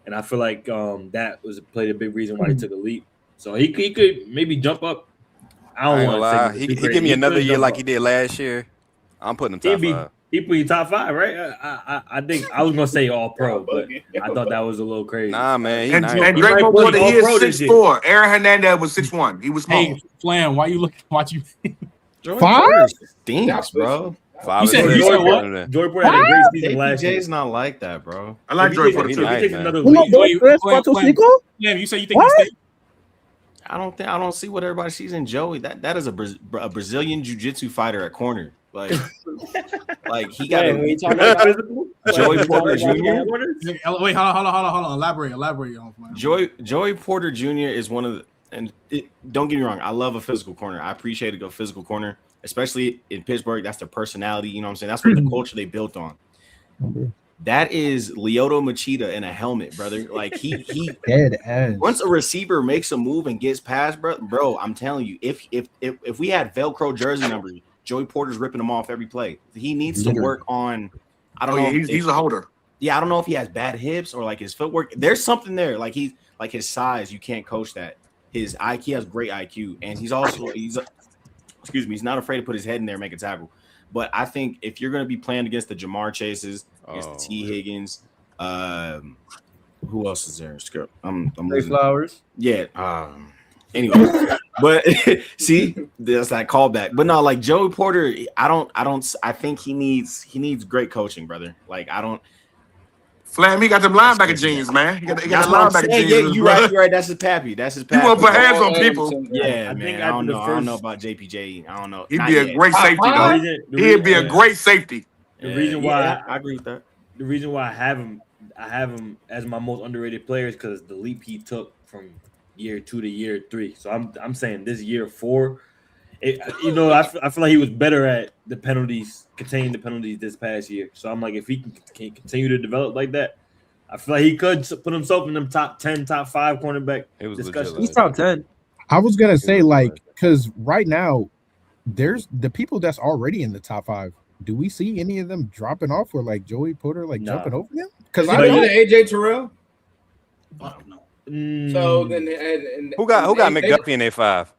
and I feel like that played a big reason why he took a leap. So he could maybe jump up. I don't want to lie. He give me another year like he did last year. I'm putting him top 5. He put you top 5, right? I think I was gonna say all pro, but I thought that was a little crazy. Nah, man. And Drake Porter, he is 6'4". Aaron Hernandez was 6'1". He was small. Hey, Flam, why you looking? Watch you. 5 stinks, bro. 5 you said what? Joey Porter had a great season last year. JPJ's not like that, bro. I like Joey Porter too. Yeah, you say you think he's I don't see what everybody sees in Joey. That is a Brazilian jiu-jitsu fighter at corner. Like he got Joey Porter Jr. Wait, hold on. Elaborate on Joey Porter Jr. is one of the don't get me wrong, I love a physical corner. I appreciate a good physical corner, especially in Pittsburgh. That's their personality, you know what I'm saying? That's what the culture they built on. That is Lyoto Machida in a helmet, brother. Like he dead ass. Once a receiver makes a move and gets past, bro, I'm telling you, if we had Velcro jersey numbers, Joey Porter's ripping them off every play. He needs to work on. I don't know. He's a holder. Yeah, I don't know if he has bad hips or like his footwork. There's something there. Like he's like his size, you can't coach that. His IQ, he has great IQ, and he's not afraid to put his head in there and make a tackle. But I think if you're going to be playing against the Jamar Chases, against the T. Higgins, who else is there? I'm Flowers. Yeah. Anyway, but see, there's that callback. But no, like Joey Porter, I think he needs great coaching, brother. Like I don't. Flam, he got them linebacker jeans, man. He got linebacker jeans. Yeah, you're right. That's his pappy. He won't put hands on people. Yeah, man. I don't know about JPJ. I don't know. He'd be a great safety, though. He'd be a great safety. The reason why I agree with that. The reason why I have him as my most underrated player is because the leap he took from year 2 to year 3. So I'm saying this year 4. I feel like he was better at the penalties, containing the penalties this past year. So I'm like, if he can continue to develop like that, I feel like he could put himself in them top 10, top 5 cornerback discussions. He's top 10. I was gonna say because right now there's the people that's already in the top 5. Do we see any of them dropping off or like Joey Porter jumping over them? Because I know AJ Terrell. I don't know. So then, who got McGuffey in their 5?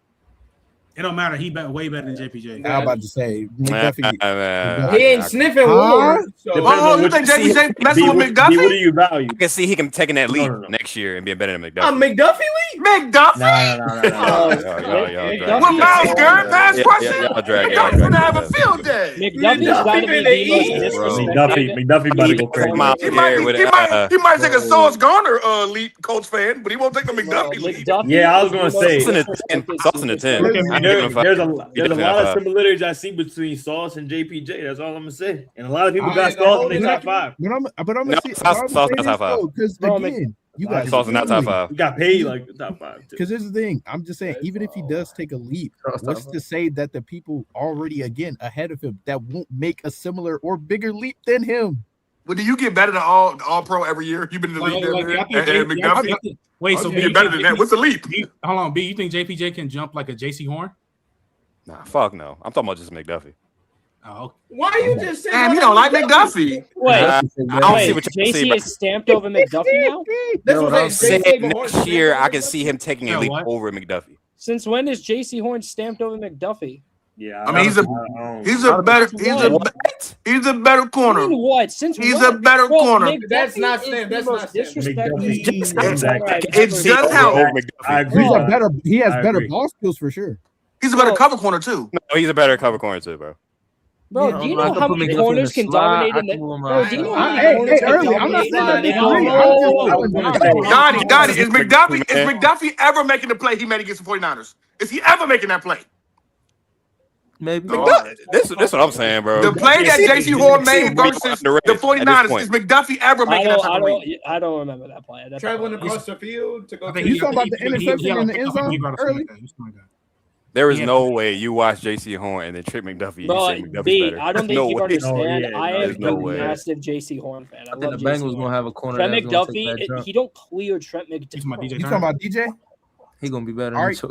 It don't matter. He way better than JPJ. I'm about to say McDuffie. He ain't sniffing war. Oh, you think JPJ messing with McDuffie? What do you value? I can see him taking that leap next year and being better than McDuffie. McDuffie league? McDuffie? What Miles Garrett pass question? McDuffie's gonna have a field day. McDuffie's got to be the most disrespected. McDuffie about to go crazy. He might take a Sauce Garner leap, Colts fan, but he won't take the McDuffie leap. Yeah, I was gonna say Sauce in the 10. There's a lot of similarities I see between Sauce and JPJ. That's all I'm gonna say. And a lot of people got Sauce in their top 5. But I'm gonna say Sauce not top 5. because again, you guys Sauce is not top 5. He got paid like the top 5 too. Because here's the thing, I'm just saying, even if he does take a leap, what's to say that the people already again ahead of him that won't make a similar or bigger leap than him? Well, do you get better than all pro every year? You've been in the league. Wait, so you get better than that. What's the leap? Hold on, B. You think JPJ can jump like a JC Horn? Nah, fuck no. I'm talking about just McDuffie. Oh, why you just saying? Damn, you don't like McDuffie. Wait, I don't see what you're JC saying. is stamped over McDuffie now? That's what I'm Saying saying. next year, I can see him taking a leap over McDuffie. Since when is JC Horn stamped over McDuffie? Yeah, I mean he's a better corner. What? Since he's what? a better corner. That's not stamped. That's not disrespectful. It's just how I agree. He has better ball skills for sure. He's a better cover corner too. No, he's a better cover corner too, bro. Bro, do you know how many corners can dominate in the? Bro, do you know how many corners can early. I'm not dominate? saying that. Donnie, is McDuffie ever making the play he made against the 49ers? Is he ever making that play? Maybe. This what I'm saying, bro. The play that JC Horn made versus the 49ers, is McDuffie ever making that type of play? I don't remember that play. Traveling across the field to go. You talking about the interception in the end zone early? There is no way you watch JC Horn and then Trip McDuffie. Bro, you say McDuffie's B, better. I don't think No you way. understand. I am no a way. massive JC Horn fan. I think love the JC Bengals Horn. gonna have a corner. Trent that's gonna take McDuffie, that jump. he don't clear Trent McDuffie. You talking about DJ? He gonna be better. All right.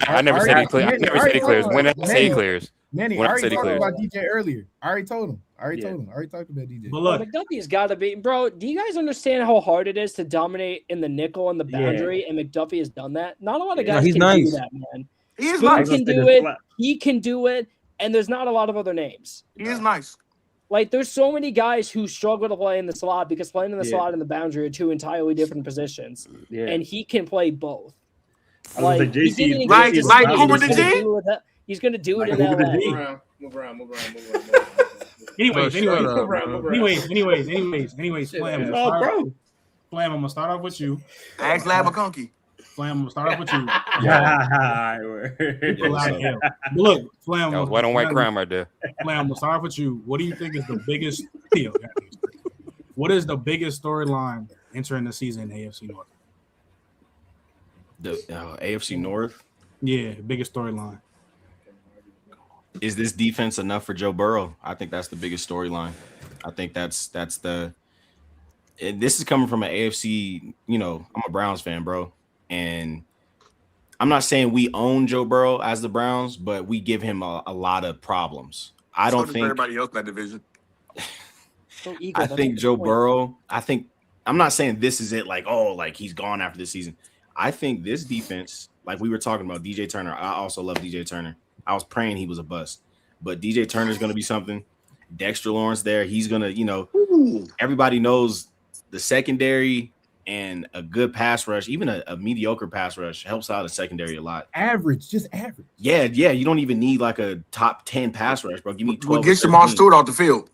I never said he clears. I never said he clears. When I say he clears. Manny, I When I already said he talked clears. about DJ earlier. I already told him. I already talked about DJ. But look, McDuffie's got to be, bro. Do you guys understand how hard it is to dominate in the nickel and the boundary? And McDuffie has done that. Not a lot of guys he's can nice. do that, man. He is Spoon nice. can do it. He can do it, and there's not a lot of other names. He is nice. Like, there's so many guys who struggle to play in the slot because playing in the slot and the boundary are two entirely different positions. Yeah. And he can play both. Like, he's JC, like Cooper DG? He's going to do it in Cooper LA. DG. Move around. Anyways, Flam. Oh, bro. Flam, I'm gonna start off with you. Ask Lab McConkey. Flam, I'm gonna start off with you. Yeah. Look, Flam. That was white on white crime right there. Flam, I'm gonna start off with you. What do you think is the biggest deal? What is the biggest storyline entering the season in AFC North? The AFC North? Yeah, biggest storyline. Is this defense enough for Joe Burrow? I think that's the biggest storyline. I think that's the. This is coming from an AFC. You know, I'm a Browns fan, bro, and I'm not saying we own Joe Burrow as the Browns, but we give him a lot of problems. I don't think everybody else in that division. I think Joe Burrow. I'm not saying this is it. Like, oh, like he's gone after this season. I think this defense, like we were talking about, DJ Turner. I also love DJ Turner. I was praying he was a bust, but DJ Turner's going to be something. Dexter Lawrence there. He's going to, everybody knows the secondary and a good pass rush, even a mediocre pass rush helps out a secondary a lot. Average, just average. Yeah. You don't even need like a top 10 pass rush, bro. Give me 12. Well, get Jamal Stewart off the field.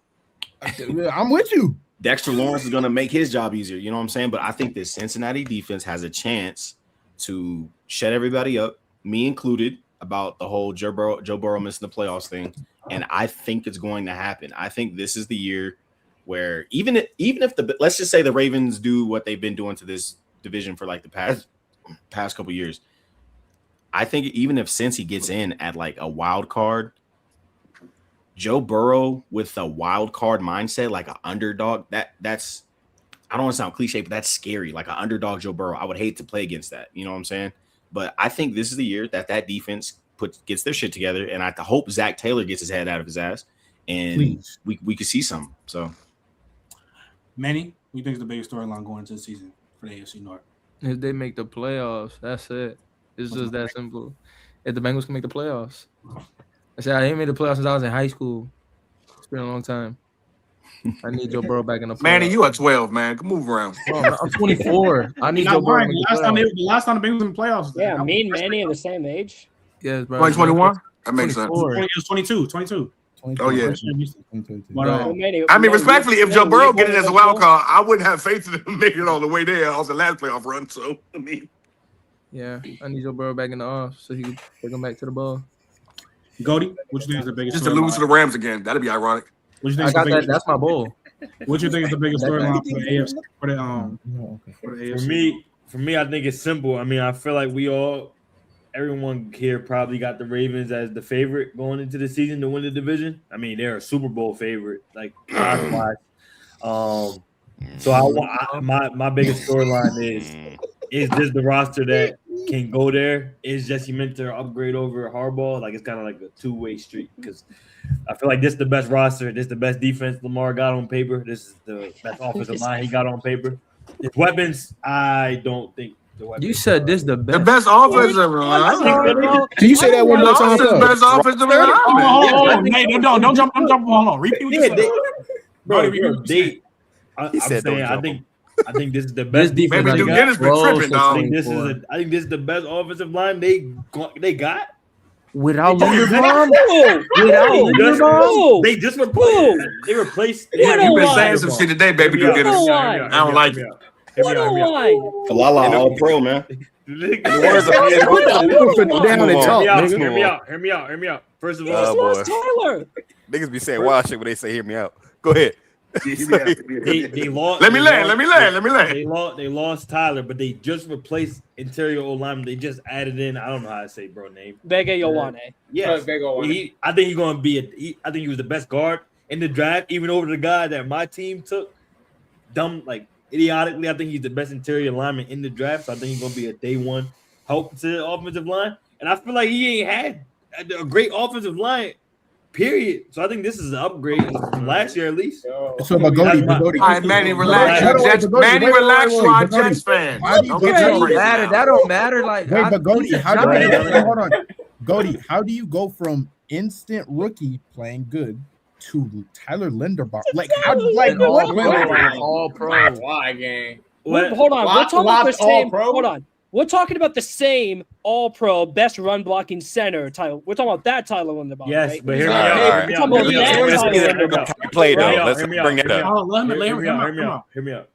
I'm with you. Dexter Lawrence is going to make his job easier. You know what I'm saying? But I think this Cincinnati defense has a chance to shut everybody up, me included, about the whole Joe Burrow missing the playoffs thing, and I think it's going to happen. I think this is the year where even if let's just say the Ravens do what they've been doing to this division for like the past couple years, I think even if Cincy gets in at like a wild card, Joe Burrow with a wild card mindset, like an underdog, that's I don't want to sound cliche, but that's scary. Like an underdog Joe Burrow, I would hate to play against that. You know what I'm saying? But I think this is the year that defense gets their shit together, and I hope Zach Taylor gets his head out of his ass, and we could see something. So, Manny, what do you think is the biggest storyline going into the season for the AFC North? If they make the playoffs, that's it. It's just that simple. if the Bengals can make the playoffs. I said I ain't made the playoffs since I was in high school. It's been a long time. I need Joe Burrow back in the playoffs. Manny, you are 12, man. Come move around. Oh, I'm 24. I need Joe Burrow. The last time the Bengals in the playoffs. Yeah, me and Manny are the same age. Yes, bro. 2021? That makes sense. It was 22. Oh, yeah. But, I mean, respectfully, if Joe Burrow get it as a wild card, I wouldn't have faith in him making it all the way there off the last playoff run. So, I mean. Yeah, I need Joe Burrow back in the off so he can take him back to the ball. Goldie, what you think is the biggest? Just to lose to the Rams again. That'd be ironic. What you think I got that. That's my bowl. What you think is the biggest storyline for the AFC? For the AFC? For me, I think it's simple. I mean, I feel like everyone here probably got the Ravens as the favorite going into the season to win the division. I mean, they're a Super Bowl favorite, like odds-wise. So my biggest storyline is this the roster that can go there? Is Jesse Minter upgrade over Harbaugh? Like, it's kind of like a two-way street because I feel like this is the best roster. This is the best defense Lamar got on paper. This is the best offensive line he got on paper. His weapons, I don't think the weapons. You said this the best. The best offensive line. Can you say that one more time? The best offensive line. Oh, hey, don't jump. Hold on. Repeat what you said. I think this is the best defense. Maybe Dennis been tripping, dog. I think this is the best offensive line they got. Without Linderbaum? They just replaced. They replaced. You've been saying some shit today, baby. You get it. I don't like it. Lala all pro, man. Hear me out. First of all, Tyler. Niggas be saying wild shit when they say "hear me out." Go ahead. they lost. Let me land. They lost Tyler, but they just replaced interior O-lineman. They just added in. I don't know how to say bro name. Vega Ioane. Yes, I think he's going to be. I think he was the best guard in the draft, even over the guy that my team took. Idiotically, I think he's the best interior lineman in the draft. So I think he's going to be a day one help to the offensive line. And I feel like he ain't had a great offensive line. Period. So I think this is an upgrade from last year at least. So, but Goldie, all right, Manny, relax. Manny, relax. You are a Jets fan. That don't matter. Like, wait, but Goldie, hold on. Goldie, how do you go from instant rookie playing good to Tyler Linderbaum? Like, all pro. Why game? Hold on. We're talking about the same. Hold on. We're talking about the same all-pro, best run-blocking center, Tyler. We're talking about that Tyler Linderbaum. Yes, right? but hear me out. We're talking about that Tyler Play though. Let's bring that up. Hear me out.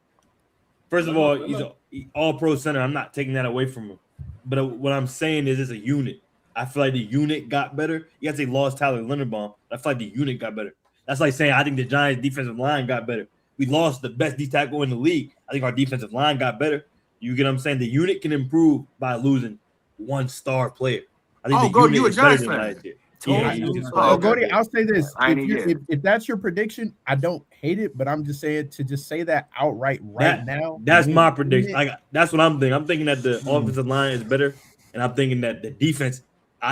First of all, he's an all-pro center. I'm not taking that away from him. But what I'm saying is it's a unit. I feel like the unit got better. You got to say lost Tyler Linderbaum. I feel like the unit got better. That's like saying I think the Giants' defensive line got better. We lost the best D tackle in the league. I think our defensive line got better. You get what I'm saying? The unit can improve by losing one star player. I think the unit is better than last year. Goldie, I'll say this. If that's your prediction, I don't hate it, but I'm just saying to just say that outright now. That's my prediction. That's what I'm thinking. I'm thinking that the offensive line is better, and I'm thinking that the defense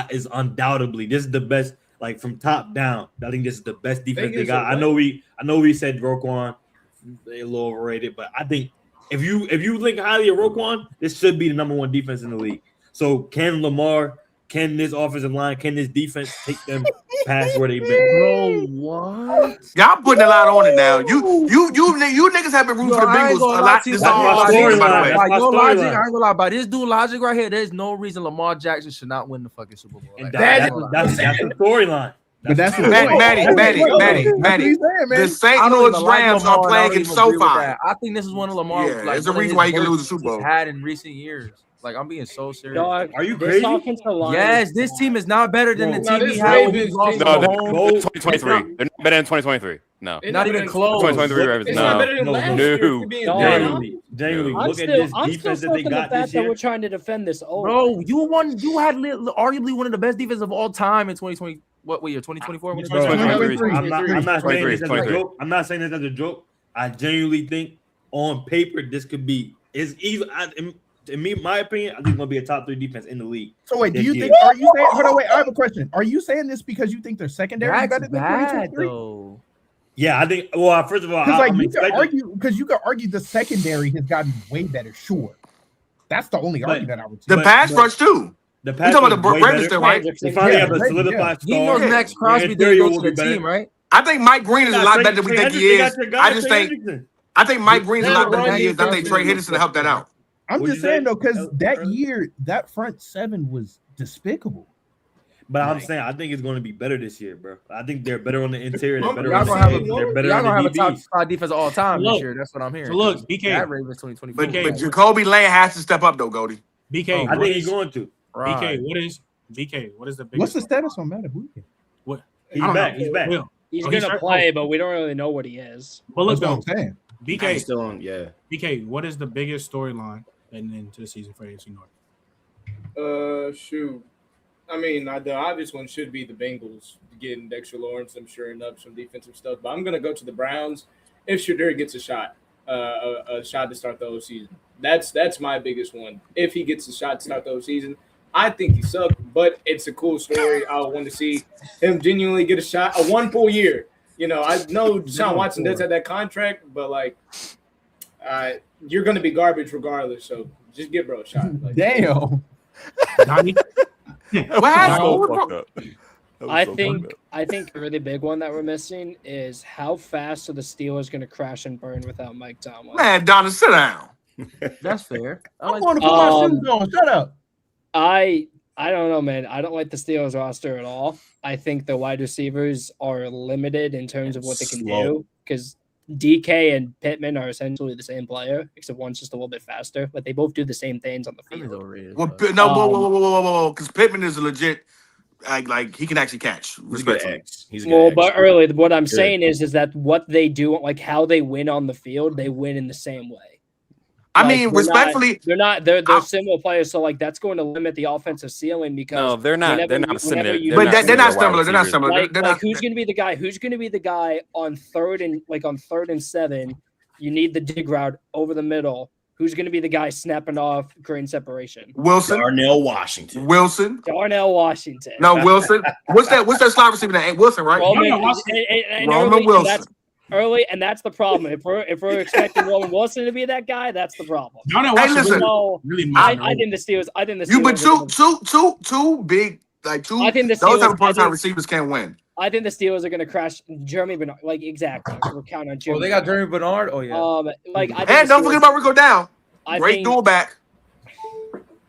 is undoubtedly this is the best. Like from top down, I think this is the best defense they got. I know we said Roquan, they're a little overrated, but I think if you think highly of Roquan, this should be the number one defense in the league. So can this offensive line, can this defense take them past where they've been? Bro, what? Y'all putting a lot on it now. You niggas have been rooting for the Bengals a lot. This all season, by the way. Like, your logic, I ain't gonna lie. By this dude logic right here, there's no reason Lamar Jackson should not win the fucking Super Bowl. Like, that's the storyline. But that's Manny. The St. Louis Rams are playing in SoFi. I think this is one of Lamar. Yeah, there's a reason why he can lose the Super Bowl. Had in recent years. Like, I'm being so serious. Dog, are you crazy? Yes, this team is not better than the team we had. No, 2023. They're not better than 2023. No, not even close. 2023 Ravens. It's not better than last year. Genuinely, look at this defense that they got this year. We're trying to defend this. Bro, you had arguably one of the best defenses of all time in 2020. What year? 2024? 2023. I'm not saying this as a joke. I'm not saying this as a joke. I genuinely think on paper this could be. It's either. In my opinion, I think it's gonna be a top 3 defense in the league. So wait, do you think? Are you saying? Hold on, wait. I have a question. Are you saying this because you think their secondary is better than 2023? Though. Yeah, I think. Well, first of all, you could argue the secondary has gotten way better. Sure, that's the only argument I would say. The pass rush too. The You talking about the Packers Ravens, still, right? They finally have a solidified He knows star. Max Their Crosby didn't interior go will to be the better. team, right? I think Mike Green is a lot better than we think he is. I think Mike Green's a lot better than he is. I think Trey Henderson helped that out. I'm just saying though, because that year, that front seven was despicable. But I'm saying I think it's going to be better this year, bro. I think they're better on the interior. They're better Y'all on gonna the have they're y'all better gonna on have the a top DB. 5 defense of all time Look, this year. That's what I'm hearing. So look, BK. That Ravens 2024. But Jacoby Lane has to step up though, Goldie. BK, I think he's going to. BK, what is the biggest? What's the status on Matt Abuja? What? He's back. He's back. He's gonna play, but we don't really know what he is. But look, That's though, what I'm saying. BK, still on, yeah. BK, what is the biggest storyline heading into the season for AFC North? Shoot. I mean, the obvious one should be the Bengals getting Dexter Lawrence. I'm sure enough some defensive stuff, but I'm gonna go to the Browns if Shadur gets a shot to start the whole season. That's my biggest one. If he gets a shot to start the whole season, I think he sucked, but it's a cool story. I want to see him genuinely get a shot, a one full year. You know, I know Deshaun Watson does have that contract, but like, you're gonna be garbage regardless. So just give bro a shot. Like, Damn. Donnie? I think a really big one that we're missing is how fast are the Steelers going to crash and burn without Mike Tomlin? Man, Donna, sit down. That's fair. I'm going to put my shoes on. Shut up. I don't know, man. I don't like the Steelers roster at all. I think the wide receivers are limited in terms of what they can do because DK and Pittman are essentially the same player, except one's just a little bit faster. But they both do the same things on the field. Well, no, whoa, because Pittman is a legit, like he can actually catch. Respectfully. But early, what I'm saying is that what they do, like how they win on the field, they win in the same way. I mean, respectfully, they're similar players, so like that's going to limit the offensive ceiling because no, they're not. They're not similar. They're not similar. They're not similar. Like who's going to be the guy? Who's going to be the guy on third and 7? You need the dig route over the middle. Who's going to be the guy snapping off, creating separation? Wilson. Darnell Washington. Darnell Washington. No, Wilson. What's that slot receiver name? Wilson, right? Roman Wilson. Early, and that's the problem. If we're expecting Roman Wilson to be that guy, that's the problem. Hey, listen. I think the Steelers. You but two big two. I think the those Steelers, type of part-time receivers can't win. I think the Steelers are going to crash Jeremy Bernard. Like exactly, we're counting on Jeremy. Oh, they got Jeremy Bernard. Oh yeah. And don't forget about Rico Down. Great dual back.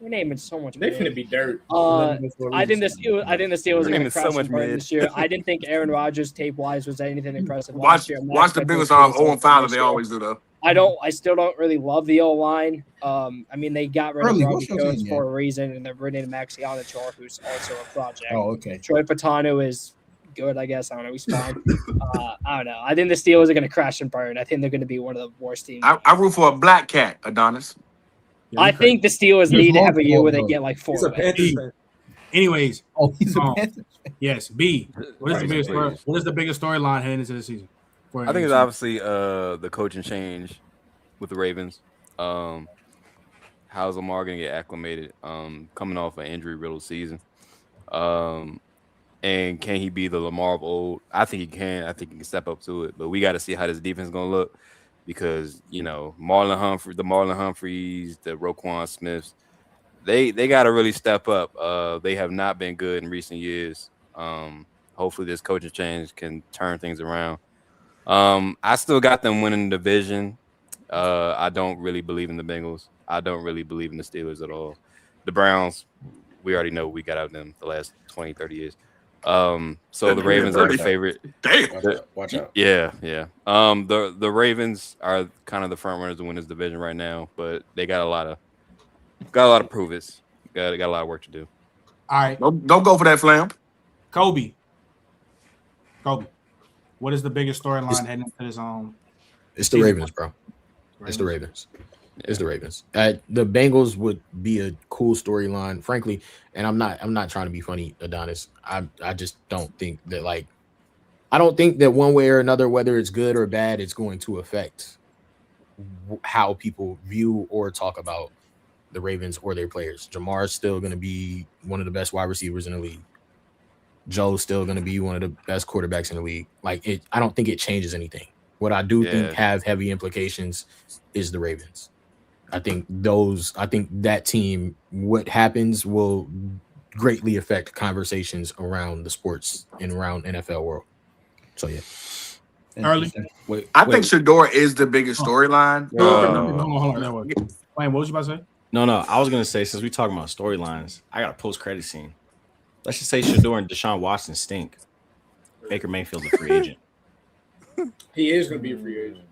We're naming so much. They're going to be dirt. I think the Steelers are going to crash and burn this year. I didn't think Aaron Rodgers tape wise was anything impressive last year. Watch the Bengals are 0-5 they always do though. I still don't really love the O-line. I mean, they got rid of Robbie Jones for a reason, and they're bringing in Max Ionichar, who's also a project. Oh, okay. Troy Patano is good, I guess. I don't know. He's fine. I don't know. I think the Steelers are going to crash and burn. I think they're going to be one of the worst teams. I root for a black cat, Adonis. I think the Steelers need to have a year where they get like 4 wins. Anyways, he's a Panthers fan. Yes, B. What is the biggest storyline heading into the season? I think it's obviously the coaching change with the Ravens. How's Lamar gonna get acclimated? Coming off an injury-riddled season, and can he be the Lamar of old? I think he can. I think he can step up to it. But we got to see how this defense is gonna look because Marlon Humphreys, the Roquan Smiths, they got to really step up. They have not been good in recent years. Hopefully, this coaching change can turn things around. I still got them winning the division. I don't really believe in the Bengals. I don't really believe in the Steelers at all. The Browns, we already know we got out of them the last 20, 30 years. So the Ravens are the favorite. Damn. Watch out. Yeah. The Ravens are kind of the front runners to win this division right now, but they got a lot of prove-its. Got a lot of work to do. All right. Don't go for that flam. Kobe. What is the biggest storyline heading into this It's the Ravens, bro. It's the Ravens. It's the Ravens. The Bengals would be a cool storyline, frankly. And I'm not trying to be funny, Adonis. I just don't think that I don't think that one way or another, whether it's good or bad, it's going to affect how people view or talk about the Ravens or their players. Jamar's still going to be one of the best wide receivers in the league. Joe's still going to be one of the best quarterbacks in the league. I don't think it changes anything. What I do think have heavy implications is the Ravens. I think that team, what happens will greatly affect conversations around the sports and around NFL world. So yeah. Early. I think Shador is the biggest storyline. Hold on. Wayne, what was you about to say? No, I was gonna say, since we talking about storylines, I got a post-credit scene. Let's just say Shador and Deshaun Watson stink. Baker Mayfield's a free agent. He is going to be a free agent.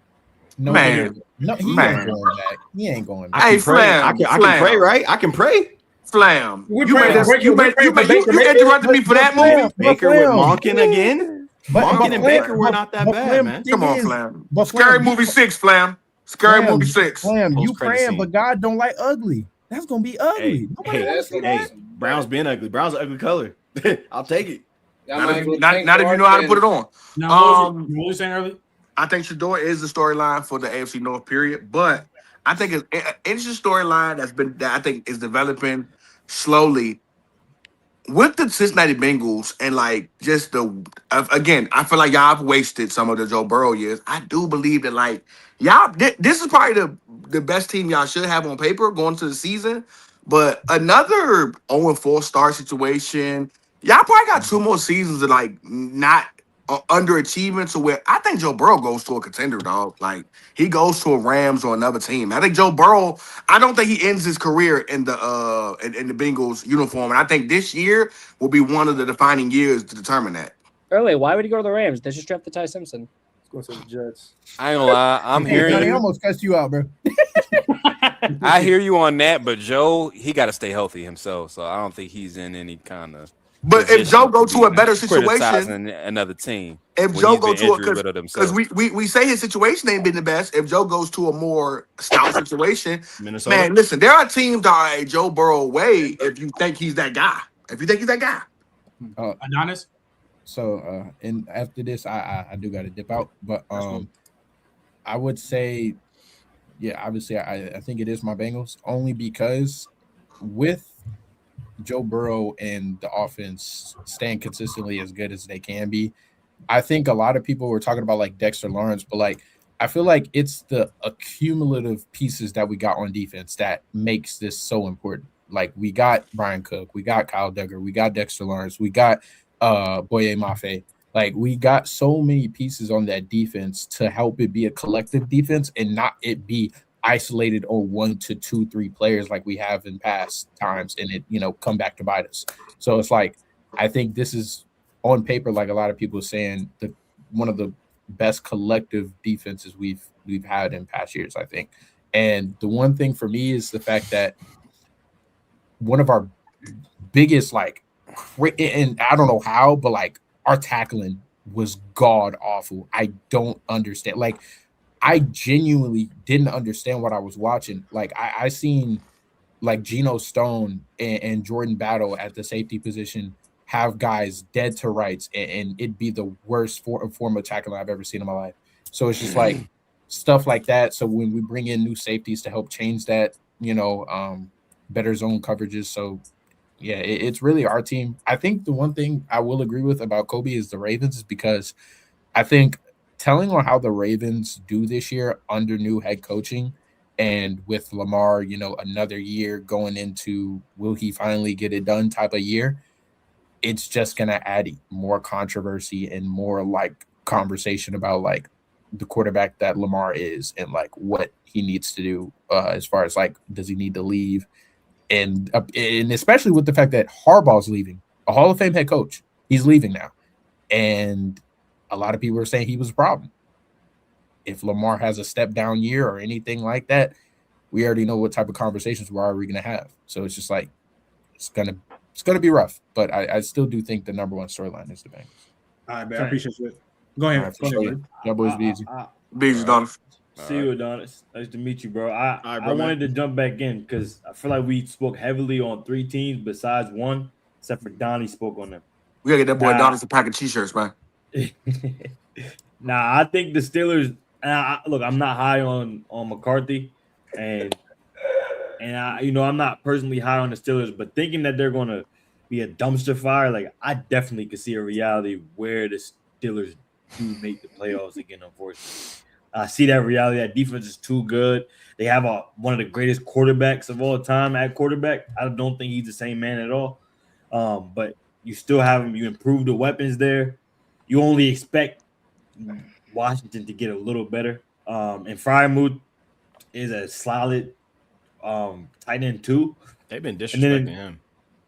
No, Man. he ain't going back. He ain't going back. Hey, I can pray, right? I can pray. Flam. You interrupted me for that movie. Baker with Monken again. Monken and Baker were not that bad, man. Come on, Flam. Scary Movie 6, Flam. Scary Movie 6. Flam, you praying, but God don't like ugly. That's gonna be ugly. Hey, Brown's being ugly. Brown's an ugly color. I'll take it. Not if you know how to put it on. What was you saying earlier? I think Shador is the storyline for the AFC North, period. But I think it's a storyline that I think is developing slowly with the Cincinnati Bengals, and like just again, I feel like y'all have wasted some of the Joe Burrow years. I do believe that like y'all, this is probably the best team y'all should have on paper going to the season. But another 0-4 start situation, y'all probably got 2 more seasons of like not underachievement to where I think Joe Burrow goes to a contender, dog. Like he goes to a Rams or another team. I think Joe Burrow, I don't think he ends his career in the Bengals uniform. And I think this year will be one of the defining years to determine that. Early, why would he go to the Rams? They just drafted Ty Simpson. Let's go to the Jets. I ain't gonna lie, I'm hearing Johnny you. almost cussed you out, bro. I hear you on that, but Joe, he got to stay healthy himself. So I don't think he's in any kind of. But if Joe go to a better situation, another team. If Joe go to because we say his situation ain't been the best. If Joe goes to a more stout situation, Minnesota. Man, listen, there are teams that are a Joe Burrow way if you think he's that guy. Adonis. So and after this, I do got to dip out, but I would say, yeah, obviously I think it is my Bengals only because with Joe Burrow and the offense staying consistently as good as they can be, I think a lot of people were talking about like Dexter Lawrence, but like I feel like it's the accumulative pieces that we got on defense that makes this so important. Like we got Brian Cook, we got Kyle Duggar, we got Dexter Lawrence, we got Boye Mafe. Like we got so many pieces on that defense to help it be a collective defense and not it be isolated on 1 to 2, 3 players like we have in past times and it, come back to bite us. So it's like, I think this is on paper, like a lot of people are saying, one of the best collective defenses we've had in past years, I think. And the one thing for me is the fact that one of our biggest, like, and I don't know how, but like our tackling was god awful. I don't understand. Like, I genuinely didn't understand what I was watching. Like I seen like Geno Stone and Jordan Battle at the safety position have guys dead to rights, and it'd be the worst form of tackling I've ever seen in my life. So it's just like stuff like that. So when we bring in new safeties to help change that, better zone coverages. So yeah, it's really our team. I think the one thing I will agree with about Kobe is the Ravens, is because I think telling on how the Ravens do this year under new head coaching and with Lamar, another year going into will he finally get it done type of year, it's just going to add more controversy and more like conversation about like the quarterback that Lamar is and like what he needs to do as far as like, does he need to leave? And especially with the fact that Harbaugh's leaving, a Hall of Fame head coach, he's leaving now. And a lot of people are saying he was a problem. If Lamar has a step down year or anything like that, we already know what type of conversations we're already going to have. So it's just like, it's gonna be rough, but I still do think the number one storyline is the Bengals. All right, man. I appreciate it. Go ahead. Y'all boys be easy. Be easy, Adonis. See you, Adonis. Nice to meet you, bro. I wanted to jump back in because I feel like we spoke heavily on 3 teams besides one, except for Donnie spoke on them. We gotta get that boy Adonis a pack of t-shirts, man. Nah, I think the Steelers. Look, I'm not high on McCarthy, and I'm not personally high on the Steelers, but thinking that they're gonna be a dumpster fire, like I definitely could see a reality where the Steelers do make the playoffs again, unfortunately. I see that reality. That defense is too good. They have one of the greatest quarterbacks of all time at quarterback. I don't think he's the same man at all. But you still have him. You improve the weapons there. You only expect Washington to get a little better. And Freiermuth is a solid tight end too. They've been disrespecting him.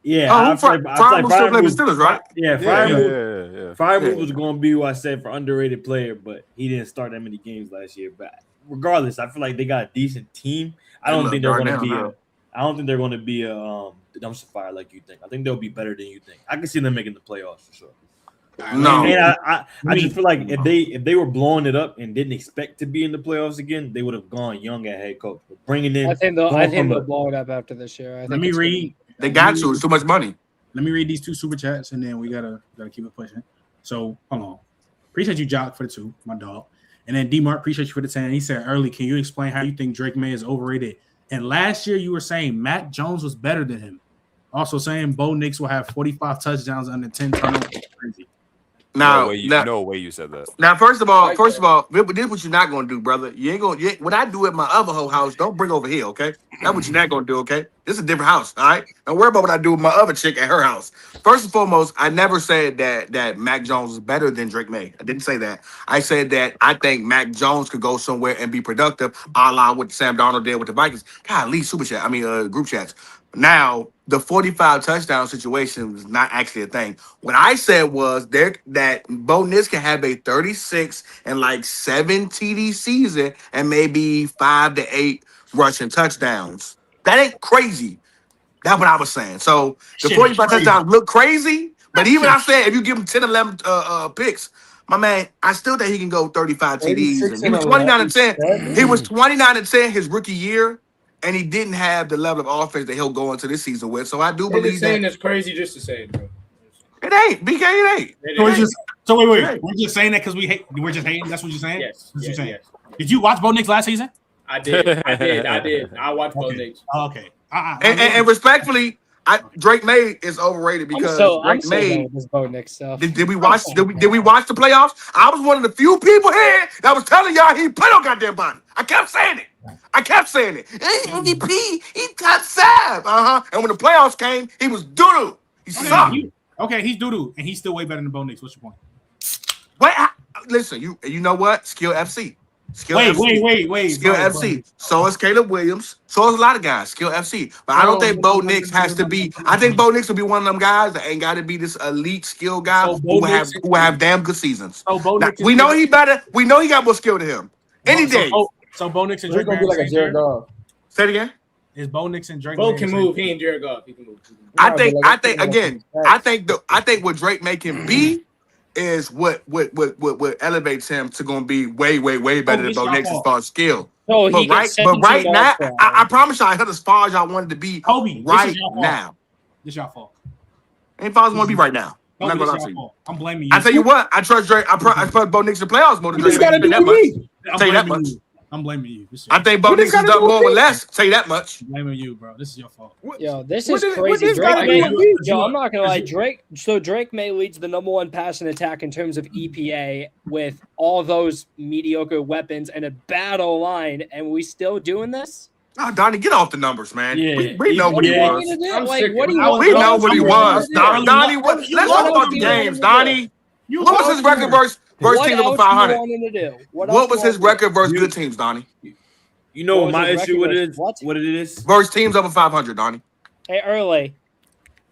Yeah, Freiermuth still playing the Steelers, right? Yeah, Freiermuth was going to be who I said for underrated player, but he didn't start that many games last year. But regardless, I feel like they got a decent team. I don't think they're going to be a dumpster fire like you think. I think they'll be better than you think. I can see them making the playoffs for sure. No, and I just feel like if they were blowing it up and didn't expect to be in the playoffs again, they would have gone young at head coach. But bringing in, I think they'll blow it up after this year. Let me read. They got to. It's too much money. Let me read these 2 super chats, and then we gotta keep it pushing. So hold on. Appreciate you, Jock, for the 2, my dog. And then D-Mark, appreciate you for the 10. He said early, can you explain how you think Drake May is overrated? And last year you were saying Mac Jones was better than him. Also saying Bo Nix will have 45 touchdowns under 10 turnovers. Crazy. No way you said that. Now, first of all, this is what you're not gonna do, brother. You ain't gonna. What I do at my other whole house, don't bring over here, okay? That's what you're not gonna do, okay? This is a different house, all right? Don't worry about what I do with my other chick at her house. First and foremost, I never said that Mac Jones is better than Drake May. I didn't say that. I said that I think Mac Jones could go somewhere and be productive, a la what Sam Darnold did with the Vikings. Golly, group chats. Now, the 45 touchdown situation was not actually a thing. What I said was that Bo Nix can have a 36 and like 7 TD season and maybe 5 to 8 rushing touchdowns. That ain't crazy. That's what I was saying. So the 45 touchdowns look crazy, but even I said if you give him 10, 11 picks, my man, I still think he can go 35 TDs. He was 29 and 10. He was 29 and 10 his rookie year. And he didn't have the level of offense that he'll go into this season with. So I do believe saying it's crazy just to say it, bro. It ain't. BK, it ain't. Wait. We're just saying that because we're just hating. That's what you're saying? Yes. That's what you're saying. Yes. Did you watch Bo Nix last season? I did. I watched Bo Nix. Oh, okay. And respectfully, Drake May is overrated because Drake May. Bo Nix stuff. Did we watch the playoffs? I was one of the few people here that was telling y'all he played on goddamn body. I kept saying it. Hey, MVP, he top 5. And when the playoffs came, he was doo-doo. He sucked. He's doo-doo, and he's still way better than Bo Nix. What's your point? Wait, listen, you know what? Skill FC. Wait. Skill FC. So is Caleb Williams. So is a lot of guys. Skill FC. But I don't think Bo Nix has to be. I think Bo Nix will be one of them guys that ain't got to be this elite skill guy who have damn good seasons. We know he better. We know he got more skill than him. Any day. So Bo Nix and Drake gonna be like a Jared Goff. Say it again. Is Bo Nix and Drake? Bo can move. He and Jared Goff. He can move. I think what Drake May can be is what elevates him to going to be way better than Bo Nix as far as skill. No, but right now, I promise you, I hit as far as I wanted to be. Kobe, right now. This y'all fault. Ain't far as I want to be right now. I'm not gonna lie to you. I'm blaming you. I tell you what, I trust Drake. I trust Bo Nix in the playoffs more than Drake. I'll tell you that much. I'm blaming you. I think Bo Nix has done more with less. Tell you that much. I'm blaming you, bro. This is your fault. Yo, this is crazy. I'm not gonna lie. Drake May leads the #1 passing attack in terms of EPA with all those mediocre weapons and a battle line, and we still doing this? Oh, Donnie, get off the numbers, man. Yeah. We know what he was. We know what he was. Donnie, let's talk about the games, Donnie. What was his record versus teams over 500? What was his record versus good teams, Donnie? You know what my issue with it is? What it is? Versus teams over 500, Donnie. Hey, early.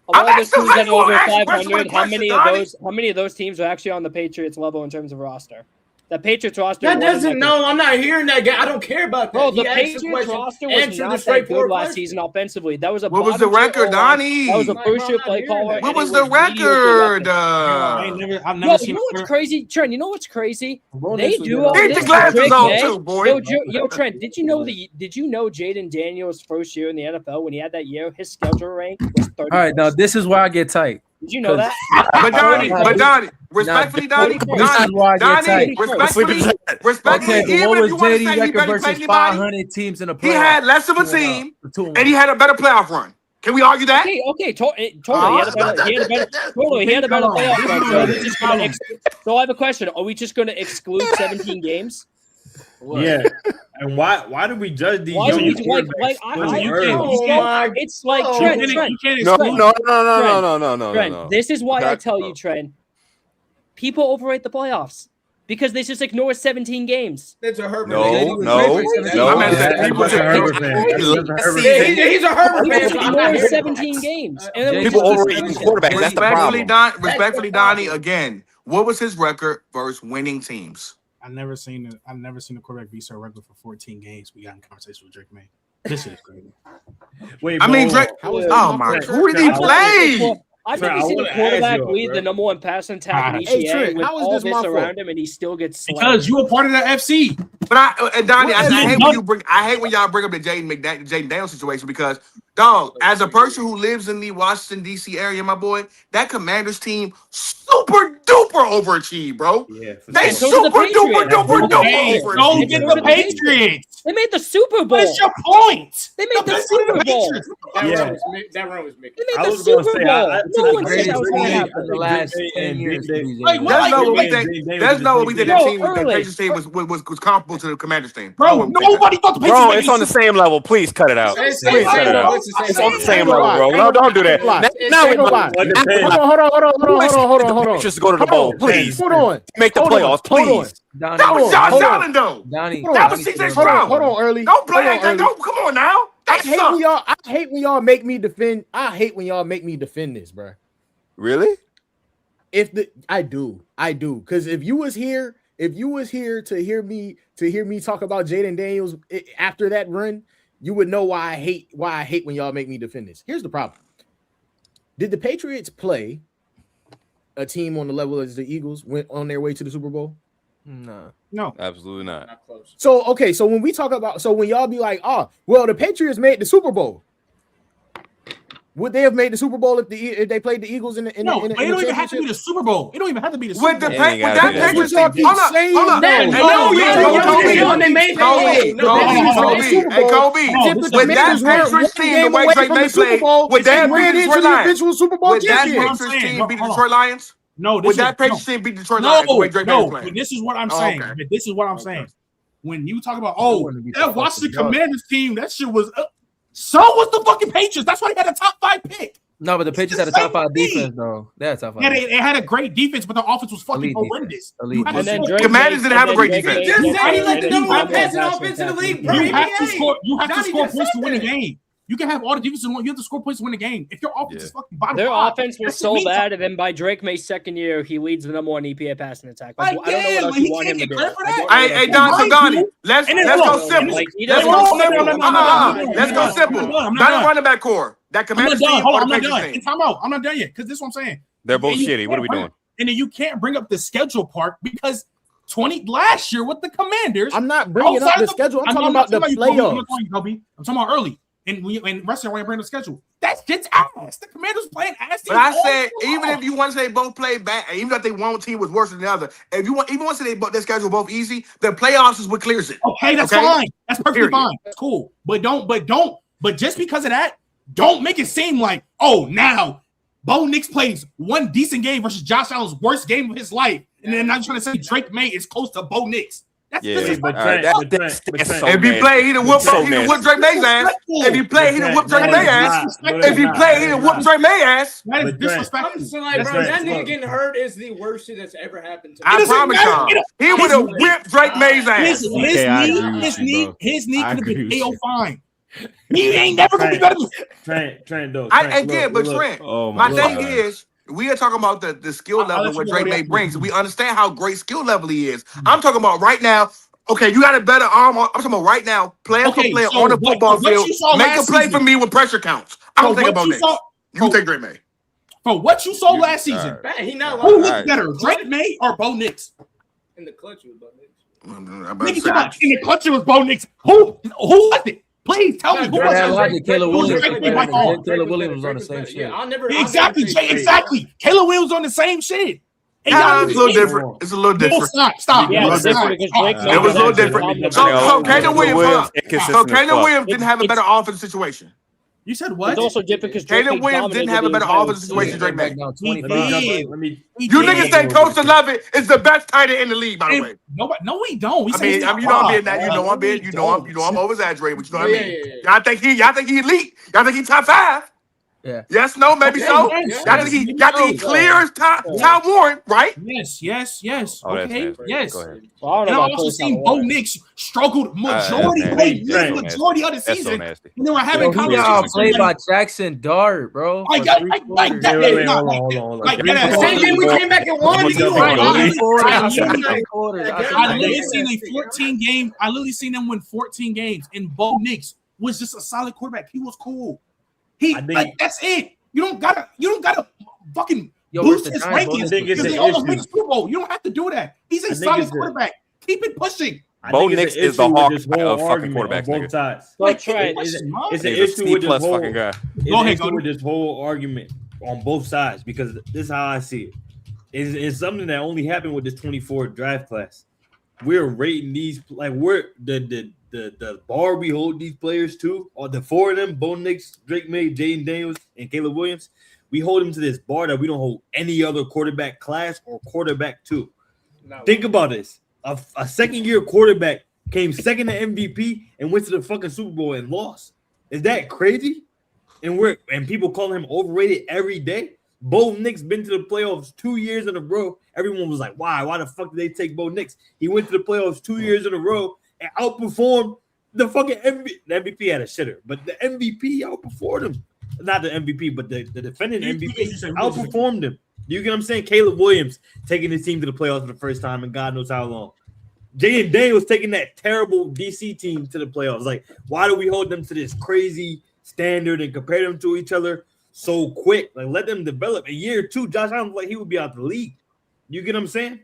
Of all the teams that are over 500, how many of those teams are actually on the Patriots level in terms of roster? The Patriots roster. That doesn't know. I'm not hearing that guy. I don't care about that. Bro, the Patriots roster was not that good last season offensively. That was a. What was the record, Donnie? That was a first-year play caller. What was the record? I've never Yo, seen. you know what's crazy, Trent? You know what's crazy? They do all Keep this. the glasses on too, boy. Yo, Trent, did you know Jaden Daniels' first year in the NFL when he had that year, his schedule rank was 30. All right, now this is where I get tight. Did you know that? But Donnie, respectfully, Donnie, respectfully, okay, what was JD record versus 500 teams in a playoff? He had less of a team, and he had a better playoff run. Can we argue that? Okay, totally. He had a better playoff run. So I have a question. Are we just going to exclude 17 games? Yeah. And why do we judge these Why do young we quarterbacks? it's like Trent. No. This is why I Okay. tell you, Trent. People overrate the playoffs because they just ignore 17 games. That's a Herbert. No. He's a Herbert People fan. ignore 17 games. And then we People just overrating quarterbacks. That's the problem. Respectfully, Donnie. Again, what was his record versus winning teams? I've never seen a quarterback beat Sir Record for 14 games. We got in conversation with Drake May. This shit is crazy. Wait, I mean, Drake. Oh my! Who did he play? I've never seen a quarterback lead the number one pass attack in each game with all this around him, and he still gets slammed. Because you were part of the FC. But Donnie, I hate when y'all bring up the Jaden Daniels situation because, dog, as a person who lives in the Washington D.C. area, my boy, that Commanders team super duper overachieved, bro. Yeah, they super duper overachieved. Go get the Patriots. They made the Super Bowl. What's your point? They made the Super Bowl. That run was Mickey. They made the Super Bowl. No one said that was going to happen. The last 10 years. There's no way we think that team, the Patriots team was comparable to the Commanders team. Bro, nobody thought the Patriots. Bro, it's on the same level. Please cut it out. Please cut it out. It's on the same level, bro. No, don't do that. Now hold on. Just go to the bowl, please. Hold on. Make the playoffs, please. That was Josh Allen, though. That was CJ Stroud. Hold on, early. Don't play that. Come on now. I hate when y'all make me defend. I hate when y'all make me defend this, bro. Really? I do. Because if you was here to hear me talk about Jaden Daniels after that run, you would know why I hate when y'all make me defend this. Here's the problem. Did the Patriots play a team on the level as the Eagles went on their way to the Super Bowl? No, absolutely not. Not close. So when we talk about, when y'all be like, oh, well, the Patriots made the Super Bowl. Would they have made the Super Bowl if they played the Eagles in the it don't even have to be the Super Bowl. It don't even have to be the Super Bowl. With that Patriots team, Kobe. With that Patriots team, the way Drake May played, would that beat the Detroit Lions? Would that Patriots team beat the Detroit Lions? No. Would that Patriots team beat Detroit Lions the way Drake May played? But this is what I'm saying. This is what I'm saying. When you talk about that Washington Commanders team, that shit was. So was the fucking Patriots. That's why they had a top 5 pick. No, but the Patriots had a top 5 defense, though. They had a top 5. Yeah, they had a great defense, but the offense was fucking horrendous. Commanders didn't have a great defense. Just said he let the number one passing offense in the league. You have to score points to win a game. You can have all the defense you want. You have to score points to win a game. If your offense is fucking bottom their 5, offense was so bad, and then by Drake May's second year, he leads the number one EPA passing attack. Like, I don't know what else you want him to do. Hey, Donnie, let's go simple. Let's go simple. Donnie running back core. That Commanders team. I'm not done. I'm not done yet because this is what I'm saying. They're both shitty. What are we doing? And then you can't bring up the schedule part because last year with the Commanders. I'm not bringing up the schedule. I'm talking about the playoffs. I'm talking about early. And rest of when you bring the schedule, that's just ass. The Commanders playing ass. But I said, even if you want to say they both played bad, even if they one team was worse than the other, if you want, even want to say their schedule both easy, the playoffs is what clears it. Okay, that's fine. That's perfectly fine. That's cool. But just because of that, don't make it seem like, now Bo Nix plays one decent game versus Josh Allen's worst game of his life, and then I'm trying to say Drake May is close to Bo Nix. But if he play, he'd have whooped Drake May's ass. If he play, he'd have whooped Drake May's ass. If he play, he'd have whooped Drake May's ass. That is disrespectful. Bro, that nigga getting hurt is the worst shit that's ever happened to me. I promise y'all, he would have whipped Drake May's ass. His knee could have been AO fine. He ain't never gonna be better. Trent, though. My thing is, we are talking about the skill level of what Drake May brings. We understand how great skill level he is. I'm talking about right now. Okay, you got a better arm. I'm talking about right now, player for player on the football field. Make a play for me when pressure counts. I don't think about that. You take Drake May. For what you saw last season, who looked better, Drake May or Bo Nix? In the clutch, it was Bo In Nix. the clutch, it was Bo Nix. Who was it? Please tell me who was it. Caleb Williams was on the same shit. Exactly. Caleb Williams was on the same shit. It's a little different. It's a little different. Stop. It was a little different. So Caleb Williams didn't have a better offensive situation. You said what? It's also different because Drake Caleb Williams didn't have a better offensive situation than Drake May. He did. You niggas think Coach Lovett is the best tight end in the league, by the way. Nobody, no, we don't. We I mean, you know I'm being that. You know I'm over exaggerating, but you know what I mean. Y'all think he elite? Y'all think he top 5? Yeah. Yes, no, maybe so. Y'all think he clears Ty Warren, right? Yes. Oh, Okay. Yes. Go ahead. Well, And I've also seen Bo Nix struggled majority of the season. And then we're having conversations. Played by Jackson Dart, bro. Like that. Hold on. The same game we came back and won. I literally seen a 14 game. I literally seen them win 14 games, and Bo Nix was just a solid quarterback. He was cool. That's it. You don't gotta fucking boost his rankings because they all win Super Bowl. You don't have to do that. He's a solid quarterback. Keep it pushing. Bo Nix is the hawk of fucking quarterbacks. Both sides. It's an issue with this whole fucking guy. With this whole argument on both sides because this is how I see it. It's something that only happened with this 24 draft class. We're rating these like we're the bar we hold these players to, or the four of them, Bo Nix, Drake May, Jaden Daniels, and Caleb Williams, we hold them to this bar that we don't hold any other quarterback class or quarterback to. Think about this. A second-year quarterback came second to MVP and went to the fucking Super Bowl and lost. Is that crazy? And people call him overrated every day. Bo Nix been to the playoffs 2 years in a row. Everyone was like, why? Why the fuck did they take Bo Nix? He went to the playoffs 2 years in a row and outperformed the fucking MVP. The MVP had a shitter, but the MVP outperformed him. Not the MVP, but the defending MVP outperformed him. You get what I'm saying? Caleb Williams taking his team to the playoffs for the first time in God knows how long. Jaden Daniels taking that terrible DC team to the playoffs. Like, why do we hold them to this crazy standard and compare them to each other so quick? Like, let them develop. In year 2, Josh Allen like he would be out the league. You get what I'm saying?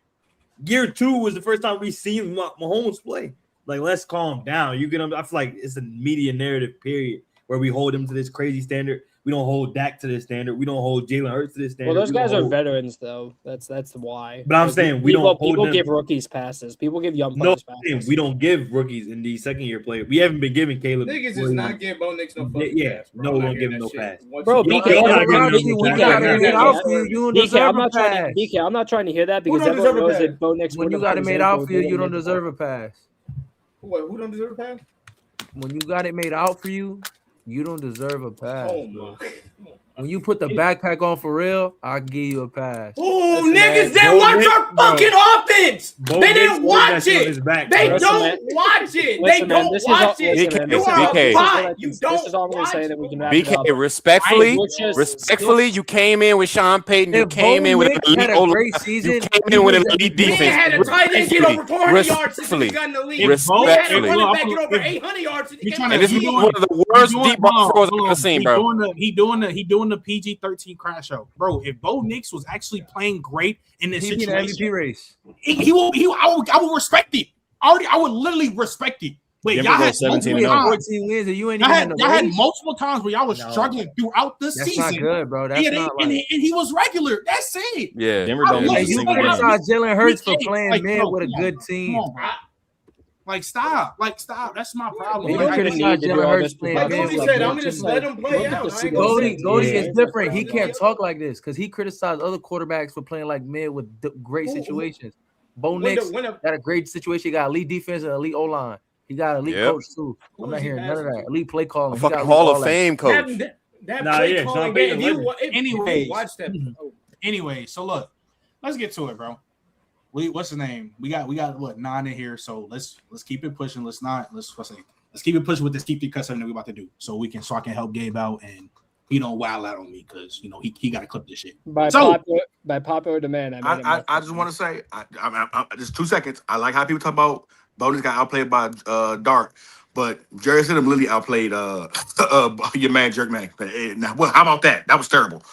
Year 2 was the first time we seen Mahomes play. Like, let's calm down. You get what I feel like it's a media narrative period where we hold him to this crazy standard. We don't hold Dak to this standard. We don't hold Jalen Hurts to this standard. Well, those guys are veterans, though. That's why. But I'm saying we don't hold people them. give rookies passes. People give young players passes. We don't give rookies in the second-year players. We haven't been giving Caleb. Niggas is not giving Bo Nix no fucking pass. No, we don't give him no pass. Bro, BK, I'm not trying to hear that because everyone knows that Bo Nix. When you got it made out for you, you don't deserve a pass. What? Who don't deserve a pass? When you got it made out for you, you don't deserve a pass. Oh my. When you put the backpack on for real, I'll give you a pass. Oh, niggas didn't watch our fucking offense. They didn't watch it. They don't watch it. They don't watch it. You are a bot. You don't. This is all I'm going to say that we can wrap it up. BK, respectfully, you came in with Sean Payton. You came in with an elite O-line. You came in with an elite defense. Man had a tight end get over 400 yards since he got in the league. Respectfully. He had a running back get over 800 yards since he got in the And this is league. one of the worst deep ball throws I've ever seen, bro. He doing the PG-13 crash show, bro. If Bo Nix was actually playing great in this situation, MVP race, I would respect it. I would literally respect it. Wait, y'all had 17 and 14 wins, and you ain't even y'all had multiple times where y'all was struggling throughout the season. That's not good, bro. That's not and he was regular. That's it. Yeah, Denver don't you criticize Jalen Hurts for playing mid with a good team. Like, stop. That's my problem. Cody said, I'm gonna just let him play out. Cody is different. He can't talk like this because he criticized other quarterbacks for playing like mid with great situations. Bo Nix got a great situation. He got elite defense and elite O-line. He got elite coach too. I'm not hearing none of that. Elite play calling. A fucking Hall of Fame coach. Anyway, so look, let's get to it, bro. What's the name? We got what 9 in here, so let's keep it pushing. Let's keep it pushing with this keep the cuts that we about to do, so I can help Gabe out and he don't wild out on me because he got to clip this shit. By popular demand, I just want to say, just 2 seconds. I like how people talk about Bo Nix got outplayed by Dart, but Jerry Stidham literally outplayed your man Jerk Man. Now, well, how about that? That was terrible.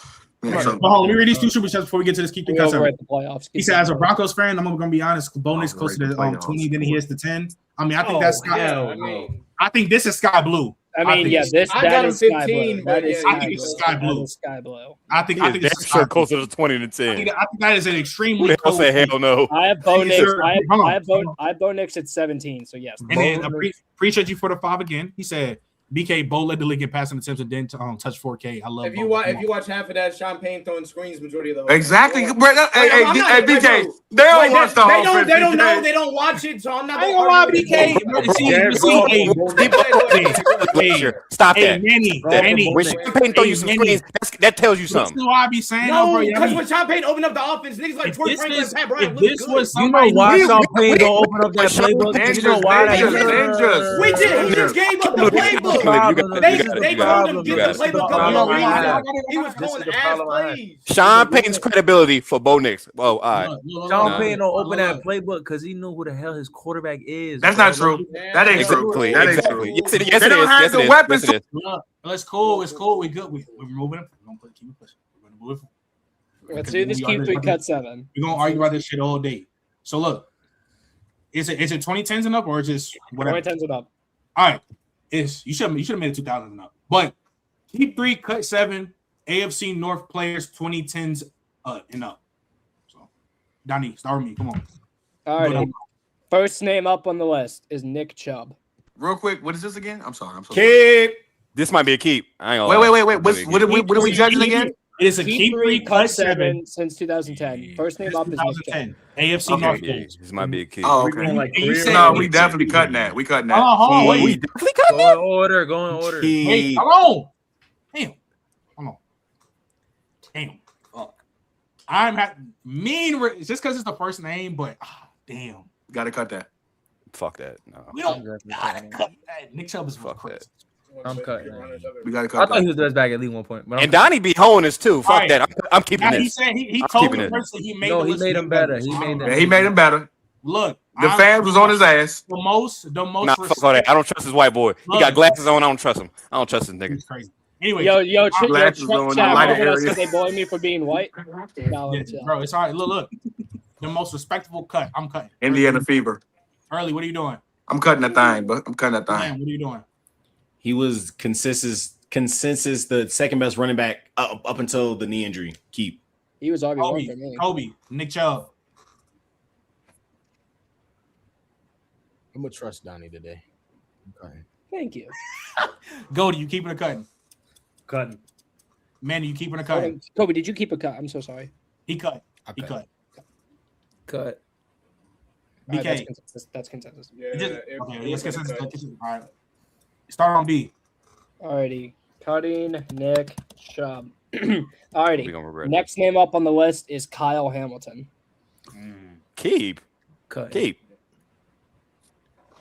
Yeah, so, let me read these 2 super chats before we get to this keep the cuts. He said, as a Broncos fan, I'm going to be honest, Bo Nix closer to 20 than he is to 10. I mean, I think that's sky. I think this is sky blue. I got him 15, but I think it's sky blue. Sky blue. I think it's sure closer to 20 than 10. I think that is an extremely cold. Say hell no. I have Bo Nix. I have Bo Nix at 17. So yes. And then appreciate you for the 5 again. He said, BK Bo led the league in passing attempts and didn't touch 4K. I love. If you watch half of that, Sean Payne throwing screens majority of the exactly. Hey, BK, they don't watch the offense. They don't know. They don't watch it. So I'm not. I ain't gonna lie, BK. Stop that. Hey, Manny. When Sean Payne throw you some screens, that tells you something. This is why I be saying, no, because when Sean Payne opened up the offense, niggas like Troy Franklin and Pat Bryant. This was you know why Sean Payne don't open up that playbook? You know why? We did. He just gave up the playbook. They told him get the playbook up. He was going ass plays. Sean Payton's credibility for Bo Nix. Oh, all right. Sean Payne don't open that playbook because he knew who the hell his quarterback is. That's not true. That ain't true. Exactly. Yes, it is. They don't have the weapons. It's cool. It's cool. We good. We're moving it. We're gonna keep it pushing. We're gonna move it. Let's do this keep 3 cut 7. We're gonna argue about this shit all day. So look, is it 2010s and up or just whatever? 2010s and up. All right. You should have made it 2000s and up. But keep 3 cut 7 AFC North players 2010s and up. So Donnie, start with me. Come on. All right. First name up on the list is Nick Chubb. Real quick, what is this again? I'm sorry. Keep. This might be a keep. I ain't gonna wait. What are we judging again? It is a keep 3 cut 7 since 2010. First name up is Nick Chubb. AFC North players. This might be a keep. Oh, okay. No, we definitely cutting that. We cutting that. Wait. We definitely cutting that. Go in order. Wait, come on. Damn. Hold on. Damn. Fuck. It's just because it's the first name, but damn. Gotta cut that. Fuck that. No. We don't gotta cut that. Nick Chubb is fuck that. I'm cutting. We gotta cut I that. thought he was the best back at least 1 point. And Donnie be holding us too. Fuck Right. that. I'm keeping this. He said he told the person he made. No, the he list made him better. He made him better. Look, the fans was on his ass. The most. Nah, fuck all that. I don't trust this white boy. He got glasses on. I don't trust him. I don't trust this nigga. He's crazy. Anyway, Yo, area. they bully me for being white. No, bro, it's all right. Look. The most respectable cut. I'm cutting. Indiana Fever. Early, what are you doing? I'm cutting that thing, but I'm cutting that thing. Man, what are you doing? He was consensus the second best running back up until the knee injury. Keep. He was RB1 for me. Kobe, Nick Chubb. I'm gonna trust Donnie today. Okay. Thank you. Goldie, you keeping a cutting? Cutting. Manny, you keeping a cutting? Kobe, did you keep a cut? I'm so sorry. He cut. He cut. Cut. BK. Right, that's consensus. Yeah, it's consensus. All right. Start on B. Alrighty. Cutting Nick Chubb. Alrighty. Next name up on the list is Kyle Hamilton. Keep. Cut. Keep.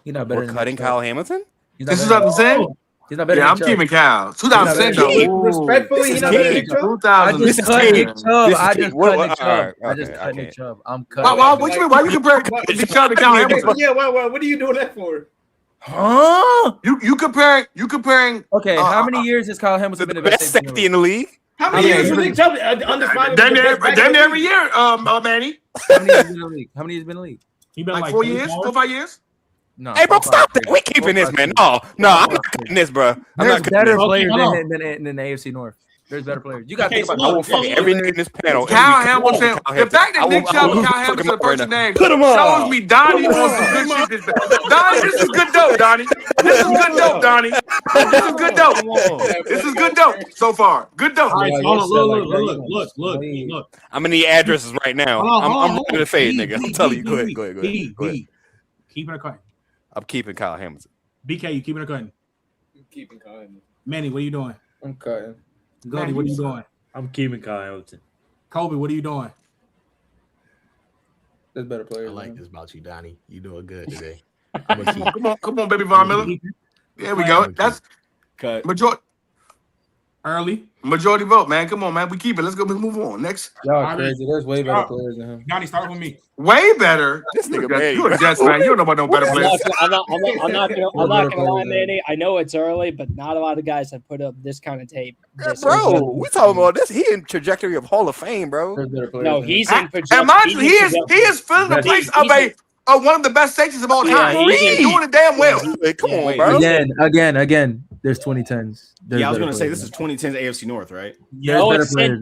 He's not better. We're cutting Kyle Hamilton? This is 2010? He's not better. Yeah, I'm keeping Kyle. 2010 though. Respectfully, he's not better than Chubb. I just cut Nick Chubb. I just cut Okay. Nick Chubb. I'm cutting. What you mean? Why you compare Nick Chubb to Kyle Hamilton? Yeah, what are you doing that for? Huh? You comparing. Okay, how many years has Kyle Hamilton been the best safety in the league? How many years was Nick Chubb undisputed? Damn near every year, Manny. How many years been in the league? How many years been in the league? He been Like 4 years, 4 or 5 years. No. Hey, bro, stop that. We keeping this, man. No, I'm not cutting this, bro. I'm There's not better cutting players than the AFC North. There's better players. You got to think I about will fuck every nigga in this panel. Kyle Hamilton. The fact that Nick Chubb and Kyle Hamilton are first names shows me Donnie wants some good shit. Donnie, this is good dope, Donnie. This is good dope, Donnie. This is good dope. This is good dope so far. Good dope. All right, look. I'm gonna need addresses right now. I'm ready to fade, nigga. I'm telling you. Go ahead. Keeping a cutting. I'm keeping Kyle Hamilton. BK, you keeping a cutting? I'm keeping cutting. Manny, what are you doing? I'm cutting. Goldie, what are you doing? I'm keeping Kyle Hamilton. Kobe, what are you doing? There's better players. I like this about you, Donnie. You doing good today. Come on, baby Von Miller. There we go. That's cut. Majority vote, man. Come on, man. We keep it. Let's move on. Next. Y'all crazy. There's way better players than him. Donnie, start with me. Way better. This nigga, you're a Jets man. You don't know about no better players. I'm not gonna lie, Manny. I know it's early, but not a lot of guys have put up this kind of tape. Bro, we talking about this. He in trajectory of Hall of Fame, bro. No, he's in trajectory. And mind you, he is filling the place of one of the best safeties of all time. He's doing it damn well. Come on, bro. Again. There's 2010s. I was gonna say this is 2010s AFC North, right? No, it's bro.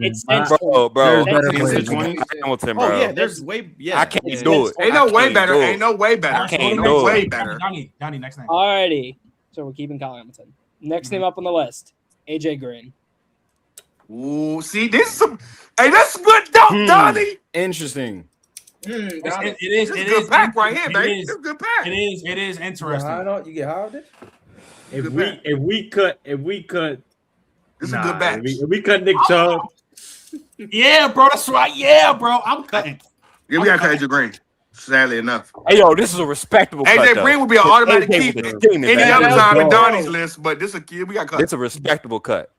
Hamilton, bro. Oh yeah, there's way. Yeah, I can't do it. Ain't no way better. Donnie, next name. Alrighty, so we're keeping Kyle Hamilton. Next name up on the list, AJ Green. Ooh, see, this is some. Hey, that's good dope, Donnie. Interesting. It is a good pack right here, baby. It's a good pack. It is interesting. You get high on this? If we cut, it's a good batch. If we cut Nick Chubb, yeah, bro, that's right. Yeah, bro, I'm cutting. Yeah, we got to cut AJ Green. Sadly enough. Hey, yo, this is a respectable cut. AJ Green would be an automatic keep any other time in Donnie's list, but this a kid we got cut. It's a respectable cut.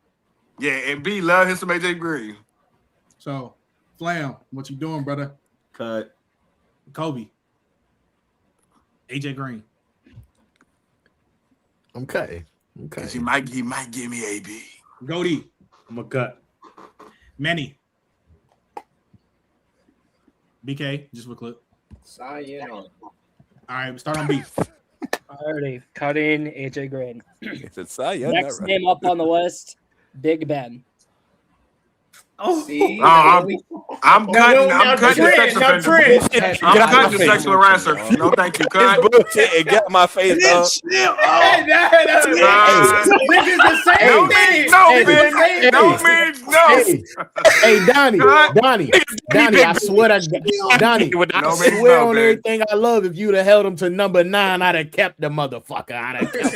Yeah, and B love him some AJ Green. So, Flam, what you doing, brother? Cut. Kobe. AJ Green. I'm cutting. Okay. He might give me AB. Goldie. I'm gonna cut. Manny. BK, just real quick. All right, we start on B. Already cutting AJ Green. It's a Cy, Next name up on the list, Big Ben. I'm cutting the sexual harasser. No, thank you, cut. It got my face, dog. No. Hey, Donnie, I swear to Donnie, I swear on everything I love. If you'd have held him to number 9, I'd have kept the motherfucker. I'd have kept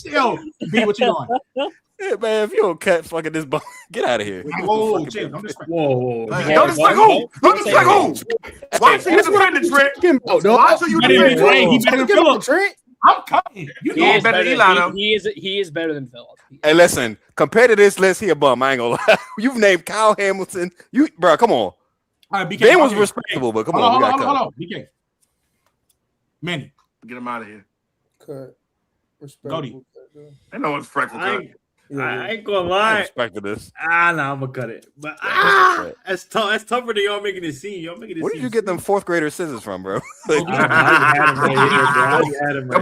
him. Yo, B, what you doing? Yeah, man, if you don't cut fucking this ball, get out of here. Whoa, chill. Don't disrespect. Don't disrespect who? Don't disrespect who? Why should you defend the Trent? Why should you defend the Trent? I'm cutting. You know better than Eli, though. He is better than Phillips. Hey, listen, compared to this list, he a bum. I ain't gonna lie. You've named Kyle Hamilton. Bro, come on. All right, BK, Ben was respectable, but come on. Hold on. BK. Manny. Get him out of here. Cut. Goldie. I know what's freckle cut. I ain't gonna lie. I respected this. I'm gonna cut it. But that's tough. That's tougher than y'all making it seem. Y'all making it. Where did you get them 4th grader scissors from, bro? That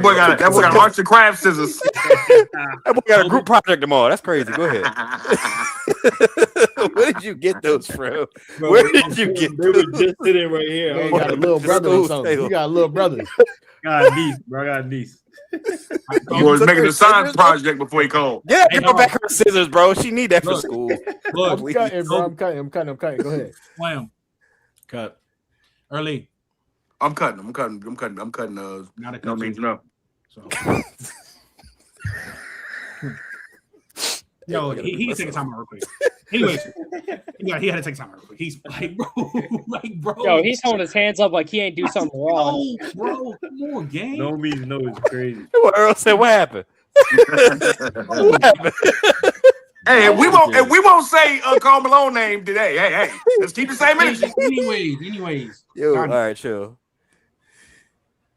boy got arts and crafts scissors. That boy got a group project tomorrow. That's crazy. Go ahead. Where did you get those from? Where did you get those? They were just sitting right here. You got a little brother or something. You got a little brother. Got a niece, bro. I got a niece. He was making a science project before he called. Yeah, give her back her scissors, bro. She need that for school. I'm cutting, bro. I'm cutting. Go ahead. Slam. Cut. Early. I'm cutting. No means no. So. Yo, he can take a time out real quick. Anyways, he had to take time out real quick. He's like, bro. Yo, he's holding his hands up like he ain't do something wrong. No, bro, come on, gang. No means no is crazy. What Earl said? What happened? What happened? Hey, we won't say Carl Malone name today. Hey, let's keep the same energy. Anyways. Yo, all right, chill.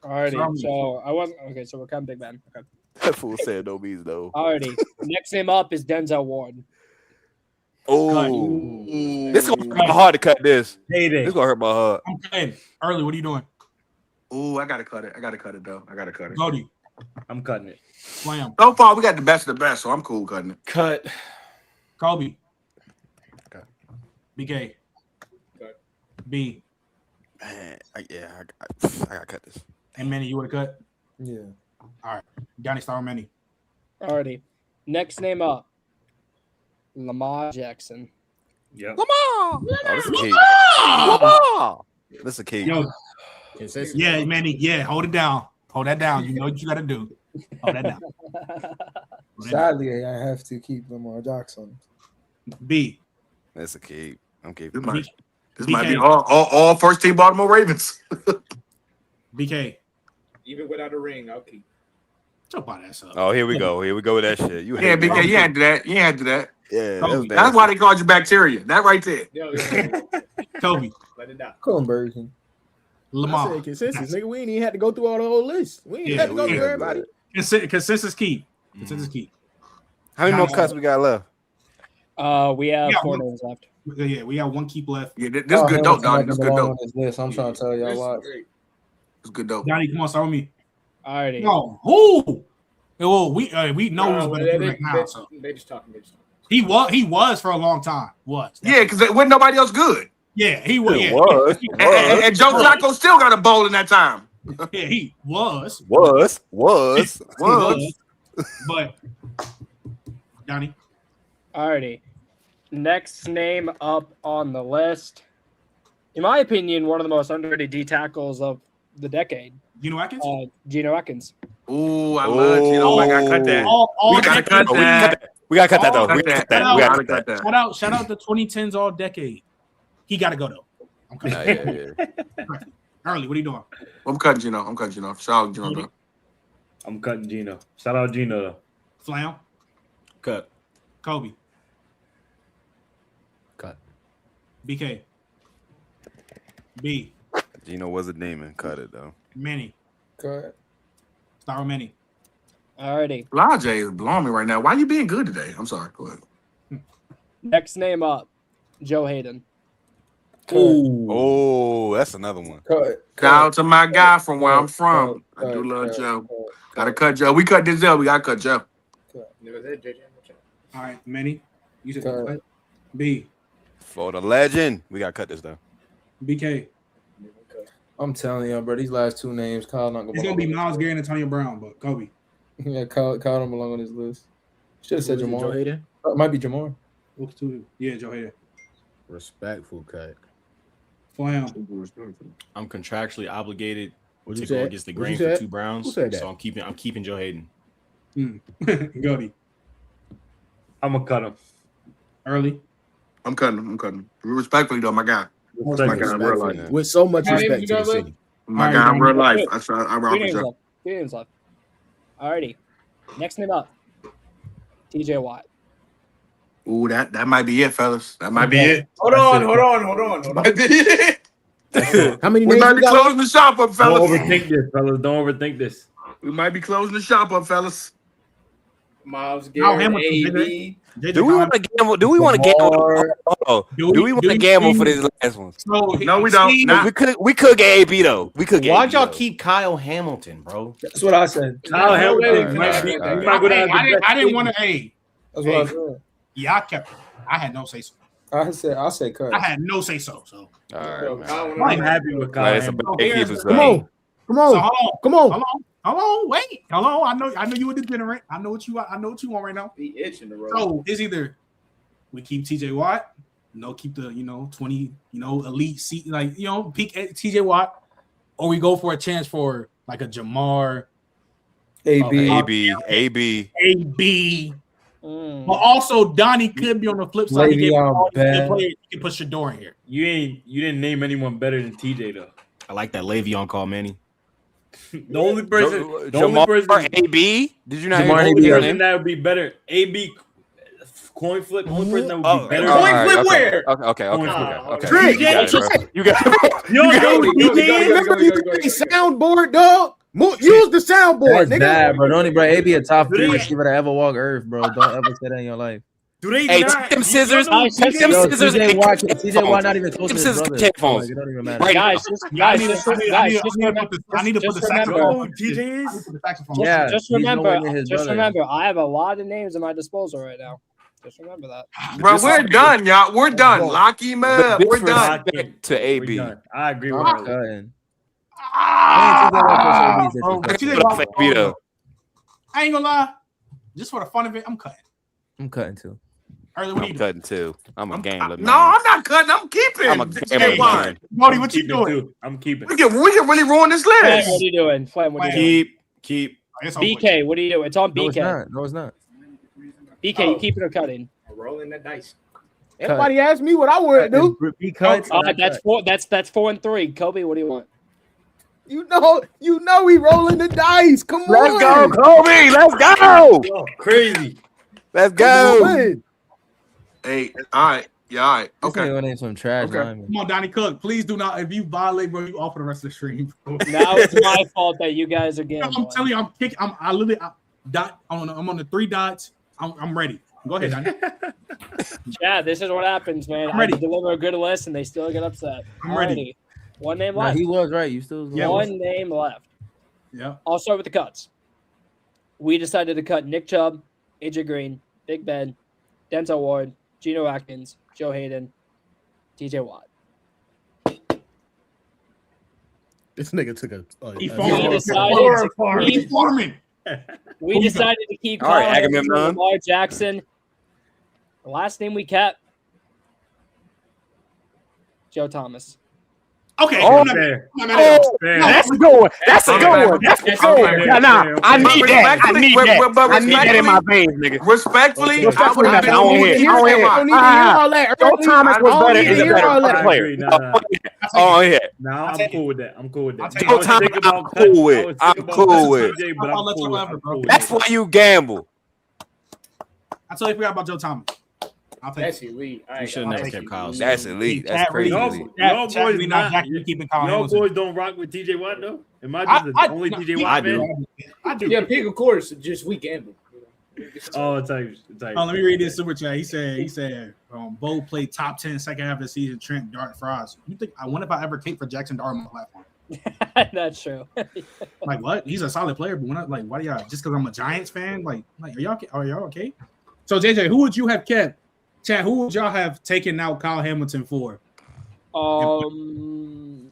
Alrighty, so I wasn't okay. So we're cutting Big Ben. Okay. That fool said no means no. Alrighty, next name up is Denzel Ward. Oh, this is gonna hurt my heart to cut this. This is gonna hurt my heart. I'm cutting. Early, what are you doing? Oh, I gotta cut it. Though. I gotta cut it. Goldie. I'm cutting it. Slam. So far, we got the best of the best, so I'm cool cutting it. Cut. Kobe. Cut. BK. Cut. B. Man, I gotta cut this. And Manny, you would have cut? Yeah. All right. Donnie, start with Manny. Alrighty. Next name up. Lamar Jackson. Yep. Lamar! Oh, this is a key. Lamar! This is a key. Yo. Yeah, Manny. Yeah, hold it down. Hold that down. You know what you got to do. Hold that down. Sadly, I have to keep Lamar Jackson. B. That's a key. I'm keeping This might be all first team Baltimore Ravens. BK. Even without a ring, I'll keep. Jump on that up. Oh, here we go. Here we go with that shit. BK, you had to do that. You had to do that. Yeah, that's why they called you bacteria. That right there. Yo. Kobe. Let it out. Conversion. Lamar. I said consensus, nigga. We ain't even had to go through all the whole list. We ain't had to go through everybody. Consensus key. Consensus key. How many more cuts we got left? We have 4 names left. Yeah, we have 1 keep left. Yeah, this is good dope, Donnie. This is good dope. I'm trying to tell y'all what. It's good dope. Donnie, come on, start with me. Alrighty. No, who? Well, we know who's going to do it now. So They just talking. he was for a long time. Yeah, because there wasn't nobody else good. Yeah, he was. It was. And Joe Flacco still got a bowl in that time. Yeah, he was. But Donnie. Alrighty. Next name up on the list. In my opinion, one of the most underrated D tackles of the decade. Geno Atkins? Geno Atkins. Ooh, I love Geno. I gotta cut that. We gotta cut that. We gotta cut that though. We gotta cut that. We gotta cut that. Shout out the 2010s all decade. He gotta go though. I'm cutting. Yeah. Early, what are you doing? I'm cutting Geno. Shout out Geno. Though. I'm cutting Geno. Shout out Geno though. Flam. Cut. Kobe. Cut. BK. B. Geno was a demon. Cut it though. Manny. Cut. Start with Manny. Alrighty. Lajay is blowing me right now. Why you being good today? I'm sorry. Go ahead. Next name up, Joe Hayden. Oh, that's another one. Shout out to my guy from where I'm from. I do love Joe. Gotta cut Joe. We cut Denzel. We gotta cut Joe. All right, Manny. You said cut. B. For the legend, we gotta cut this though. BK. I'm telling you, bro. These last two names, Kyle not gonna. It's gonna be Miles Garrett and Antonio Brown, but Kobe. Yeah, Kyle don't belong on this list. Should have said Jamar. Joe Hayden? It might be Jamar. Yeah, Joe Hayden. Respectful cut. Flam. I'm contractually obligated What'd to you go say? against the What'd grain you for say? 2 Browns. Who said that? So I'm keeping Joe Hayden. Goody. I'm gonna cut him. Early. I'm cutting him. Respectfully though, my guy. My guy in real life. With so much respect to the city. My guy in real life. I rock with Joe. 2 names left. Alrighty. Next name up, TJ Watt. Ooh, that might be it, fellas. That might be it. Hold on. Might be it. How many We names might we be got? closing the shop up, fellas. Don't overthink this, fellas. Don't overthink this. We might be closing the shop up, fellas. Miles Garrett, AB. Do we want to gamble? Do we want to gamble? Do we want to gamble for these last ones? No, we don't. Nah. We could get AB though. We could get. Why'd AB, y'all though. keep Kyle Hamilton, bro? That's what I said. Kyle Hamilton All might right, be. all right, he might go down as the I best didn't safety. want to. Hey, That's what I said. yeah, I kept it. I had no say so. I said cut. I had no say so. So All right, man. I'm happy with Kyle It's a Hamilton. big keepers, Come though. on. Come on. So hold on. Come on. Hold on. Wait. Hello. I know you were degenerate. I know what you want right now. He itching the road. So it's either we keep TJ Watt, keep the 20, elite seat, peak at TJ Watt, or we go for a chance for like a Jamar, AB. But also Donnie could be on the flip side. He can put Shador in here. You didn't name anyone better than TJ though. I like that Le'Veon call, Manny. The only person, AB. Did you not? the only hear person him? that would be better. AB coin flip. The only person that would be better. all Coin right, flip okay. where? Okay. Trick. You got it, bro. You got it. You don't know Remember you got the soundboard, dog? Use the soundboard, That's nigga. bad, bro. Don't even, bro. AB a top 3 Really? receiver to ever walk Earth, bro. Don't ever say that in your life. Do they Hey, not? take them scissors. Yo, Take them Yo, scissors. TJ Watt not even close to his Scissors, brother. headphones. Like, it don't even matter. Right Guys, I need to put the just saxophone. remember- on TJ this. is? I need to put the saxophone. Yeah, Just he's nowhere remember, near his brother. I have a lot of names at my disposal right now. Just remember that. Bro, we're done, y'all. We're done. Lock him up. We're done. To We're AB. done. I agree with I'm you. cutting. Bro, Put up for AB though. I ain't gonna lie. Just for the fun of it, I'm cutting. I'm cutting too. Early, what are you I'm doing? cutting too. I'm a gambler. No, I'm not cutting. I'm keeping. I'm a gambler. Why? Marty, what you Keeping doing? too. I'm keeping. We can really ruin this Flem, list. what are you doing? Flem, what are you doing? Keep. It's over. BK, what are you doing? It's on No, it's BK. not. No, it's not. BK, you keeping or cutting? Rolling the dice. Everybody asked me what I would do. He cuts. That's 4. That's 4 and 3. Kobe, what do you want? You know we rolling the dice. Come on. Let's go, Kobe. Let's go. Oh, crazy. Let's Come go. on. Hey, all right. Yeah, all right. Okay. Okay. Gonna name some trash. Okay. linemen. Come on, Donnie Cook. Please do not. If you violate, bro, you off for the rest of the stream. Now it's my fault that you guys are gambling. I'm telling you, I'm kicking. I'm on the 3 dots. I'm ready. Go ahead, Donnie. Yeah, this is what happens, man. I'm ready. I deliver a good list and they still get upset. I'm ready. Alrighty. One name Nah, left. he was right. You still. Yeah, One name left. Yeah. I'll start with the cuts. We decided to cut Nick Chubb, AJ Green, Big Ben, Denzel Ward, Geno Atkins, Joe Hayden, TJ Watt. This nigga took a we decided to keep All right, Kyle Hamilton, Agamemnon. Lamar Jackson. The last name we kept, Joe Thomas. Okay. Oh, That's that's a good one. That's a good one. That's a good one. Nah, I need that. I need that. I need that in my veins, nigga. Respectfully, I don't hear. Joe Thomas was better. Is a better player. Oh yeah. No, I'm cool with that. I'm cool with that. Joe Thomas, I'm cool with. I'm cool with. That's why you gamble. I totally forgot about Joe Thomas. I'll take That's elite. You should have never kept Kyle. That's elite. That's crazy. Y'all boys don't rock with TJ Watt though. Am I just the only TJ Watt fan? I do. Yeah, pick a course. Just we gamble. Oh, type. Let me read this super chat. He said, Bo played top 10 second half of the season. Trent Dart Frost. You think? I wonder if I ever cape for Jackson Dart on my platform. That's true. Like what? He's a solid player, but when why do y'all just because I'm a Giants fan? Like are y'all okay? So JJ, who would you have kept? Chad, who would y'all have taken out Kyle Hamilton for? TJ.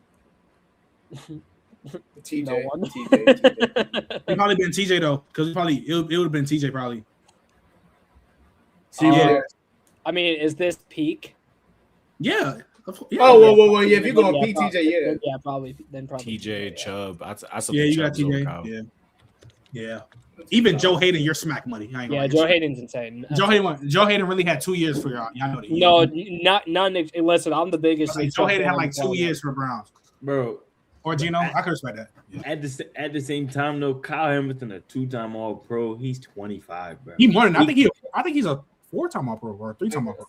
No one. TJ. It probably been TJ though, because it would have been TJ probably. I mean, is this peak? Yeah. Oh, whoa. Yeah, if you're going PTJ, yeah, probably. Then probably TJ Chubb. You got TJ. Yeah. Even Joe Hayden, you're smack money. Joe Hayden's insane. Joe Hayden really had 2 years for y'all. Y'all know that. No, none. Listen, I'm the biggest. Joe Hayden had like 2 years for Browns, bro. Or Gino, I could respect that. Yeah. At the same time, though, Kyle Hamilton, a 2-time All-Pro, he's 25, bro. He more than I think he's a 4-time All-Pro or a 3-time All-Pro.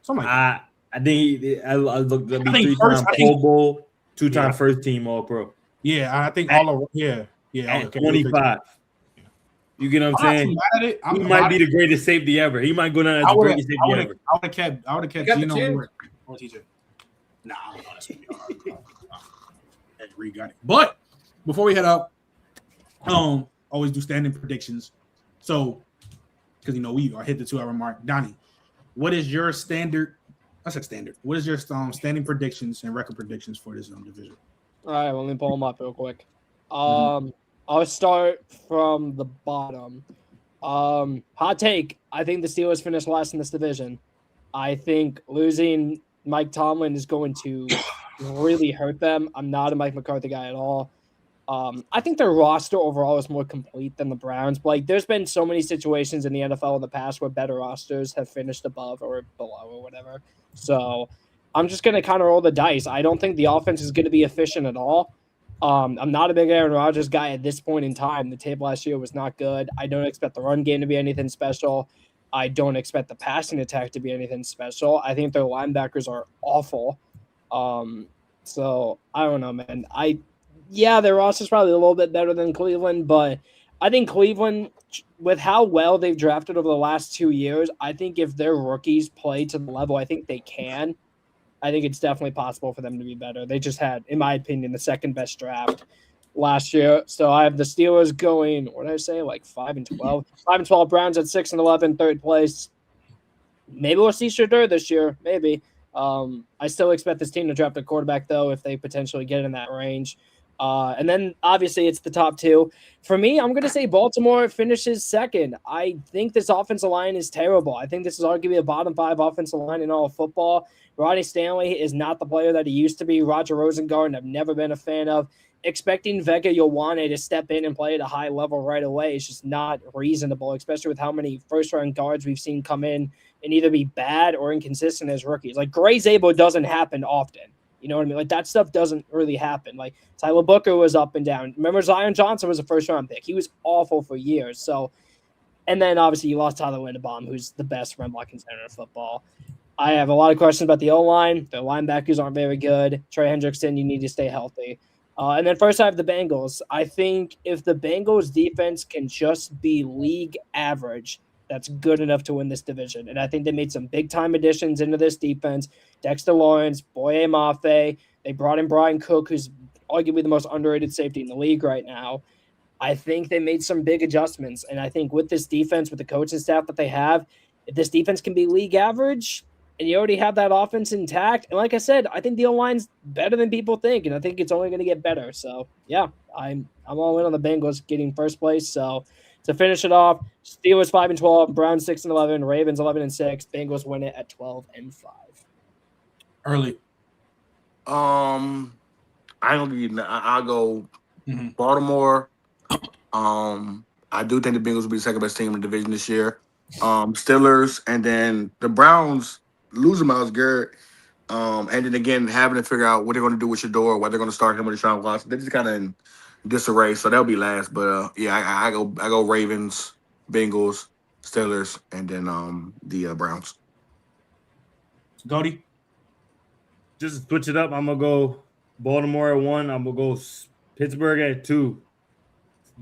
Something like that. I think I looked at 3-time Pro Bowl, 2-time first team All-Pro. Yeah, I think all of at 25. You get what I'm saying? He might be the greatest safety ever. He might go down as the greatest safety ever. I would have kept Gino or TJ. Nah, I don't know. That's gonna be hard. Reed got it. But before we head up, always do standing predictions. So, because we are hit the 2 hour mark. Donnie, what is your standard? I said standard. What is your standing predictions and record predictions for this division? All right, let me pull them up real quick. I'll start from the bottom. Hot take. I think the Steelers finish last in this division. I think losing Mike Tomlin is going to really hurt them. I'm not a Mike McCarthy guy at all. I think their roster overall is more complete than the Browns. But there's been so many situations in the NFL in the past where better rosters have finished above or below or whatever. So I'm just going to kind of roll the dice. I don't think the offense is going to be efficient at all. I'm not a big Aaron Rodgers guy at this point in time. The tape last year was not good. I don't expect the run game to be anything special. I don't expect the passing attack to be anything special. I think their linebackers are awful. So I don't know, man. Their roster's probably a little bit better than Cleveland, but I think Cleveland, with how well they've drafted over the last 2 years, I think if their rookies play to the level I think they can, I think it's definitely possible for them to be better. They just had, in my opinion, the second best draft last year. So I have the Steelers going, what did I say, like 5-12? 5-12, Browns at 6-11, third place. Maybe we'll see Shedeur this year, maybe. I still expect this team to draft a quarterback, though, if they potentially get in that range. And then, obviously, it's the top 2. For me, I'm going to say Baltimore finishes second. I think this offensive line is terrible. I think this is arguably a bottom 5 offensive line in all of football. Ronnie Stanley is not the player that he used to be. Roger Rosengarten, I've never been a fan of. Expecting Vega Ioane to step in and play at a high level right away is just not reasonable, especially with how many first-round guards we've seen come in and either be bad or inconsistent as rookies. Like, Gray Szabo doesn't happen often. You know what I mean? Like, that stuff doesn't really happen. Like, Tyler Booker was up and down. Remember, Zion Johnson was a first-round pick. He was awful for years. So, and then, obviously, you lost Tyler Linderbaum, who's the best run-blocking center in football. I have a lot of questions about the O-line. The linebackers aren't very good. Trey Hendrickson, you need to stay healthy. And then first I have the Bengals. I think if the Bengals defense can just be league average, that's good enough to win this division. And I think they made some big-time additions into this defense. Dexter Lawrence, Boye Mafe. They brought in Brian Cook, who's arguably the most underrated safety in the league right now. I think they made some big adjustments. And I think with this defense, with the coaching staff that they have, if this defense can be league average, and you already have that offense intact. And like I said, I think the O-line's better than people think, and I think it's only going to get better. So yeah, I'm all in on the Bengals getting first place. So to finish it off, Steelers 5-12, Browns 6-11, Ravens 11-6, Bengals win it at 12-5. Early. I ain't gonna give you. I'll go Baltimore. I do think the Bengals will be the second best team in the division this year. Steelers, and then the Browns losing Myles Garrett. And then again having to figure out what they're going to do with Shador, whether they're going to start him with Deshaun Watson. They're just kind of in disarray, so they'll be last. But yeah, I go Ravens, Bengals, Steelers, and then the Browns. Goldie. Just to switch it up, I'm gonna go Baltimore at 1. I'm gonna go Pittsburgh at 2,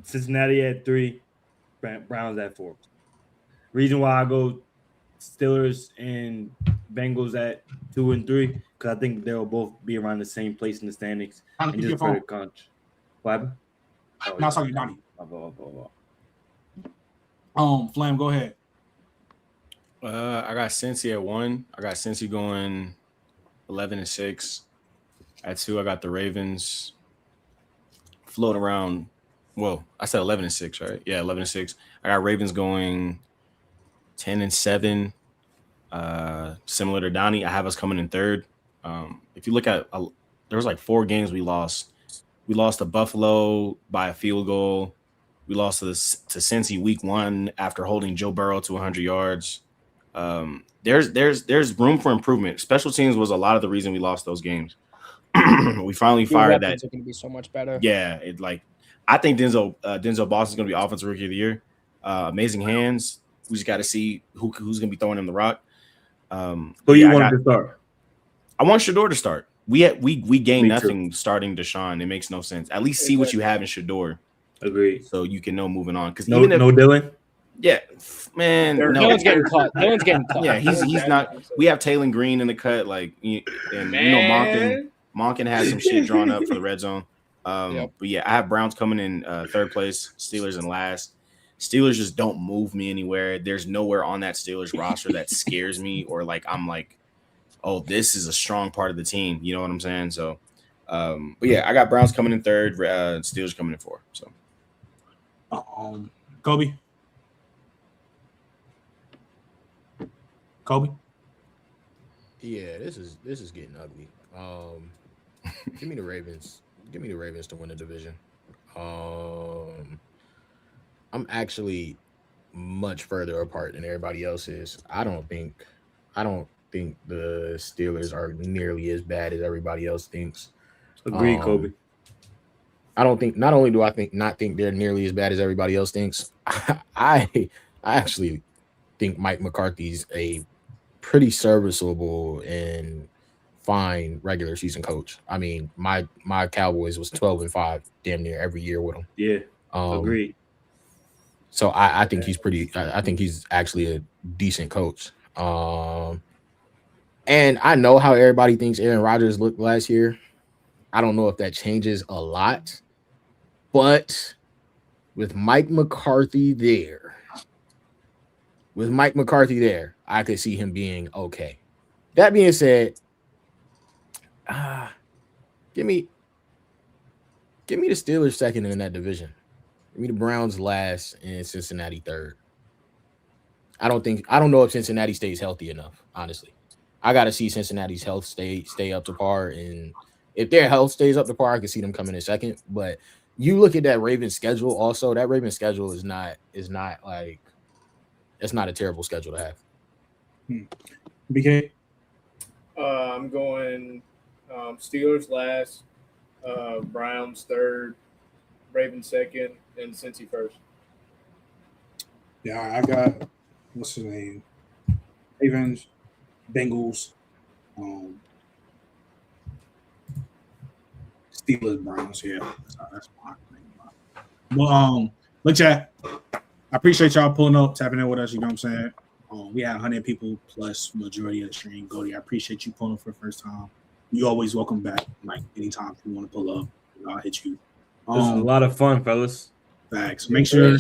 Cincinnati at 3, Browns at 4. Reason why I go Steelers and Bengals at 2 and 3 because I think they'll both be around the same place in the standings. And just for the country. What happened? No, sorry, Donnie. Flam, go ahead. I got Cincy at 1. I got Cincy going 11-6. At 2, I got the Ravens floating around. Well, I said 11-6, right? Yeah, 11-6. I got Ravens going 10-7. Similar to Donnie, I have us coming in third. If you look at, there was like 4 games we lost. We lost to Buffalo by a field goal. We lost to Cincy week 1 after holding Joe Burrow to 100 yards. There's room for improvement. Special teams was a lot of the reason we lost those games. We finally fired that. It's going to be so much better. Yeah, I think Denzel Boston's going to be offensive rookie of the year. Amazing hands. We just got to see who's going to be throwing him the rock. Who you want to start? I want Shador to start. We gain nothing starting Deshaun. It makes no sense. At least see what you have in Shador. Agreed. So you can know moving on. Because no Dylan. Yeah, man. Dylan's getting cut. Dylan's getting cut. Yeah, he's not. We have Taylor Green in the cut, Monken has some shit drawn up for the red zone. But yeah, I have Browns coming in third place, Steelers in last. Steelers just don't move me anywhere. There's nowhere on that Steelers roster that scares me or I'm like, oh, this is a strong part of the team. You know what I'm saying? So, but yeah, I got Browns coming in third, Steelers coming in 4. So, Kobe. Yeah, this is getting ugly. Give me the Ravens. Give me the Ravens to win the division. I'm actually much further apart than everybody else is. I don't think the Steelers are nearly as bad as everybody else thinks. Agreed, Kobe. I don't think. Not only do I not think they're nearly as bad as everybody else thinks, I actually think Mike McCarthy's a pretty serviceable and fine regular season coach. I mean, my Cowboys was 12-5 damn near every year with him. Yeah, agreed. So I think he's pretty. I think he's actually a decent coach. And I know how everybody thinks Aaron Rodgers looked last year. I don't know if that changes a lot, but with Mike McCarthy there, I could see him being okay. That being said, give me the Steelers second in that division. Give me the Browns last and Cincinnati third. I don't know if Cincinnati stays healthy enough, honestly. I got to see Cincinnati's health stay up to par, and if their health stays up to par, I can see them coming in second. But you look at that Ravens schedule also, that Ravens schedule is not like, it's not a terrible schedule to have. BK? I'm going Steelers last, Browns third, Ravens second, and Cincy first. Yeah, I got, what's his name? Ravens, Bengals, Steelers, Browns. Yeah, that's my thing. Well, look, chat. I appreciate y'all pulling up, tapping in with us. You know what I'm saying? We had 100 people plus majority of the stream. Goldie, I appreciate you pulling up for the first time. You always welcome back. Like anytime you want to pull up, I'll hit you. This is a lot of fun, fellas. Facts. Make sure y'all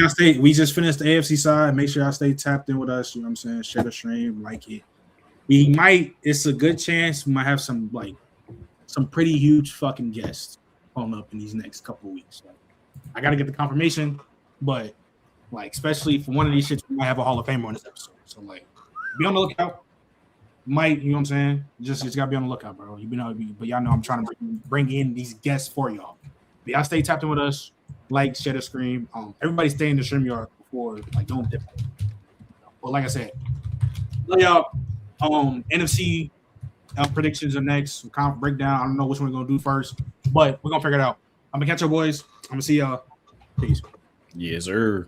stay. We just finished the AFC side. Make sure y'all stay tapped in with us. You know what I'm saying? Share the stream, like it. It's a good chance we might have some pretty huge fucking guests pulling up in these next couple of weeks. Like, I gotta get the confirmation, but like especially for one of these shits, we might have a Hall of Famer on this episode. So like, be on the lookout. Might, you know what I'm saying? Just gotta be on the lookout, bro. But y'all know I'm trying to bring in these guests for y'all. But y'all stay tapped in with us. Like, share the stream. Everybody stay in the stream yard before like don't dip. But like I said, love y'all. NFC predictions are next. Conf breakdown. I don't know which one we're gonna do first, but we're gonna figure it out. I'm gonna catch you boys. I'm gonna see y'all. Peace. Yes, sir.